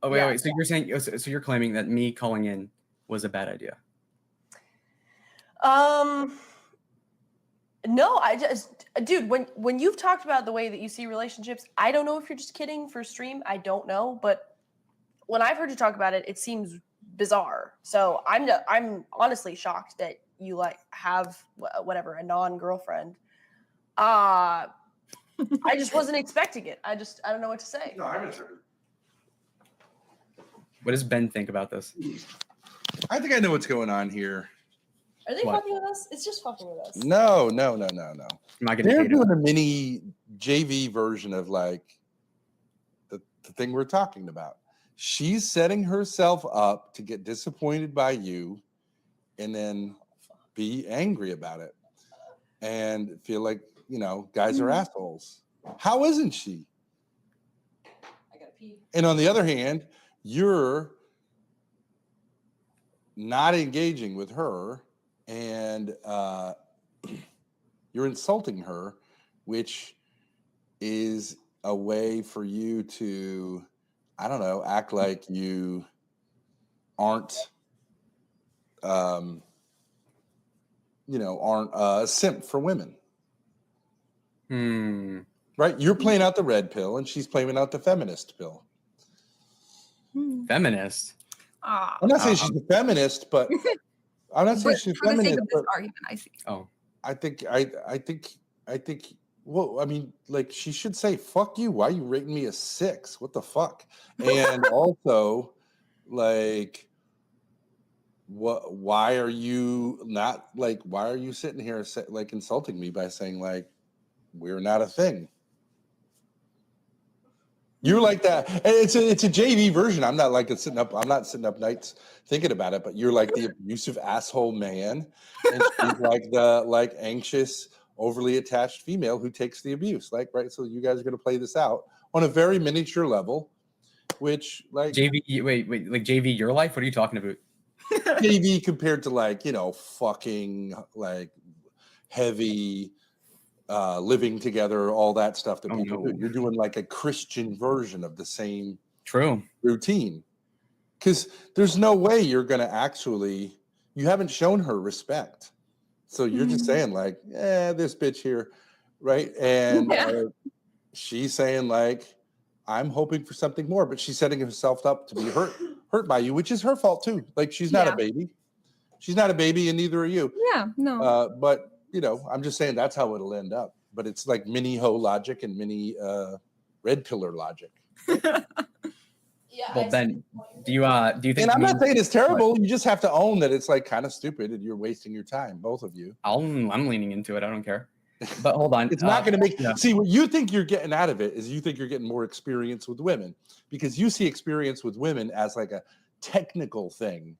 Oh wait, Yeah. wait. So you're saying? So you're claiming that me calling in was a bad idea? No, dude, when you've talked about the way that you see relationships, I don't know if you're just kidding for stream. I don't know, but when I've heard you talk about it, it seems bizarre. So I'm honestly shocked that you like have whatever a non-girlfriend. I just wasn't expecting it. I don't know what to say. No, I'm interested. What does Ben think about this? I think I know what's going on here. Are they What? fucking with us? It's just fucking with us. No. I'm not gonna They're hate doing it. a mini JV version of like the thing we're talking about. She's setting herself up to get disappointed by you and then be angry about it and feel like, guys are assholes. How isn't she? I gotta pee. And on the other hand, you're not engaging with her and you're insulting her, which is a way for you to, I don't know, act like you aren't, aren't a simp for women. Right? You're playing out the red pill and she's playing out the feminist pill. Feminist. I'm not saying she's a feminist, but I'm not saying she's For the sake feminist. of this But argument, I see. Oh, I think. Well, I mean, like she should say, "Fuck you." Why are you rating me a 6? What the fuck? And also, like, what? Why are you not like? Why are you sitting here like insulting me by saying like we're not a thing? You're like that. And it's a JV version. I'm not sitting up nights thinking about it, but you're like the abusive asshole man, and she's like the anxious, overly attached female who takes the abuse. Like, right. So you guys are gonna play this out on a very miniature level, which like JV. Wait, like JV your life? What are you talking about? JV compared to like, fucking like heavy living together, all that stuff that people do. You're doing like a Christian version of the same routine. Because there's no way you're going to actually, you haven't shown her respect. So you're just saying like, this bitch here, right? And she's saying like, I'm hoping for something more, but she's setting herself up to be hurt by you, which is her fault too. Like she's not a baby. She's not a baby and neither are you. Yeah, no. But I'm just saying that's how it'll end up. But it's like mini hoe logic and mini red pillar logic. Yeah. Well, Ben, do you think? And I'm not saying it's terrible. You just have to own that it's like kind of stupid and you're wasting your time, both of you. I'm leaning into it. I don't care. But hold on. It's not going to make. See, what you think you're getting out of it is you think you're getting more experience with women because you see experience with women as like a technical thing.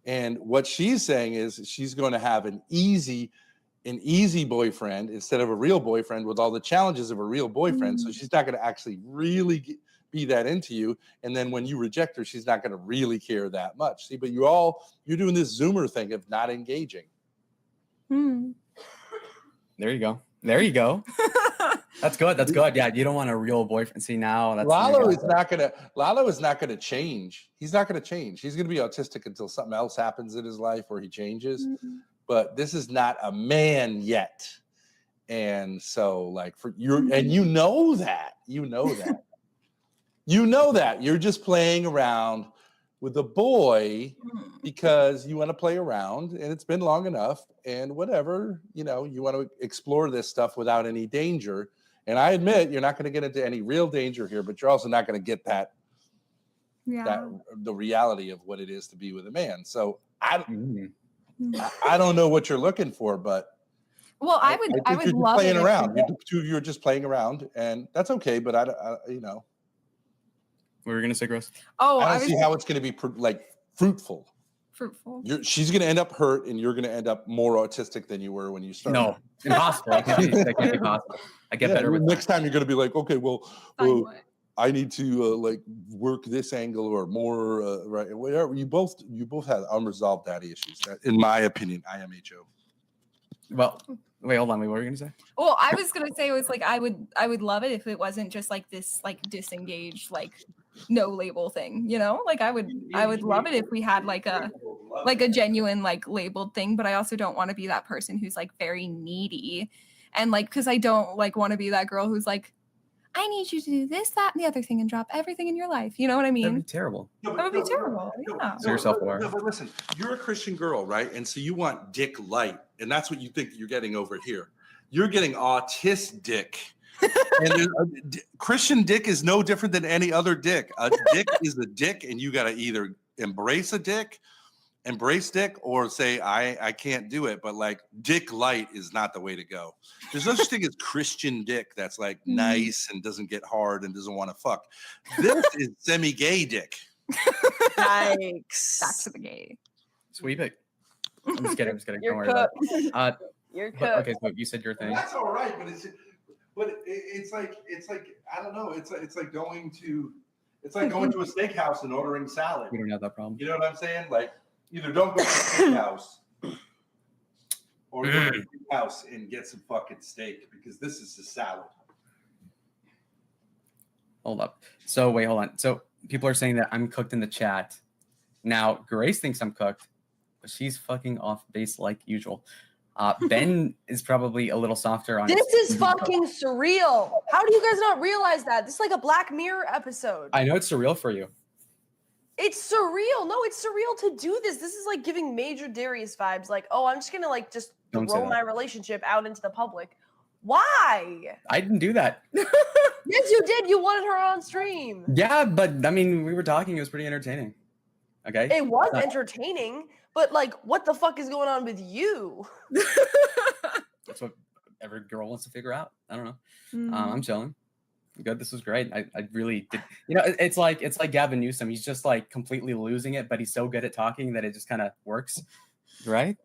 And what she's saying is she's going to have an easy boyfriend instead of a real boyfriend with all the challenges of a real boyfriend. So she's not going to actually really be that into you. And then when you reject her, she's not going to really care that much. See, but you're doing this Zoomer thing of not engaging. There you go. That's good. Yeah, you don't want a real boyfriend. See now, that's Lalo is not gonna change. He's not gonna change. He's gonna be autistic until something else happens in his life or he changes. But this is not a man yet. And so like for you, and you know that. You're just playing around with a boy because you want to play around and it's been long enough and whatever, you want to explore this stuff without any danger. And I admit you're not going to get into any real danger here, but you're also not going to get that the reality of what it is to be with a man. So I don't know what you're looking for, but well, I would you're love playing it. around. You're just playing around, and that's okay. But I What were you gonna say, Grace? Oh, I don't see how it's going to be fruitful. She's going to end up hurt, and you're going to end up more autistic than you were when you started. No, impossible. That can't be possible. I get better with next time. You're going to be like, okay, well, I need to work this angle or more, right? Whatever. You both have unresolved daddy issues. In my opinion, IMHO. Well, wait, hold on. What were you gonna say? Well, I was gonna say it was like I would love it if it wasn't just like this like disengaged like no label thing, Like I would love it if we had like a genuine like labeled thing, but I also don't want to be that person who's like very needy and like because I don't like want to be that girl who's like I need you to do this, that, and the other thing and drop everything in your life. You know what I mean? That'd be terrible. That would be terrible. Yeah. So you're self-aware. No, but listen, you're a Christian girl, right? And so you want dick light, and that's what you think you're getting over here. You're getting autist dick. And Christian dick is no different than any other dick. A dick is a dick, and you got to either embrace dick, or say I can't do it. But like dick light is not the way to go. There's no such thing as Christian dick that's like nice and doesn't get hard and doesn't want to fuck. This is semi-gay dick. Yikes. Back to the gay. Sweep it. I'm just kidding. You're Don't worry about it. You're cooked. Okay, so you said your thing. That's all right, but it's like I don't know. It's like going to a steakhouse and ordering salad. We don't have that problem. You know what I'm saying? Like either don't go to a steakhouse or go to a steakhouse and get some fucking steak because this is a salad. Hold up. So wait, hold on. So people are saying that I'm cooked in the chat. Now Grace thinks I'm cooked, but she's fucking off base like usual. Ben is probably a little softer on. This is fucking surreal. How do you guys not realize that? This is like a Black Mirror episode. I know it's surreal for you. It's surreal. No, it's surreal to do this. This is like giving Major Darius vibes. Like, oh, I'm just gonna like just throw my relationship out into the public. Why? I didn't do that. Yes, you did. You wanted her on stream. Yeah, but I mean, we were talking. It was pretty entertaining. Okay. It was entertaining, but like, what the fuck is going on with you? That's what every girl wants to figure out. I don't know. I'm chilling. Good. This was great. I really did. It's like Gavin Newsom. He's just like completely losing it, but he's so good at talking that it just kind of works. Right?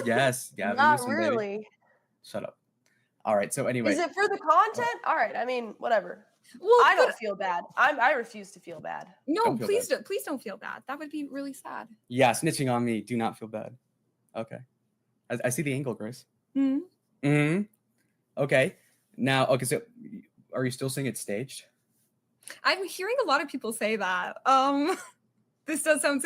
Yes, Gavin Not Newsom. really. Baby. Shut up. All right. So anyway, is it for the content? All right. I mean, whatever. Well, I don't feel bad. I refuse to feel bad. No, please don't feel bad. That would be really sad. Yeah, snitching on me. Do not feel bad. Okay. I see the angle, Grace. Okay. Now, okay. So, are you still saying it's staged? I'm hearing a lot of people say that. This does sound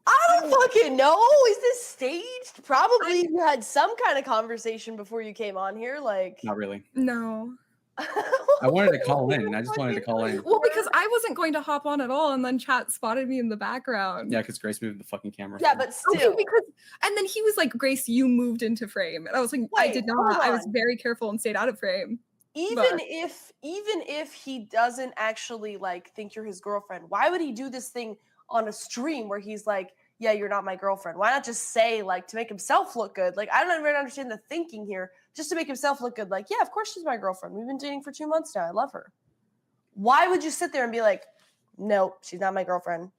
I don't fucking know. Is this staged? Probably you had some kind of conversation before you came on here. Like, not really. No. I wanted to call in. I just wanted to call in. Well, because I wasn't going to hop on at all, and then chat spotted me in the background. Yeah, because Grace moved the fucking camera. Yeah, but still. Okay, and then he was like, "Grace, you moved into frame," and I was like, "I did not. I was very careful and stayed out of frame." Even if he doesn't actually like think you're his girlfriend, why would he do this thing on a stream where he's like, yeah, you're not my girlfriend? Why not just say, like, to make himself look good? Like, I don't even understand the thinking here. Just to make himself look good. Like, yeah, of course she's my girlfriend. We've been dating for 2 months now. I love her. Why would you sit there and be like, nope, she's not my girlfriend?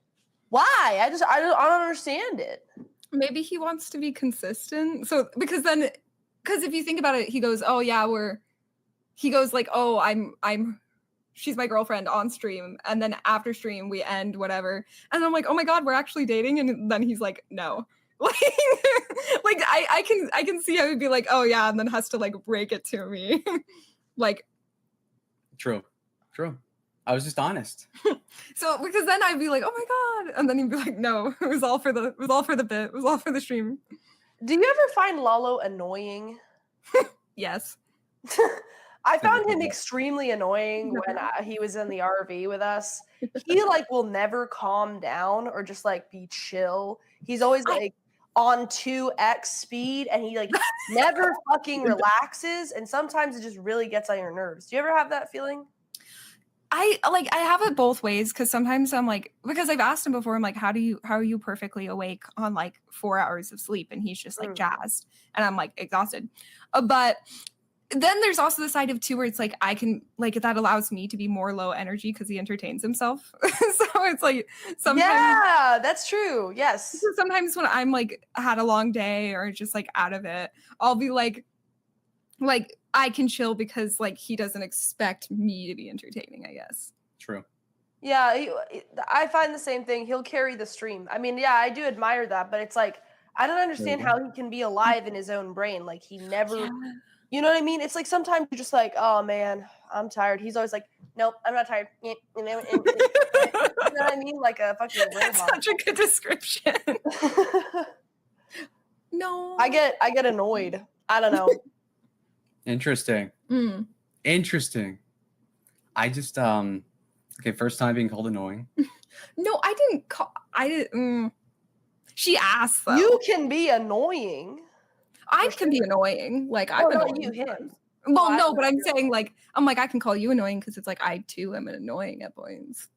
Why? I don't understand it. Maybe he wants to be consistent. So because if you think about it, he goes, oh yeah, he goes like, oh, she's my girlfriend on stream, and then after stream we end whatever, and I'm like, oh my god, we're actually dating, and then he's like, no, like I can see how he'd be like, oh yeah, and then has to like break it to me. Like, true. I was just honest. So because then I'd be like, oh my god, and then he'd be like, no, it was all for the bit, it was all for the stream. Do you ever find Lalo annoying? Yes. I found him extremely annoying when he was in the RV with us. He like will never calm down or just like be chill. He's always like on 2x speed and he like never fucking relaxes. And sometimes it just really gets on your nerves. Do you ever have that feeling? I have it both ways because sometimes I'm like, because I've asked him before, I'm like, how are you perfectly awake on like 4 hours of sleep? And he's just like jazzed and I'm like exhausted. But then there's also the side of too where it's like I can like that allows me to be more low energy because he entertains himself. So it's like sometimes that's true. Yes. Sometimes when I'm like had a long day or just like out of it, I'll be like I can chill because like he doesn't expect me to be entertaining, I guess. True. Yeah, I find the same thing. He'll carry the stream. I mean, yeah, I do admire that, but it's like I don't understand how he can be alive in his own brain. Like he never, you know what I mean? It's like sometimes you're just like, oh man, I'm tired. He's always like, nope, I'm not tired. You know what I mean? Like a fucking robot. Such a good description. No, I get annoyed. I don't know. Interesting. Interesting. I just okay, first time being called annoying. No, I didn't call. I didn't. She asked though. You can be annoying. I can be annoying. Like I'm annoying. You him. Well, no, but I'm saying like I'm like I can call you annoying because it's like I too am annoying at points.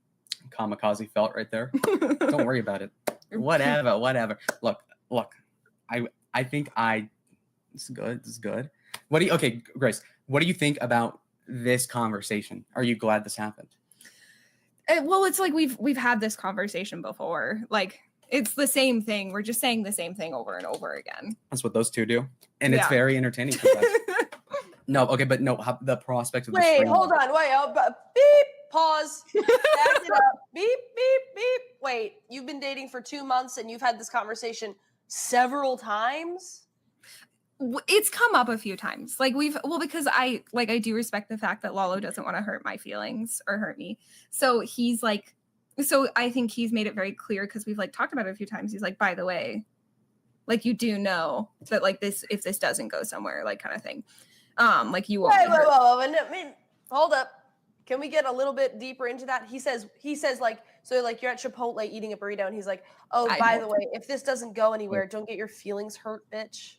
Kamikaze felt right there. Don't worry about it. Whatever. Look. I think this is good. This is good. Okay, Grace, what do you think about this conversation? Are you glad this happened? Well, it's like we've had this conversation before. Like it's the same thing. We're just saying the same thing over and over again. That's what those two do, and it's very entertaining. No, okay, but no, the prospect of wait, hold on, beep, pause, back it up, beep, beep, beep. Wait, you've been dating for 2 months and you've had this conversation several times? It's come up a few times. Like because I do respect the fact that Lalo doesn't want to hurt my feelings or hurt me. So he's like, so I think he's made it very clear because we've like talked about it a few times. He's like, by the way, like you do know that like this, if this doesn't go somewhere, like kind of thing. Like you won't. Wait, hold up. Can we get a little bit deeper into that? He says like, so like you're at Chipotle eating a burrito and he's like, oh, by the way, if this doesn't go anywhere, don't get your feelings hurt, bitch.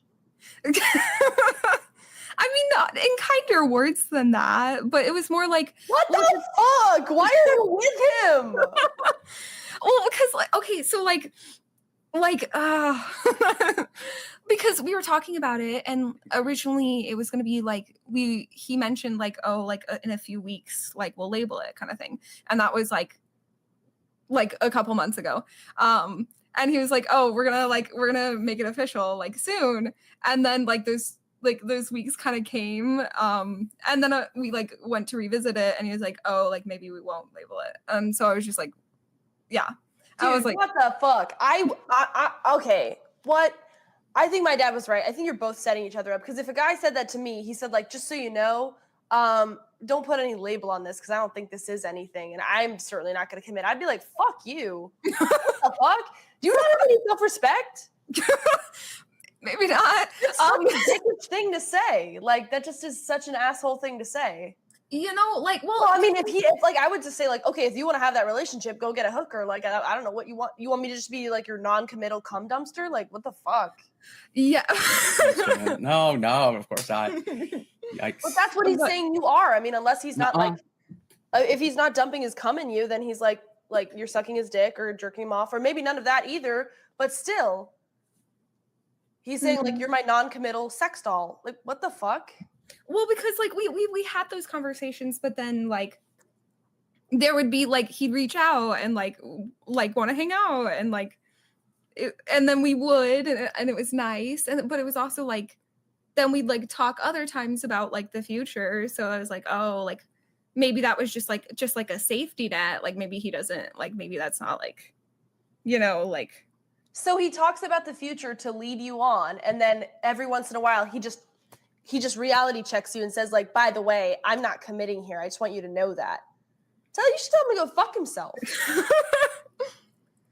I mean, not in kinder words than that, but it was more like, what the fuck? Why are you with him? Well, because like, okay, so like because we were talking about it and originally it was going to be like he mentioned like in a few weeks like we'll label it kind of thing, and that was like a couple months ago. And he was like, oh, we're gonna make it official like soon, and then like those weeks kind of came, and then we like went to revisit it and he was like, oh, like maybe we won't label it, and so I was just like, yeah. Dude, I was like, what the fuck? Okay, what? I think my dad was right. I think you're both setting each other up, because if a guy said that to me, he said like, just so you know, don't put any label on this because I don't think this is anything, and I'm certainly not going to commit. I'd be like, fuck you. What the fuck? Do you not have any self-respect? Maybe not. It's such a dickish thing to say. Like that just is such an asshole thing to say. You know, like, well, I mean, if like, I would just say like, okay, if you want to have that relationship, go get a hooker. Like, I don't know what you want. You want me to just be like your non-committal cum dumpster? Like, what the fuck? Yeah. No, of course not. Yikes. But that's what he's saying you are. I mean, unless he's not like, if he's not dumping his cum in you, then he's like you're sucking his dick or jerking him off, or maybe none of that either. But still, he's saying like you're my non-committal sex doll. Like, what the fuck? Well, because like we had those conversations, but then like there would be like he'd reach out and like want to hang out and like and then we would and it was nice, but it was also like then we'd like talk other times about like the future. So I was like, oh, like maybe that was just like a safety net. Like maybe he doesn't like, maybe that's not like, you know, like. So he talks about the future to lead you on, and then every once in a while he just reality checks you and says like, by the way, I'm not committing here. I just want you to know that. You should tell him to go fuck himself.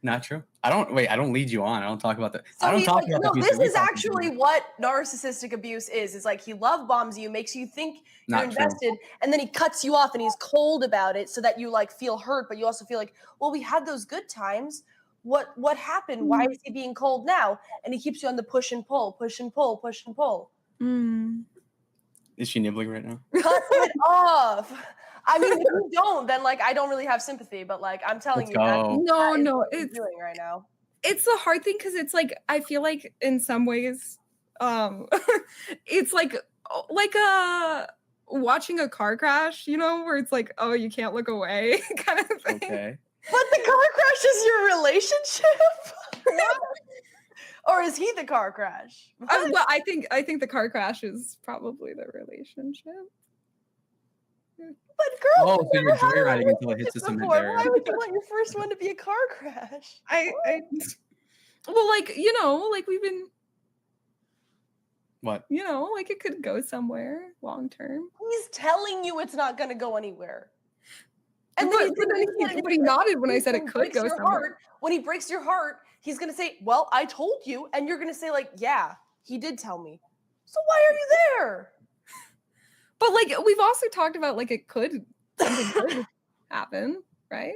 Not true. I don't lead you on. I don't talk about that. So I don't he, talk like, about no, the piece this that we is talk actually about. what narcissistic abuse is. It's like he love bombs you, makes you think you're Not true. invested, and then he cuts you off and he's cold about it so that you like feel hurt, but you also feel like, well, we had those good times. What happened? Why is he being cold now? And he keeps you on the push and pull, push and pull, push and pull. Mm. Is she nibbling right now? Cut it off. I mean, if you don't, then like I don't really have sympathy, but like I'm telling Let's you, that go. No, what he's doing right now. It's a hard thing because it's like I feel like in some ways, it's like watching a car crash, you know, where it's like, oh, you can't look away, kind of thing. Okay. But the car crash is your relationship? Or is he the car crash? Well, I think the car crash is probably the relationship. But girl, Oh, so you're joyriding until it hits the cement barrier. Why would you want your first one to be a car crash? Well, like, you know, like we've been, What? you know, like it could go somewhere long term. He's telling you it's not going to go anywhere. And but he nodded when I said it could go somewhere. When he breaks your heart, he's going to say, well, I told you. And you're going to say like, yeah, he did tell me. So why are you there? But like we've also talked about like something could happen, right?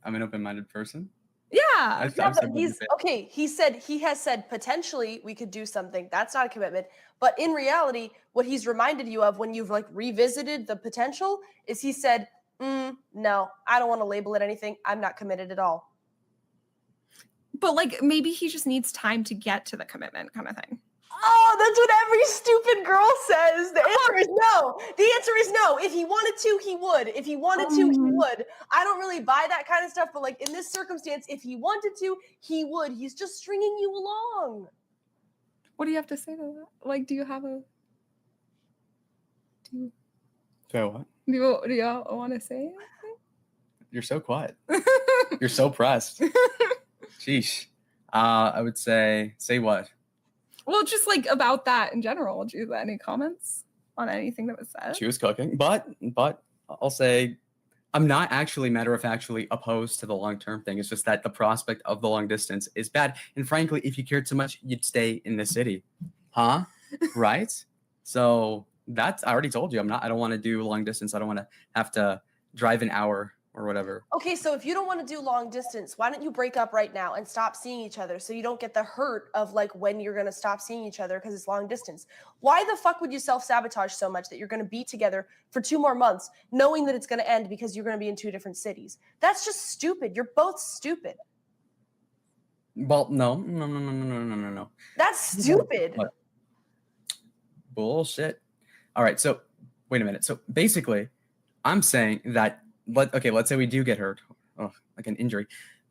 I'm an open-minded person. Yeah. But he has said potentially we could do something. That's not a commitment. But in reality, what he's reminded you of when you've like revisited the potential is he said, no, I don't want to label it anything. I'm not committed at all. But like maybe he just needs time to get to the commitment kind of thing. Oh, that's what every stupid girl says. The answer is no. The answer is no. If he wanted to, he would. If he wanted to, he would. I don't really buy that kind of stuff, but like in this circumstance, if he wanted to, he would. He's just stringing you along. What do you have to say to that? Like, do you have a? So what? Do you want to say anything? You're so quiet. You're so pressed. Sheesh. I would say what? Well, just like about that in general. Do you have any comments on anything that was said? She was cooking, but I'll say I'm not actually matter-of-factly opposed to the long-term thing. It's just that the prospect of the long distance is bad. And frankly, if you cared so much, you'd stay in the city. Huh? Right? So that's, I already told you, I don't want to do long distance. I don't want to have to drive an hour or whatever. Okay, so if you don't want to do long distance, why don't you break up right now and stop seeing each other so you don't get the hurt of like when you're going to stop seeing each other because it's long distance? Why the fuck would you self-sabotage so much that you're going to be together for 2 more months knowing that it's going to end because you're going to be in 2 different cities? That's just stupid. You're both stupid. Well, no. That's stupid. What? Bullshit. All right, so wait a minute. So basically, I'm saying that let's say we do get hurt, like an injury.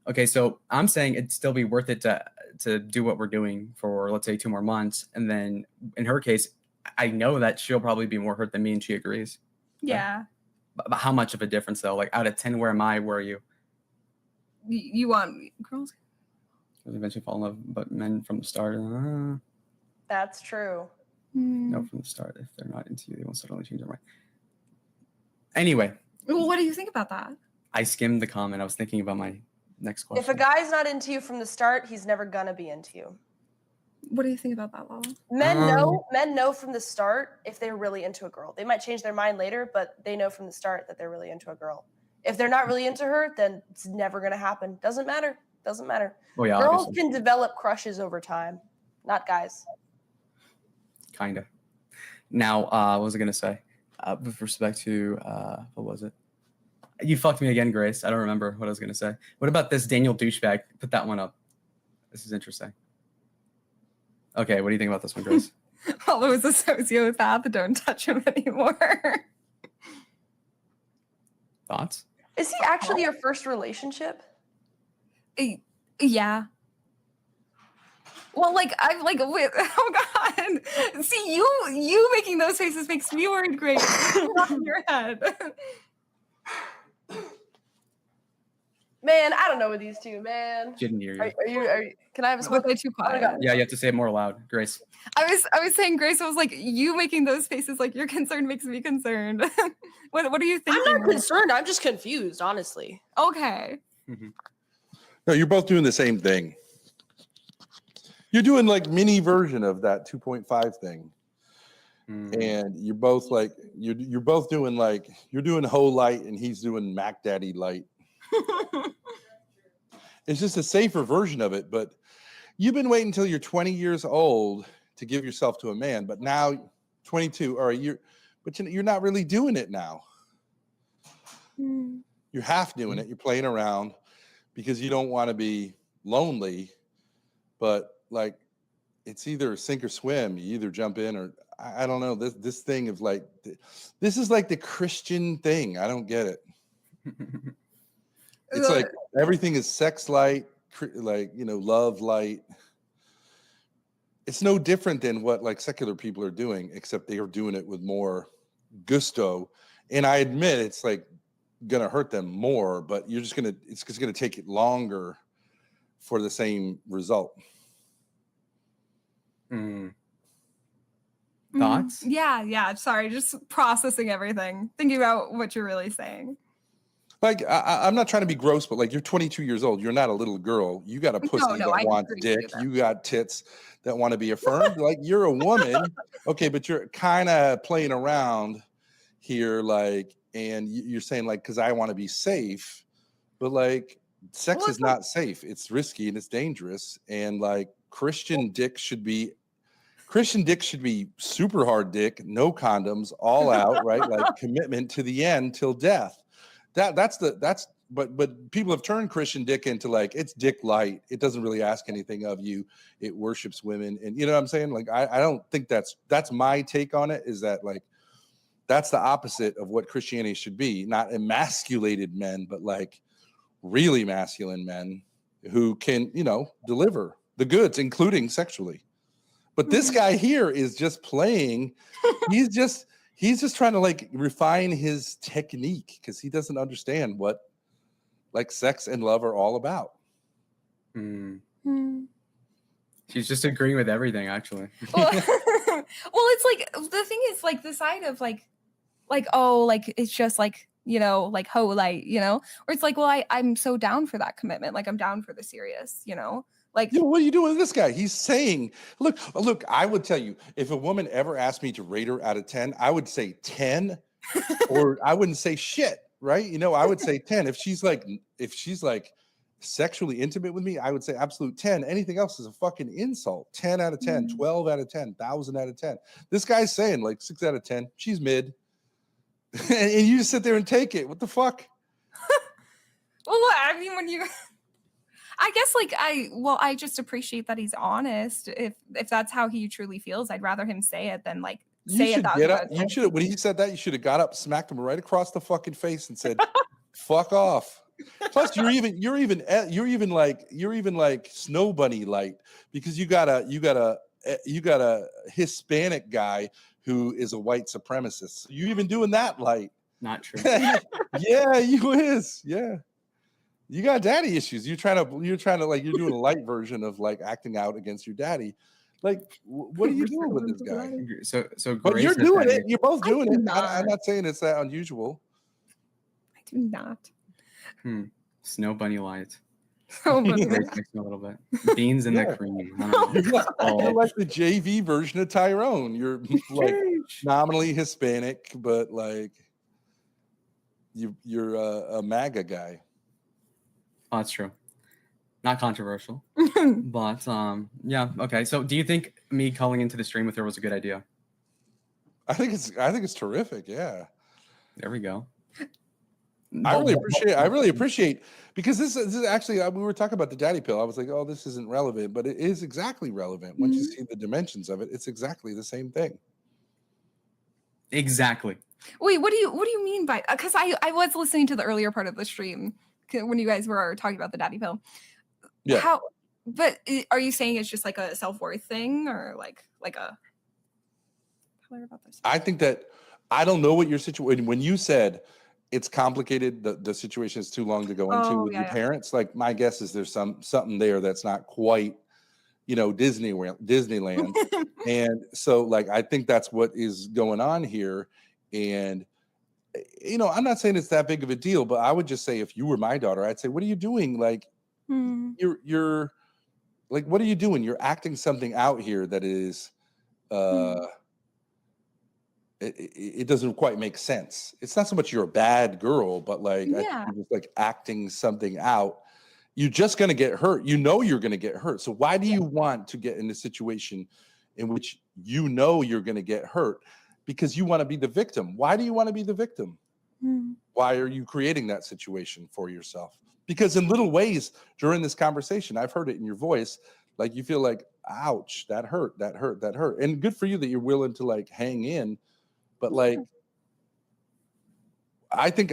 Okay, so I'm saying it'd still be worth it to do what we're doing for, let's say, 2 more months. And then in her case, I know that she'll probably be more hurt than me and she agrees. Yeah. But how much of a difference though? Like out of 10, where am I? Where are you? You want girls? Eventually fall in love, but men from the start. That's true. No, from the start. If they're not into you, they won't suddenly change their mind. Anyway. Well, what do you think about that? I skimmed the comment. I was thinking about my next question. If a guy's not into you from the start, he's never gonna be into you. What do you think about that, Lalo? Men know from the start if they're really into a girl. They might change their mind later, but they know from the start that they're really into a girl. If they're not really into her, then it's never gonna happen. Doesn't matter. Oh yeah, girls obviously. can develop crushes over time, not guys. Kinda. Now, what was I gonna say? With respect to what was it? You fucked me again, Grace. I don't remember what I was gonna say. What about this Daniel douchebag? Put that one up. This is interesting. Okay, what do you think about this one, Grace? Lalo is a sociopath. Don't touch him anymore. Thoughts? Is he actually your first relationship? Yeah. Well, like I'm like, wait, oh god. See, you making those faces makes me worried, Grace. It's not in your head. Man, I don't know with these two, man. Didn't hear you. Are you can I have a Was I too quiet? Yeah, you have to say it more loud, Grace. I was saying, Grace, I was like, you making those faces like you're concerned makes me concerned. What are you thinking? I'm not concerned. I'm just confused, honestly. Okay. No, you're both doing the same thing. You're doing like mini version of that 2.5 thing. And you're both like you're both doing like you're doing Ho Light and he's doing Mac Daddy Light. It's just a safer version of it, but you've been waiting until you're 20 years old to give yourself to a man, but now 22, all right, you're not really doing it now. You're half doing it. You're playing around because you don't want to be lonely, but like it's either sink or swim. You either jump in or I don't know. This thing of like this is like the Christian thing. I don't get it. It's like everything is sex light, like love light. It's no different than what like secular people are doing, except they are doing it with more gusto. And I admit it's like gonna hurt them more, but it's just gonna take it longer for the same result. Thoughts? Yeah. Sorry, just processing everything, thinking about what you're really saying. Like I'm not trying to be gross, but like you're 22 years old. You're not a little girl. You got a pussy that wants dick. You got tits that want to be affirmed. Like you're a woman, okay, but you're kind of playing around here, like, and you're saying like, because I want to be safe, but like, sex is not safe. It's risky and it's dangerous, and like Christian dick should be super hard dick, no condoms, all out, right? Like commitment to the end till death. But people have turned Christian dick into like it's dick light. It doesn't really ask anything of you. It worships women, and you know what I'm saying? Like I don't think that's my take on it. Is that like that's the opposite of what Christianity should be? Not emasculated men, but like really masculine men who can deliver the goods, including sexually. But this guy here is just playing. He's just trying to like refine his technique because he doesn't understand what like sex and love are all about. She's just agreeing with everything, actually. Well, it's like the thing is like the side of like oh, like it's just like like Ho Light, where it's like, well, I'm so down for that commitment, like I'm down for the serious, like what are you doing with this guy? He's saying, look, I would tell you, if a woman ever asked me to rate her out of 10, I would say 10, or I wouldn't say shit, right? I would say 10. If she's like sexually intimate with me, I would say absolute 10. Anything else is a fucking insult. 10 out of 10, 12 out of 10, 1,000 out of 10. This guy's saying like 6 out of 10. She's mid. and you just sit there and take it. What the fuck? Well, I mean, when you I guess like I just appreciate that he's honest. If that's how he truly feels, I'd rather him say it than like say it. You should when he said that, you should have got up, smacked him right across the fucking face, and said, "Fuck off." Plus, you're even like Snow Bunny light because you got a Hispanic guy who is a white supremacist. You even doing that light? Not true. Yeah, you is. Yeah. You got daddy issues. You're trying to like you're doing a light version of like acting out against your daddy. Like, what are you doing with this guy? So but Grace you're doing it. You're both I doing do it. not. I'm not saying it's that unusual. I do not. Snow Bunny light. Oh, but Grace makes me a little bit. Beans in the cream. I don't know. You're like the JV version of Tyrone. You're like nominally Hispanic, but like you're a MAGA guy. Oh, that's true. Not controversial. But yeah, okay. So do you think me calling into the stream with her was a good idea? I think it's terrific. Yeah. There we go. I really appreciate because this is actually we were talking about the daddy pill. I was like, oh, this isn't relevant, but it is exactly relevant. Once you see the dimensions of it, it's exactly the same thing. Exactly. Wait, what do you mean by? Because I was listening to the earlier part of the stream when you guys were talking about the daddy pill. Yeah. But are you saying it's just like a self-worth thing or like a? Tell her about this. I think that I don't know what your situation. When you said it's complicated, the situation is too long to go into with your parents. Like my guess is there's something there that's not quite, Disneyland, and so like I think that's what is going on here. And I'm not saying it's that big of a deal, but I would just say if you were my daughter, I'd say, what are you doing? Like, You're like, what are you doing? You're acting something out here that is it doesn't quite make sense. It's not so much you're a bad girl, but like I think Yeah. you're just like acting something out. You're just gonna get hurt. You know you're gonna get hurt. So why do you want to get in a situation in which you know you're gonna get hurt? Because you want to be the victim. Why do you want to be the victim? Why are you creating that situation for yourself? Because in little ways during this conversation, I've heard it in your voice, like you feel like, ouch, that hurt, that hurt, that hurt. And good for you that you're willing to like hang in. But like, I think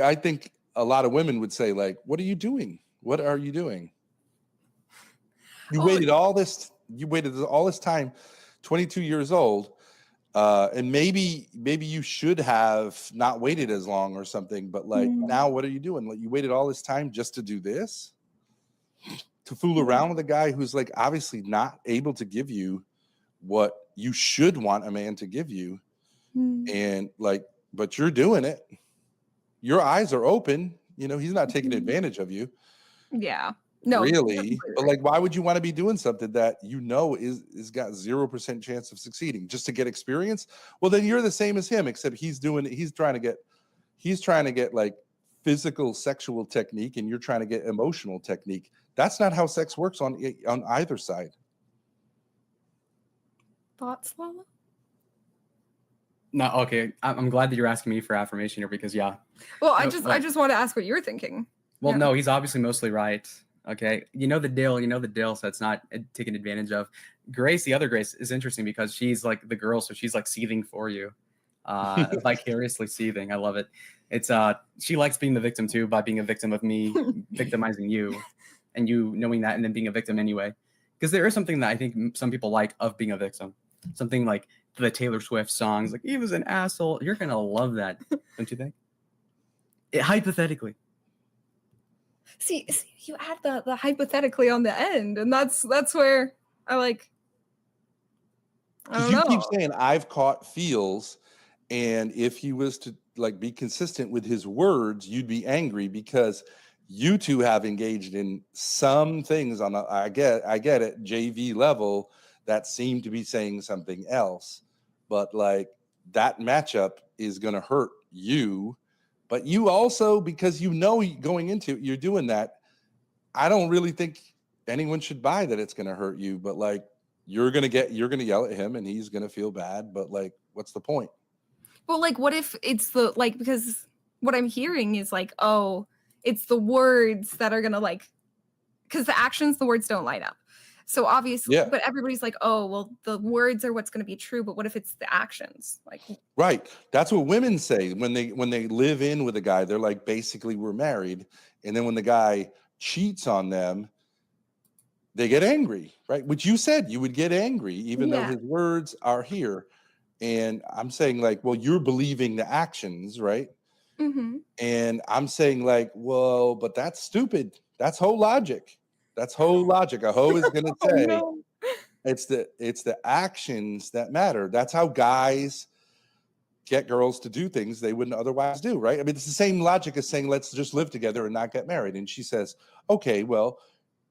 a lot of women would say, like, what are you doing? What are you doing? You waited all this time, 22 years old. And maybe you should have not waited as long or something, but like now what are you doing? Like you waited all this time just to do this? To fool around with a guy who's like obviously not able to give you what you should want a man to give you. And like, but you're doing it. Your eyes are open, you know, he's not taking advantage of you. Yeah. No, really. But like, why would you want to be doing something that you know is got 0% chance of succeeding just to get experience? Well, then you're the same as him, except he's trying to get like physical sexual technique, and you're trying to get emotional technique. That's not how sex works on either side. Thoughts, Lalo? No, okay. I'm glad that you're asking me for affirmation here because Well, I just want to ask what you're thinking. Well, no, he's obviously mostly right. Okay, you know the deal. So it's not taken advantage of. Grace, the other Grace, is interesting because she's like the girl, so she's like seething for you, vicariously seething. I love it. It's she likes being the victim too by being a victim of me victimizing you, and you knowing that and then being a victim anyway. Because there is something that I think some people like of being a victim. Something like the Taylor Swift songs, like he was an asshole. You're gonna love that, don't you think? Hypothetically. See, you add the hypothetically on the end, and that's where I like. I don't You know. keep saying I've caught feels, and if he was to like be consistent with his words, you'd be angry because you two have engaged in some things on I get it, JV level that seem to be saying something else, but like that matchup is going to hurt you. But you also, because you know going into it, you're doing that. I don't really think anyone should buy that it's going to hurt you, but like you're going to yell at him and he's going to feel bad, but like what's the point? Well, like what if it's the like, because what I'm hearing is like, oh, it's the words that are going to like, because the actions, the words don't line up. So obviously, but everybody's like, oh, well, the words are what's going to be true, but what if it's the actions? Like, right. That's what women say when they live in with a guy. They're like, basically, we're married. And then when the guy cheats on them, they get angry, right? Which you said you would get angry, even though his words are here. And I'm saying like, well, you're believing the actions, right? And I'm saying like, well, but that's stupid. That's whole logic. That's whole logic. A hoe is going to say it's the actions that matter. That's how guys get girls to do things they wouldn't otherwise do, right? I mean, it's the same logic as saying, let's just live together and not get married. And she says, okay, well,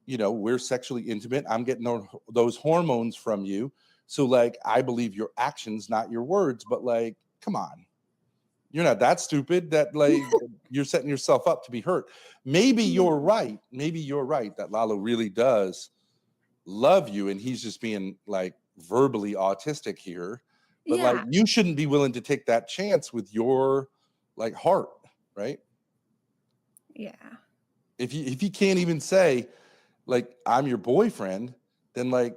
you know, we're sexually intimate. I'm getting those hormones from you. So like, I believe your actions, not your words, but like, come on. You're not that stupid that like you're setting yourself up to be hurt. Maybe you're right. Maybe you're right that Lalo really does love you and he's just being like verbally autistic here. But like you shouldn't be willing to take that chance with your like heart, right? Yeah. If you can't even say like I'm your boyfriend, then like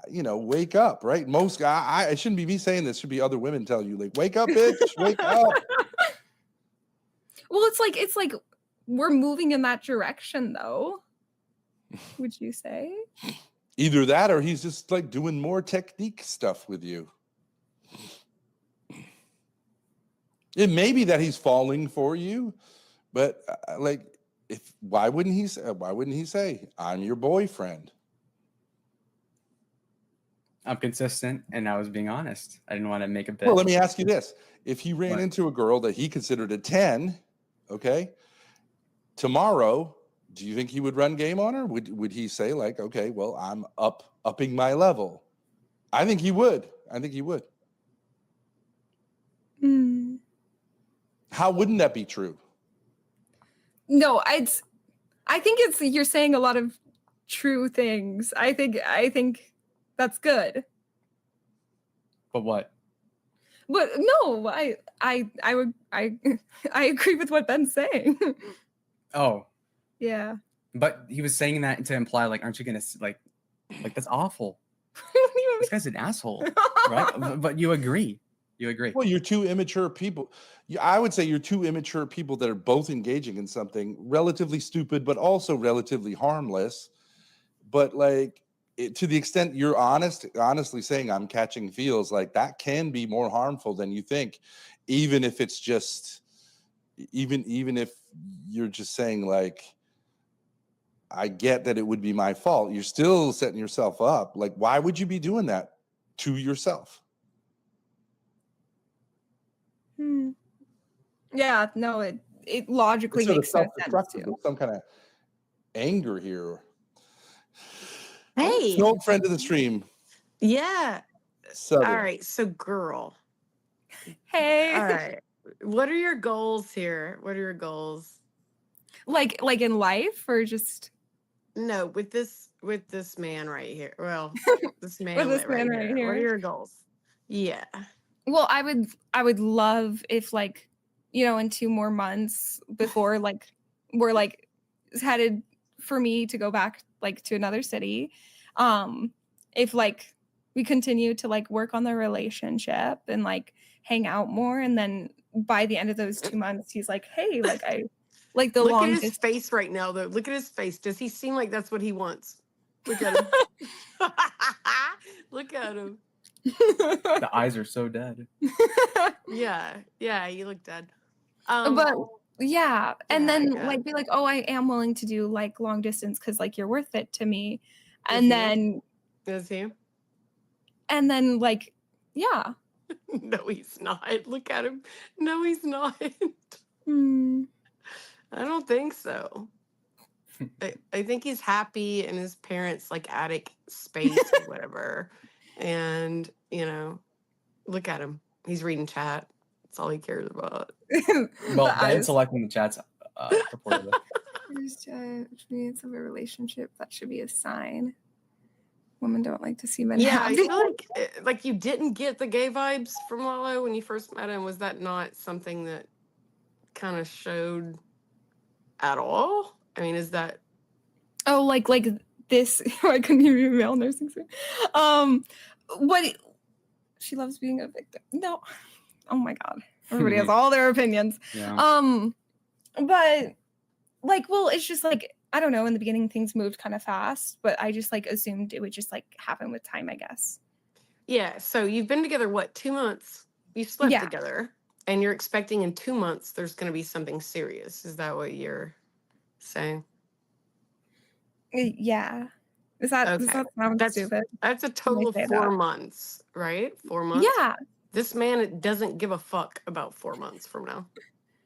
you know, wake up, right? Most guys, it shouldn't be me saying this, should be other women telling you, like, wake up, bitch, wake up. Well, it's like we're moving in that direction, though. Would you say? Either that, or he's just like doing more technique stuff with you. It may be that he's falling for you, but like, why wouldn't he say, I'm your boyfriend? I'm consistent, and I was being honest. I didn't want to make a bet. Well, let me ask you this. If he ran into a girl that he considered a 10, okay, tomorrow, Do you think he would run game on her? Would he say like, okay, well, I'm upping my level? I think he would. I think he would. Hmm. How wouldn't that be true? No, I think it's you're saying a lot of true things. I think that's good. But what? But no, I agree with what Ben's saying. Oh, Yeah. but he was saying that to imply like, aren't you gonna like that's awful. This guy's an asshole, right? But you agree. You agree. Well, you're two immature people. I would say you're two immature people that are both engaging in something relatively stupid, but also relatively harmless. But like, to the extent you're honestly saying I'm catching feels, like that can be more harmful than you think, even if it's just, even if you're just saying like, I get that it would be my fault. You're still setting yourself up. Like, why would you be doing that to yourself? Yeah, no, it logically Sort of makes no sense self-destructive. too. There's some kind of anger here. Hey. No friend of the stream. Yeah. Southern. All right. So, girl. Hey. All right. What are your goals here? What are your goals? Like in life or just No, with this man right here. Well, this man, with this man right What are here. your goals? Yeah. Well, I would love if like, in 2 more months before like we're like headed for me to go back like to another city. If like we continue to like work on the relationship and like hang out more, and then by the end of those 2 months he's like, hey, like I like the Look long at his distance. face right now, though. Look at his face. Does he seem like that's what he wants? Look at him. Look at him. The eyes are so dead. Yeah, you look dead. But yeah, and then yeah. like be like, oh, I am willing to do like long distance because like you're worth it to me, and then Is he? and then like yeah. No, he's not. Look at him. No, he's not. I don't think so. I think he's happy in his parents' like attic space or whatever. And, look at him. He's reading chat. That's all he cares about. Well, Ben's selecting the chats purportedly. Experience of a relationship, that should be a sign. Women don't like to see men Yeah, happy. I feel like you didn't get the gay vibes from Lalo when you first met him. Was that not something that kind of showed at all? I mean, is that like this? I couldn't hear you, male nursing school. What? She loves being a victim. No. Oh my god. Everybody has all their opinions. Yeah. But like, well, it's just like I don't know. In the beginning, things moved kind of fast, but I just like assumed it would just like happen with time, I guess. Yeah. So you've been together, what, 2 months? You slept together, and you're expecting in 2 months there's going to be something serious. Is that what you're saying? Yeah. Does that sound stupid? That's a total of 4 months, right? 4 months. Yeah. This man doesn't give a fuck about 4 months from now,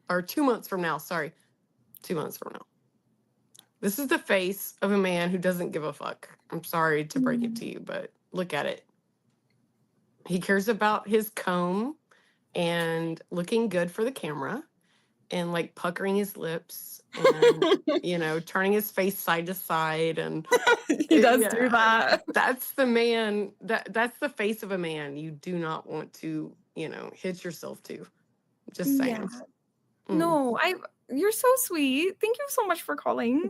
or 2 months from now. Sorry, 2 months from now. This is the face of a man who doesn't give a fuck. I'm sorry to break it to you, but look at it. He cares about his comb and looking good for the camera and like puckering his lips and, turning his face side to side. And he does do that. That's the man. That's the face of a man you do not want to, hit yourself to. Just saying. Yeah. No, you're so sweet. Thank you so much for calling.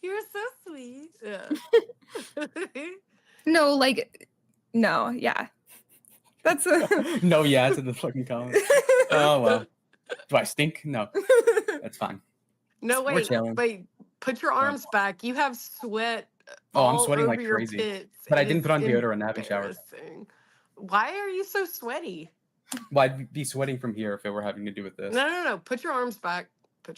You're so sweet. Yeah. No, yeah. That's No, yeah, to the fucking comments. Oh well. Do I stink? No. That's fine. No, wait. Put your arms back. You have sweat. Oh, I'm sweating like your crazy. pits. But I didn't put on deodorant. I haven't showered. Why are you so sweaty? Well, I'd be sweating from here if it were having to do with this. No. Put your arms back.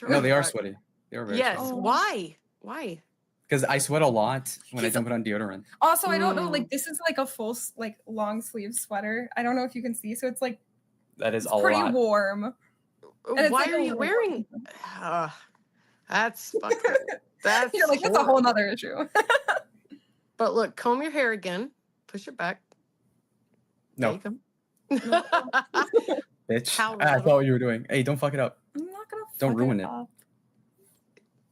No, they are sweaty. They are very yes. sweaty. Why? Because I sweat a lot when I don't put on deodorant. Also, I don't know. Like, this is like a full, like, long sleeve sweater. I don't know if you can see. So it's like that is pretty lot. warm. Why are you wearing? That's fucking. That's You're like, that's a whole nother issue. But look, comb your hair again. Push it back. No, There you go. bitch. Towel I a thought little. what you were doing. Hey, don't fuck it up. I'm not gonna Don't fuck ruin it. up.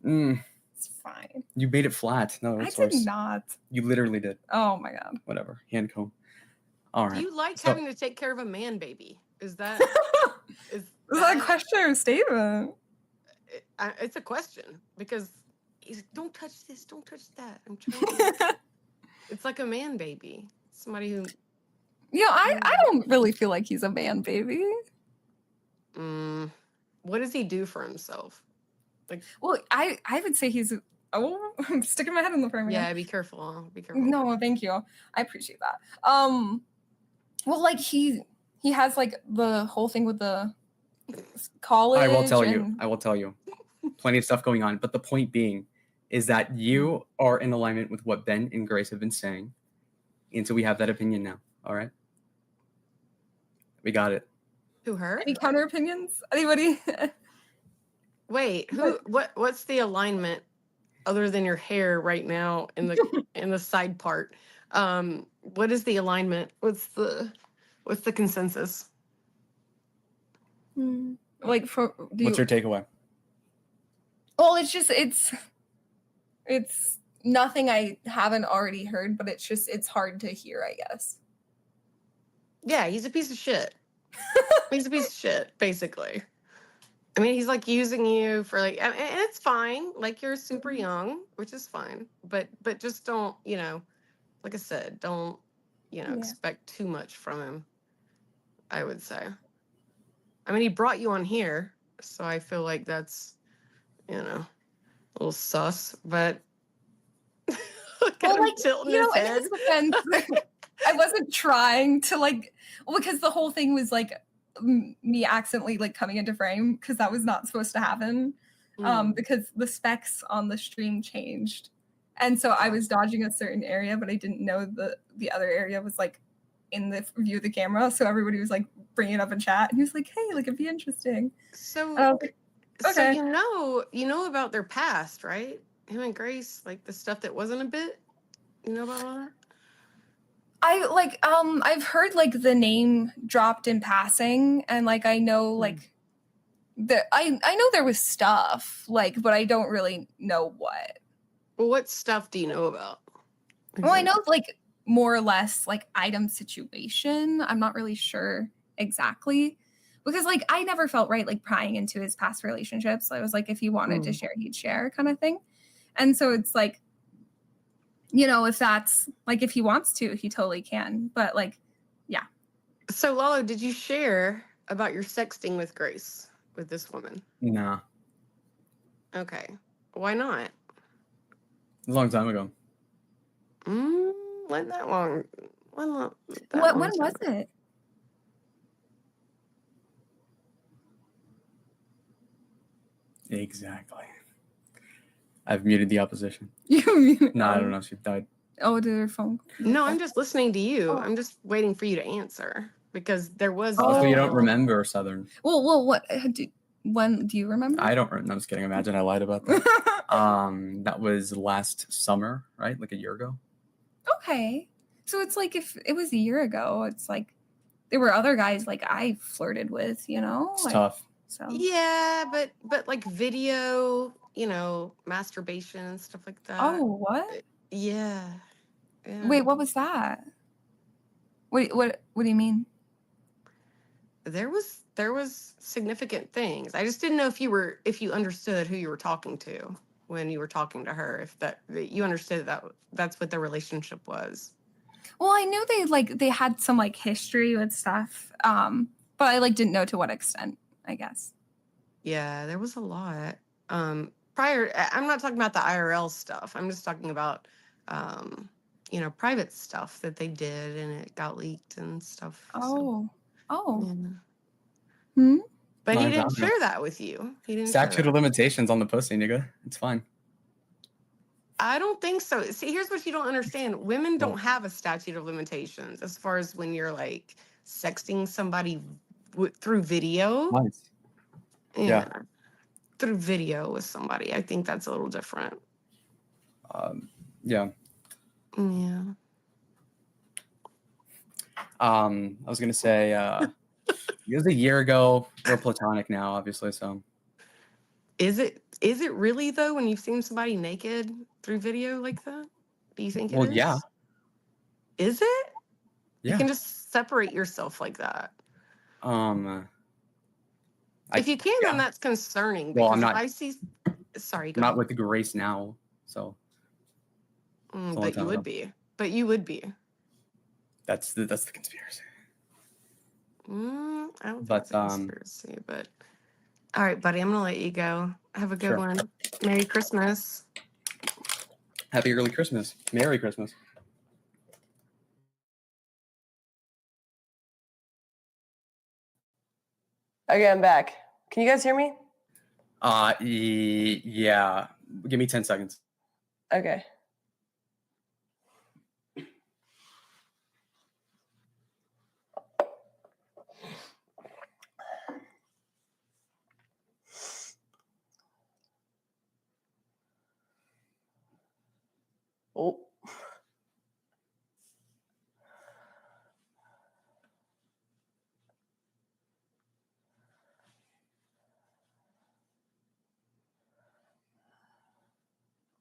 Mm, It's fine. you made it flat. No, I it's did worse. not. You literally did. Oh my god. Whatever. Hand comb. All Do right. you like So- having to take care of a man baby? Is that is Is that a that question or a statement? it's a question because he's like, don't touch this, don't touch that. I'm trying to, it's like a man baby. Somebody who I don't really feel like he's a man baby. what does he do for himself? Well, I would say he's I'm sticking my head in the frame again. Yeah, be careful. Be careful. No, thank you. I appreciate that. Well, like he has like the whole thing with the college. I will tell you. I will tell you. Plenty of stuff going on. But the point being is that you are in alignment with what Ben and Grace have been saying. And so we have that opinion now. All right. We got it. Who her? Any counter opinions? Anybody? Wait, what's the alignment other than your hair right now in the side part? What is the alignment? What's the consensus? Like What's your takeaway? Well, it's nothing I haven't already heard, but it's hard to hear, I guess. Yeah, he's a piece of shit. He's a piece of shit, basically. I mean, he's like using you for like, and it's fine. Like you're super young, which is fine. But just don't, like I said, don't, expect too much from him. I would say. I mean, he brought you on here, so I feel like that's, a little sus. But look at him tilting his head. In his defense, I wasn't trying to because the whole thing was like me accidentally coming into frame because that was not supposed to happen because the specs on the stream changed, and so I was dodging a certain area, but I didn't know the other area was in the view of the camera, so everybody was bringing it up in chat, and he was like, "Hey, it'd be interesting." So, okay. So you know about their past, right? Him and Grace, the stuff that wasn't a bit. You know about all that? I've heard the name dropped in passing, and I know I know there was stuff but I don't really know what. Well, what stuff do you know about? Well, I know more or less item situation. I'm not really sure exactly because I never felt right prying into his past relationships. I was if he wanted to share, he'd share kind of thing, and so it's if that's if he wants to, he totally can. But yeah. So Lalo, did you share about your sexting with Grace with this woman? Nah. Okay. Why not? A long time ago. When that long? When was it? Exactly. I've muted the opposition. You muted? No, I don't know. She died. Oh, did her phone? No, I'm just listening to you. Oh. I'm just waiting for you to answer because there was. Oh, so you don't remember Southern? Well, what? When do you remember? I don't. No, I'm just kidding. Imagine I lied about that. That was last summer, right? Like a year ago. Okay, so it's if it was a year ago, it's there were other guys I flirted with, It's tough. So yeah, but video, masturbation and stuff like that. Oh, what? Yeah. Wait, what was that? Wait, what do you mean? There was significant things. I just didn't know if you understood who you were talking to when you were talking to her, if that you understood that's what their relationship was. Well, I knew they had some history with stuff, but I didn't know to what extent, I guess. Yeah, there was a lot. Prior, I'm not talking about the IRL stuff. I'm just talking about private stuff that they did and it got leaked and stuff. Oh. Yeah. But he didn't share that with you. He didn't. Statute of limitations on the pussy, nigga. It's fine. I don't think so. See, here's what you don't understand. Women don't have a statute of limitations as far as when you're sexting somebody through video. Nice. Yeah. through video with somebody, I think that's a little different. Yeah. Yeah. I was gonna say it was a year ago. We're platonic now, obviously. So Is it really though when you've seen somebody naked through video like that? Do you think it well, is? yeah, Is it? You yeah. can just separate yourself like that. If you can, then that's concerning. Well, Because I'm if not. I see, sorry, I'm go not ahead. with Grace now, so. it's the only But you time would ago. be. But you would be. That's the conspiracy. I don't think But it's a conspiracy. But all right, buddy, I'm gonna let you go. Have a good Sure. one. Merry Christmas. Happy early Christmas. Merry Christmas. Okay, I'm back. Can you guys hear me? Yeah. Give me 10 seconds. Okay. Oh.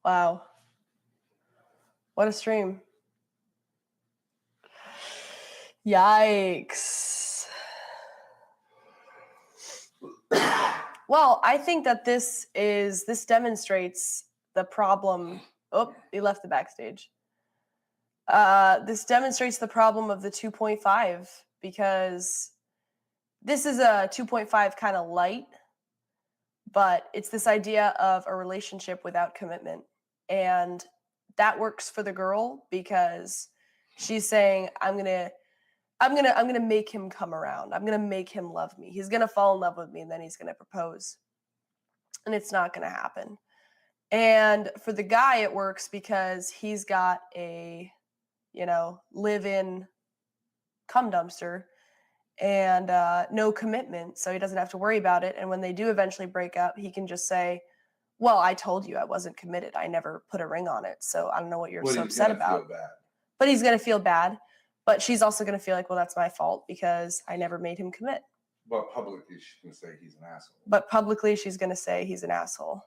Wow. What a stream. Yikes. Well, I think that this demonstrates the problem. Oh, he left the backstage. This demonstrates the problem of the 2.5 because this is a 2.5 kind of light, but it's this idea of a relationship without commitment. And that works for the girl because she's saying, I'm gonna make him come around. I'm gonna make him love me. He's gonna fall in love with me and then he's gonna propose. And it's not gonna happen. And for the guy, it works because he's got a, live-in cum dumpster and no commitment, so he doesn't have to worry about it. And when they do eventually break up, he can just say, well, I told you I wasn't committed. I never put a ring on it, so I don't know what you're so upset about. But he's going to feel bad. But she's also going to feel like, well, that's my fault because I never made him commit. But publicly, she's going to say he's an asshole. But publicly, she's going to say he's an asshole.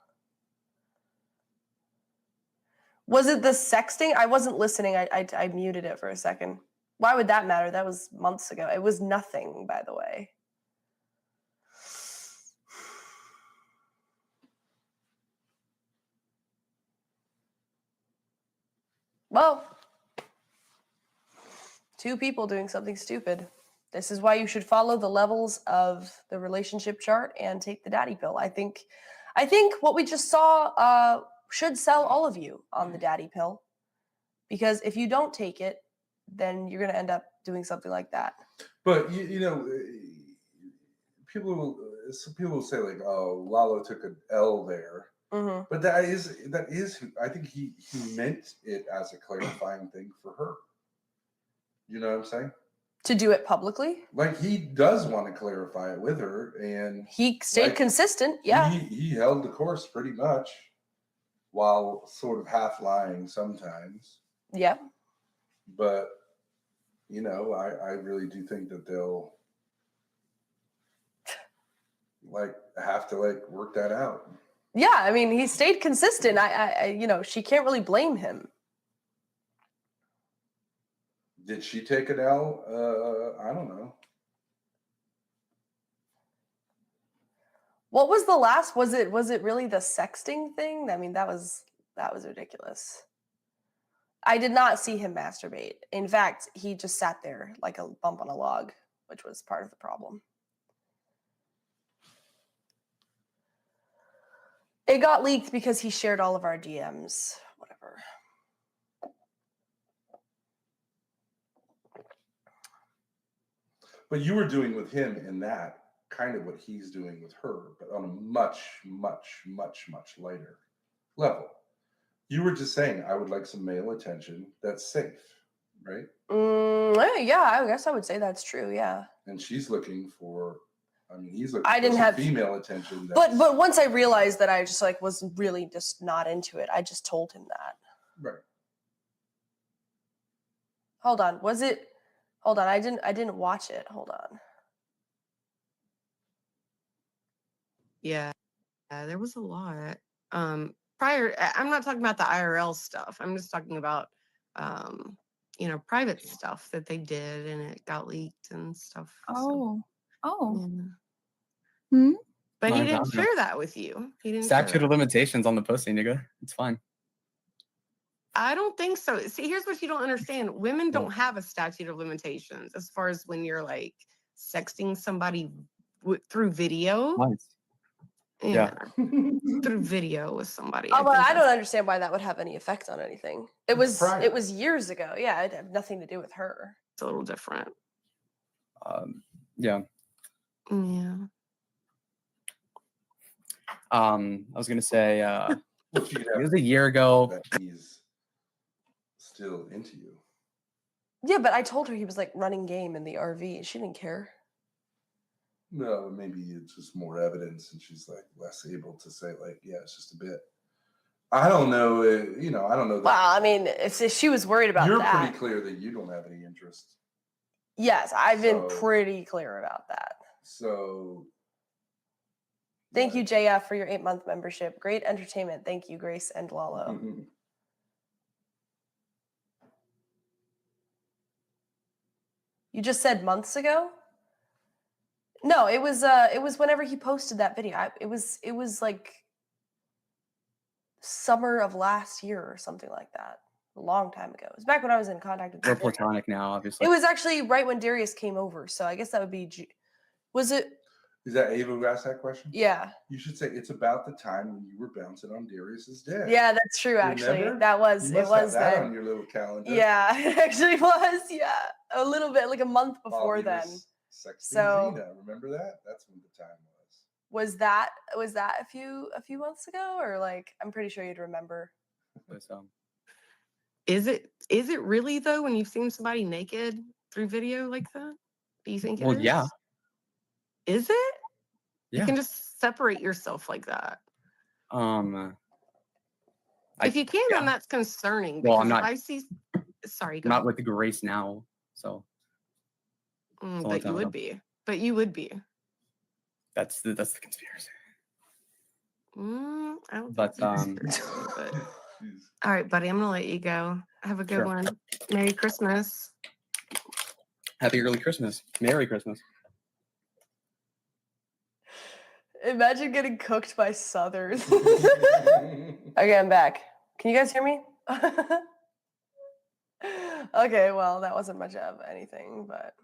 Was it the sexting? I wasn't listening. I muted it for a second. Why would that matter? That was months ago. It was nothing, by the way. Well, two people doing something stupid. This is why you should follow the levels of the relationship chart and take the daddy pill. I think what we just saw should sell all of you on the daddy pill. Because if you don't take it, then you're going to end up doing something like that. But some people will say like, "Oh, Lalo took an L there," but that is. I think he meant it as a clarifying thing for her. You know what I'm saying? To do it publicly? Like he does want to clarify it with her, and he stayed consistent. Yeah, he held the course pretty much, while sort of half lying sometimes. Yeah. But I really do think that they'll have to work that out. Yeah, I mean, he stayed consistent. She can't really blame him. Did she take an L? I don't know. What was the last? Was it really the sexting thing? I mean, that was ridiculous. I did not see him masturbate. In fact, he just sat there like a bump on a log, which was part of the problem. It got leaked because he shared all of our DMs. Whatever. But you were doing with him in that kind of what he's doing with her, but on a much, much, much, much lighter level. You were just saying, I would like some male attention that's safe, right? Yeah, I guess I would say that's true, yeah. And she's looking for I mean, he's looking I for didn't some have female attention. But once I realized that I just like was really just not into it, I just told him that. Right. Hold on. Was it? Hold on. I didn't watch it. Hold on. Yeah, there was a lot. I'm not talking about the IRL stuff. I'm just talking about, private stuff that they did and it got leaked and stuff. Oh. Oh. Yeah. Hmm? But he Mine's didn't out now. share that with you. He didn't share Statute that. of limitations on the pussy, nigga. It's fine. I don't think so. See, here's what you don't understand. Women don't have a statute of limitations as far as when you're like sexting somebody through video. Nice. Yeah. Through video with somebody. Oh, but think I don't that's understand why that would have any effect on anything. It It's private. was years ago. Yeah, it had nothing to do with her. a little different. Yeah. Yeah. I was gonna say What you it was a year ago. that he's still into you. Yeah, but I told her he was like running game in the RV. She didn't care. No, maybe it's just more evidence, and she's like less able to say like, yeah, it's just a bit. I don't know. I don't know. Well, I mean, if she was worried about You're that, pretty clear that you don't have any interest. yes, I've been So- pretty clear about that. So Thank you, JF, for your 8-month membership. Great entertainment. Thank you, Grace and Lalo. You just said months ago? No, it was whenever he posted that video. It was like summer of last year or something like that. A long time ago. It was back when I was in contact with We're Darius. platonic now, obviously. It was actually right when Darius came over, so I guess that would be was it? is that Ava who asked that question? Yeah. You should say it's about the time when you were bouncing on Darius's dick. Yeah, that's true actually. Remember? That was You it must have was that then. on your little calendar. Yeah, it actually was. Yeah. A little bit like a month While before he then. was sexting So- Zena. Remember that? That's when the time was. Was that a few months ago, or like I'm pretty sure you'd remember. So, Is it really though when you've seen somebody naked through video like that? Do you think it well, is? yeah. Is it? Yeah. You can just separate yourself like that. If you can, then that's concerning. Well, Because I'm not- if I see, sorry, go not ahead. with the Grace now. So But you would be. But you would be. that's the conspiracy. I don't But, think it's conspiracy, but all right, buddy, I'm gonna let you go. Have a good Sure. one. Merry Christmas. Happy early Christmas. Merry Christmas. Imagine getting cooked by Southern. Okay, I'm back. Can you guys hear me? Okay, well, that wasn't much of anything, but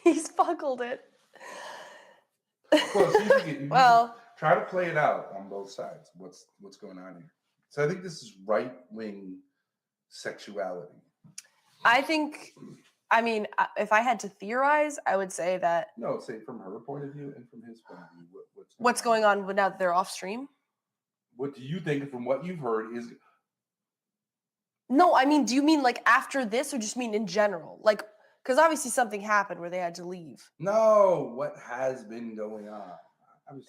he's buckled it. Well, see if you can- Well, try to play it out on both sides. What's going on here? So I think this is right wing sexuality. I mean, if I had to theorize, I would say that No, say from her point of view and from his point of view. what's going on now that they're off stream. What do you think from what you've heard is No, I mean, do you mean like after this, or just mean in general? Like, because obviously something happened where they had to leave. no what has been going on?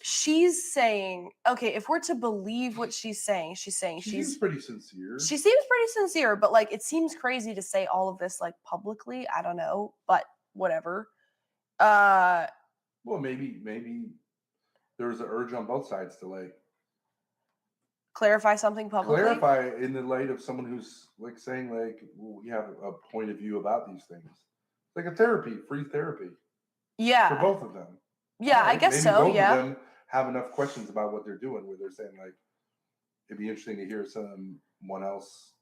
She's saying, okay, if we're to believe what she's saying She seems pretty sincere. she seems pretty sincere, but like it seems crazy to say all of this like publicly. I don't know, but whatever. Well, maybe there's an urge on both sides to like Clarify something publicly. clarify in the light of someone who's like saying like, well, we have a point of view about these things, like a free therapy Yeah. for both of them. Yeah, I Alright, guess maybe so. both Yeah. of them have enough questions about what they're doing where they're saying like, it'd be interesting to hear someone else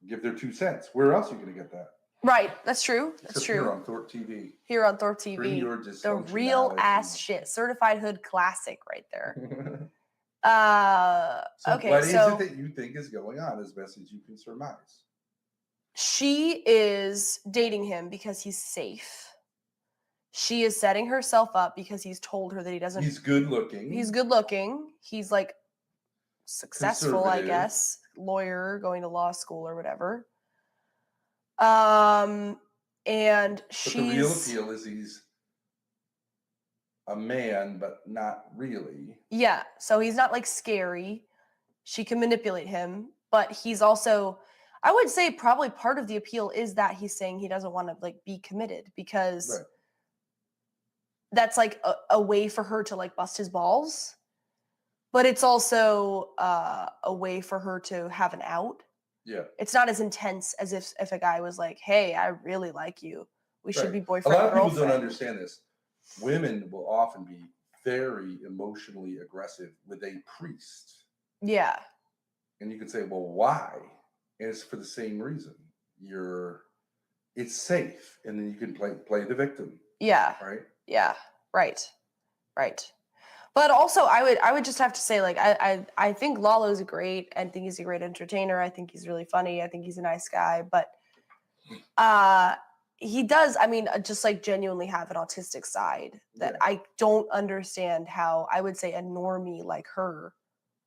give their 2 cents. Where else are you going to get that? Right. That's true. That's Except true. Here on Thorp TV. Here on Thorp Bring TV. your The real ass dysfunctionality. shit. Certified hood classic right there. So Okay, what is so it that you think is going on as best as you can surmise? she is dating him because he's safe. She is setting herself up because he's told her that he doesn't. He's good looking. He's good looking. He's like successful, I Conservative. guess. Lawyer, going to law school or whatever. and But the real she's appeal is he's a man, but not really. yeah. So he's not like scary. She can manipulate him, but he's also, I would say, probably part of the appeal is that he's saying he doesn't want to like be committed because Right. that's like a way for her to like bust his balls, but it's also a way for her to have an out. Yeah. It's not as intense as if a guy was like, "Hey, I really like you. We should Right. be A boyfriend lot and of people girlfriend." don't understand this. Women will often be very emotionally aggressive with a priest. Yeah. And you can say, well, why? And it's for the same reason. It's safe. And then you can play the victim. Yeah. Right? Yeah. Right. Right. But also I would just have to say, like, I think Lalo's great. I think he's a great entertainer. I think he's really funny. I think he's a nice guy. But he does, I mean, just like genuinely have an autistic side that I don't understand how I would say a normie like her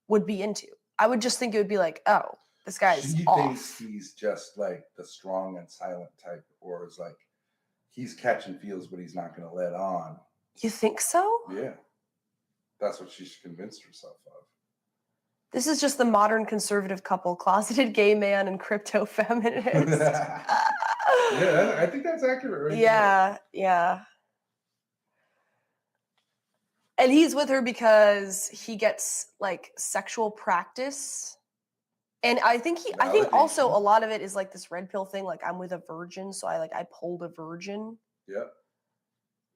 would be into. I would just think it would be like, oh, this guy's She off. thinks he's just like the strong and silent type, or is like he's catching feels, but he's not going to let on. You think so? Yeah. That's what she's convinced herself of. This is just the modern conservative couple, closeted gay man and crypto feminist. Yeah, I think that's accurate, right? Yeah, yeah. And he's with her because he gets like sexual practice. And I think also a lot of it is like this red pill thing. Like, I'm with a virgin, so I pulled a virgin. Yeah.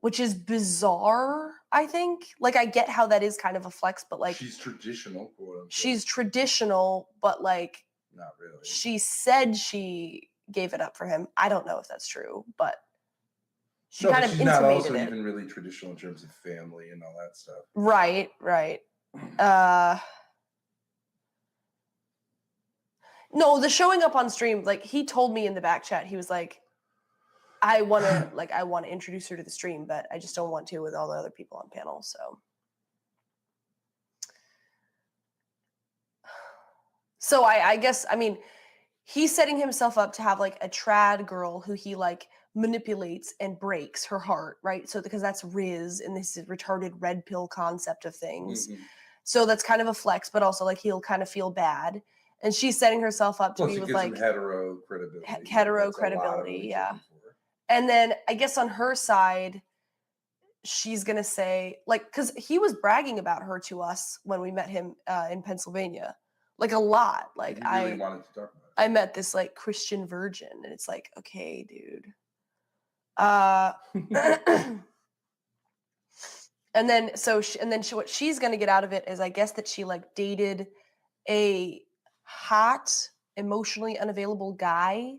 Which is bizarre, I think. Like, I get how that is kind of a flex, but like she's traditional, quote unquote. She's traditional, but like not really. She said she gave it up for him. I don't know if that's true, but she kind of she's intimated not also it. even really traditional in terms of family and all that stuff. Right. No, the showing up on stream, like, he told me in the back chat, he was like, I want to introduce her to the stream, but I just don't want to with all the other people on panel. So I guess, I mean, he's setting himself up to have like a trad girl who he like manipulates and breaks her heart, right? So because that's Riz and this retarded red pill concept of things. Mm-hmm. So that's kind of a flex, but also like he'll kind of feel bad. And she's setting herself up to be with like hetero credibility. Hetero credibility, yeah. And then I guess on her side, she's gonna say, like, because he was bragging about her to us when we met him in Pennsylvania, like a lot. Like, he really wanted to talk about it. I met this like Christian virgin, and it's like, okay, dude. And then what she's gonna get out of it is, I guess, that she like dated a hot, emotionally unavailable guy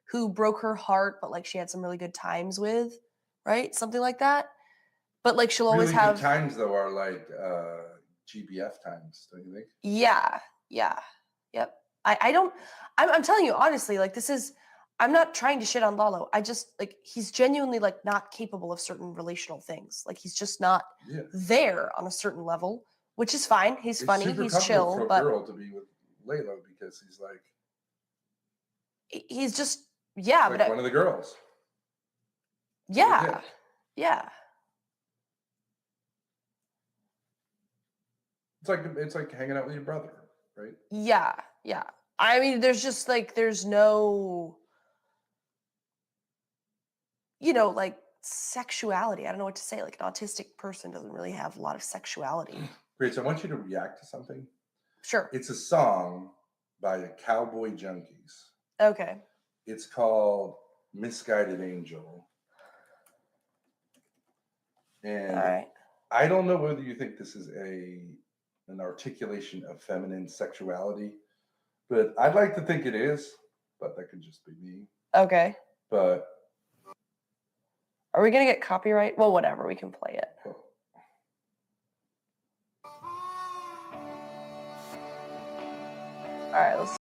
who broke her heart, but like she had some really good times with, right? Something like that. But like she'll always have good times though are like GBF times, don't you think? Yeah. Yep. I'm telling you honestly, like, I'm not trying to shit on Lalo. I just like, he's genuinely like not capable of certain relational things. Like, he's just not there on a certain level, which is fine. He's funny, he's chill, for but a girl to be with Lalo because he's like just like one of the girls. Yeah. It's like hanging out with your brother, right? Yeah. I mean, there's no, like, sexuality. I don't know what to say. Like, an autistic person doesn't really have a lot of sexuality. Great. So I want you to react to something. Sure. It's a song by the Cowboy Junkies. Okay. It's called Misguided Angel. And all right. I don't know whether you think this is an articulation of feminine sexuality, but I'd like to think it is, but that could just be me. Okay. But are we going to get copyright? Well, whatever, we can play it. All right, let's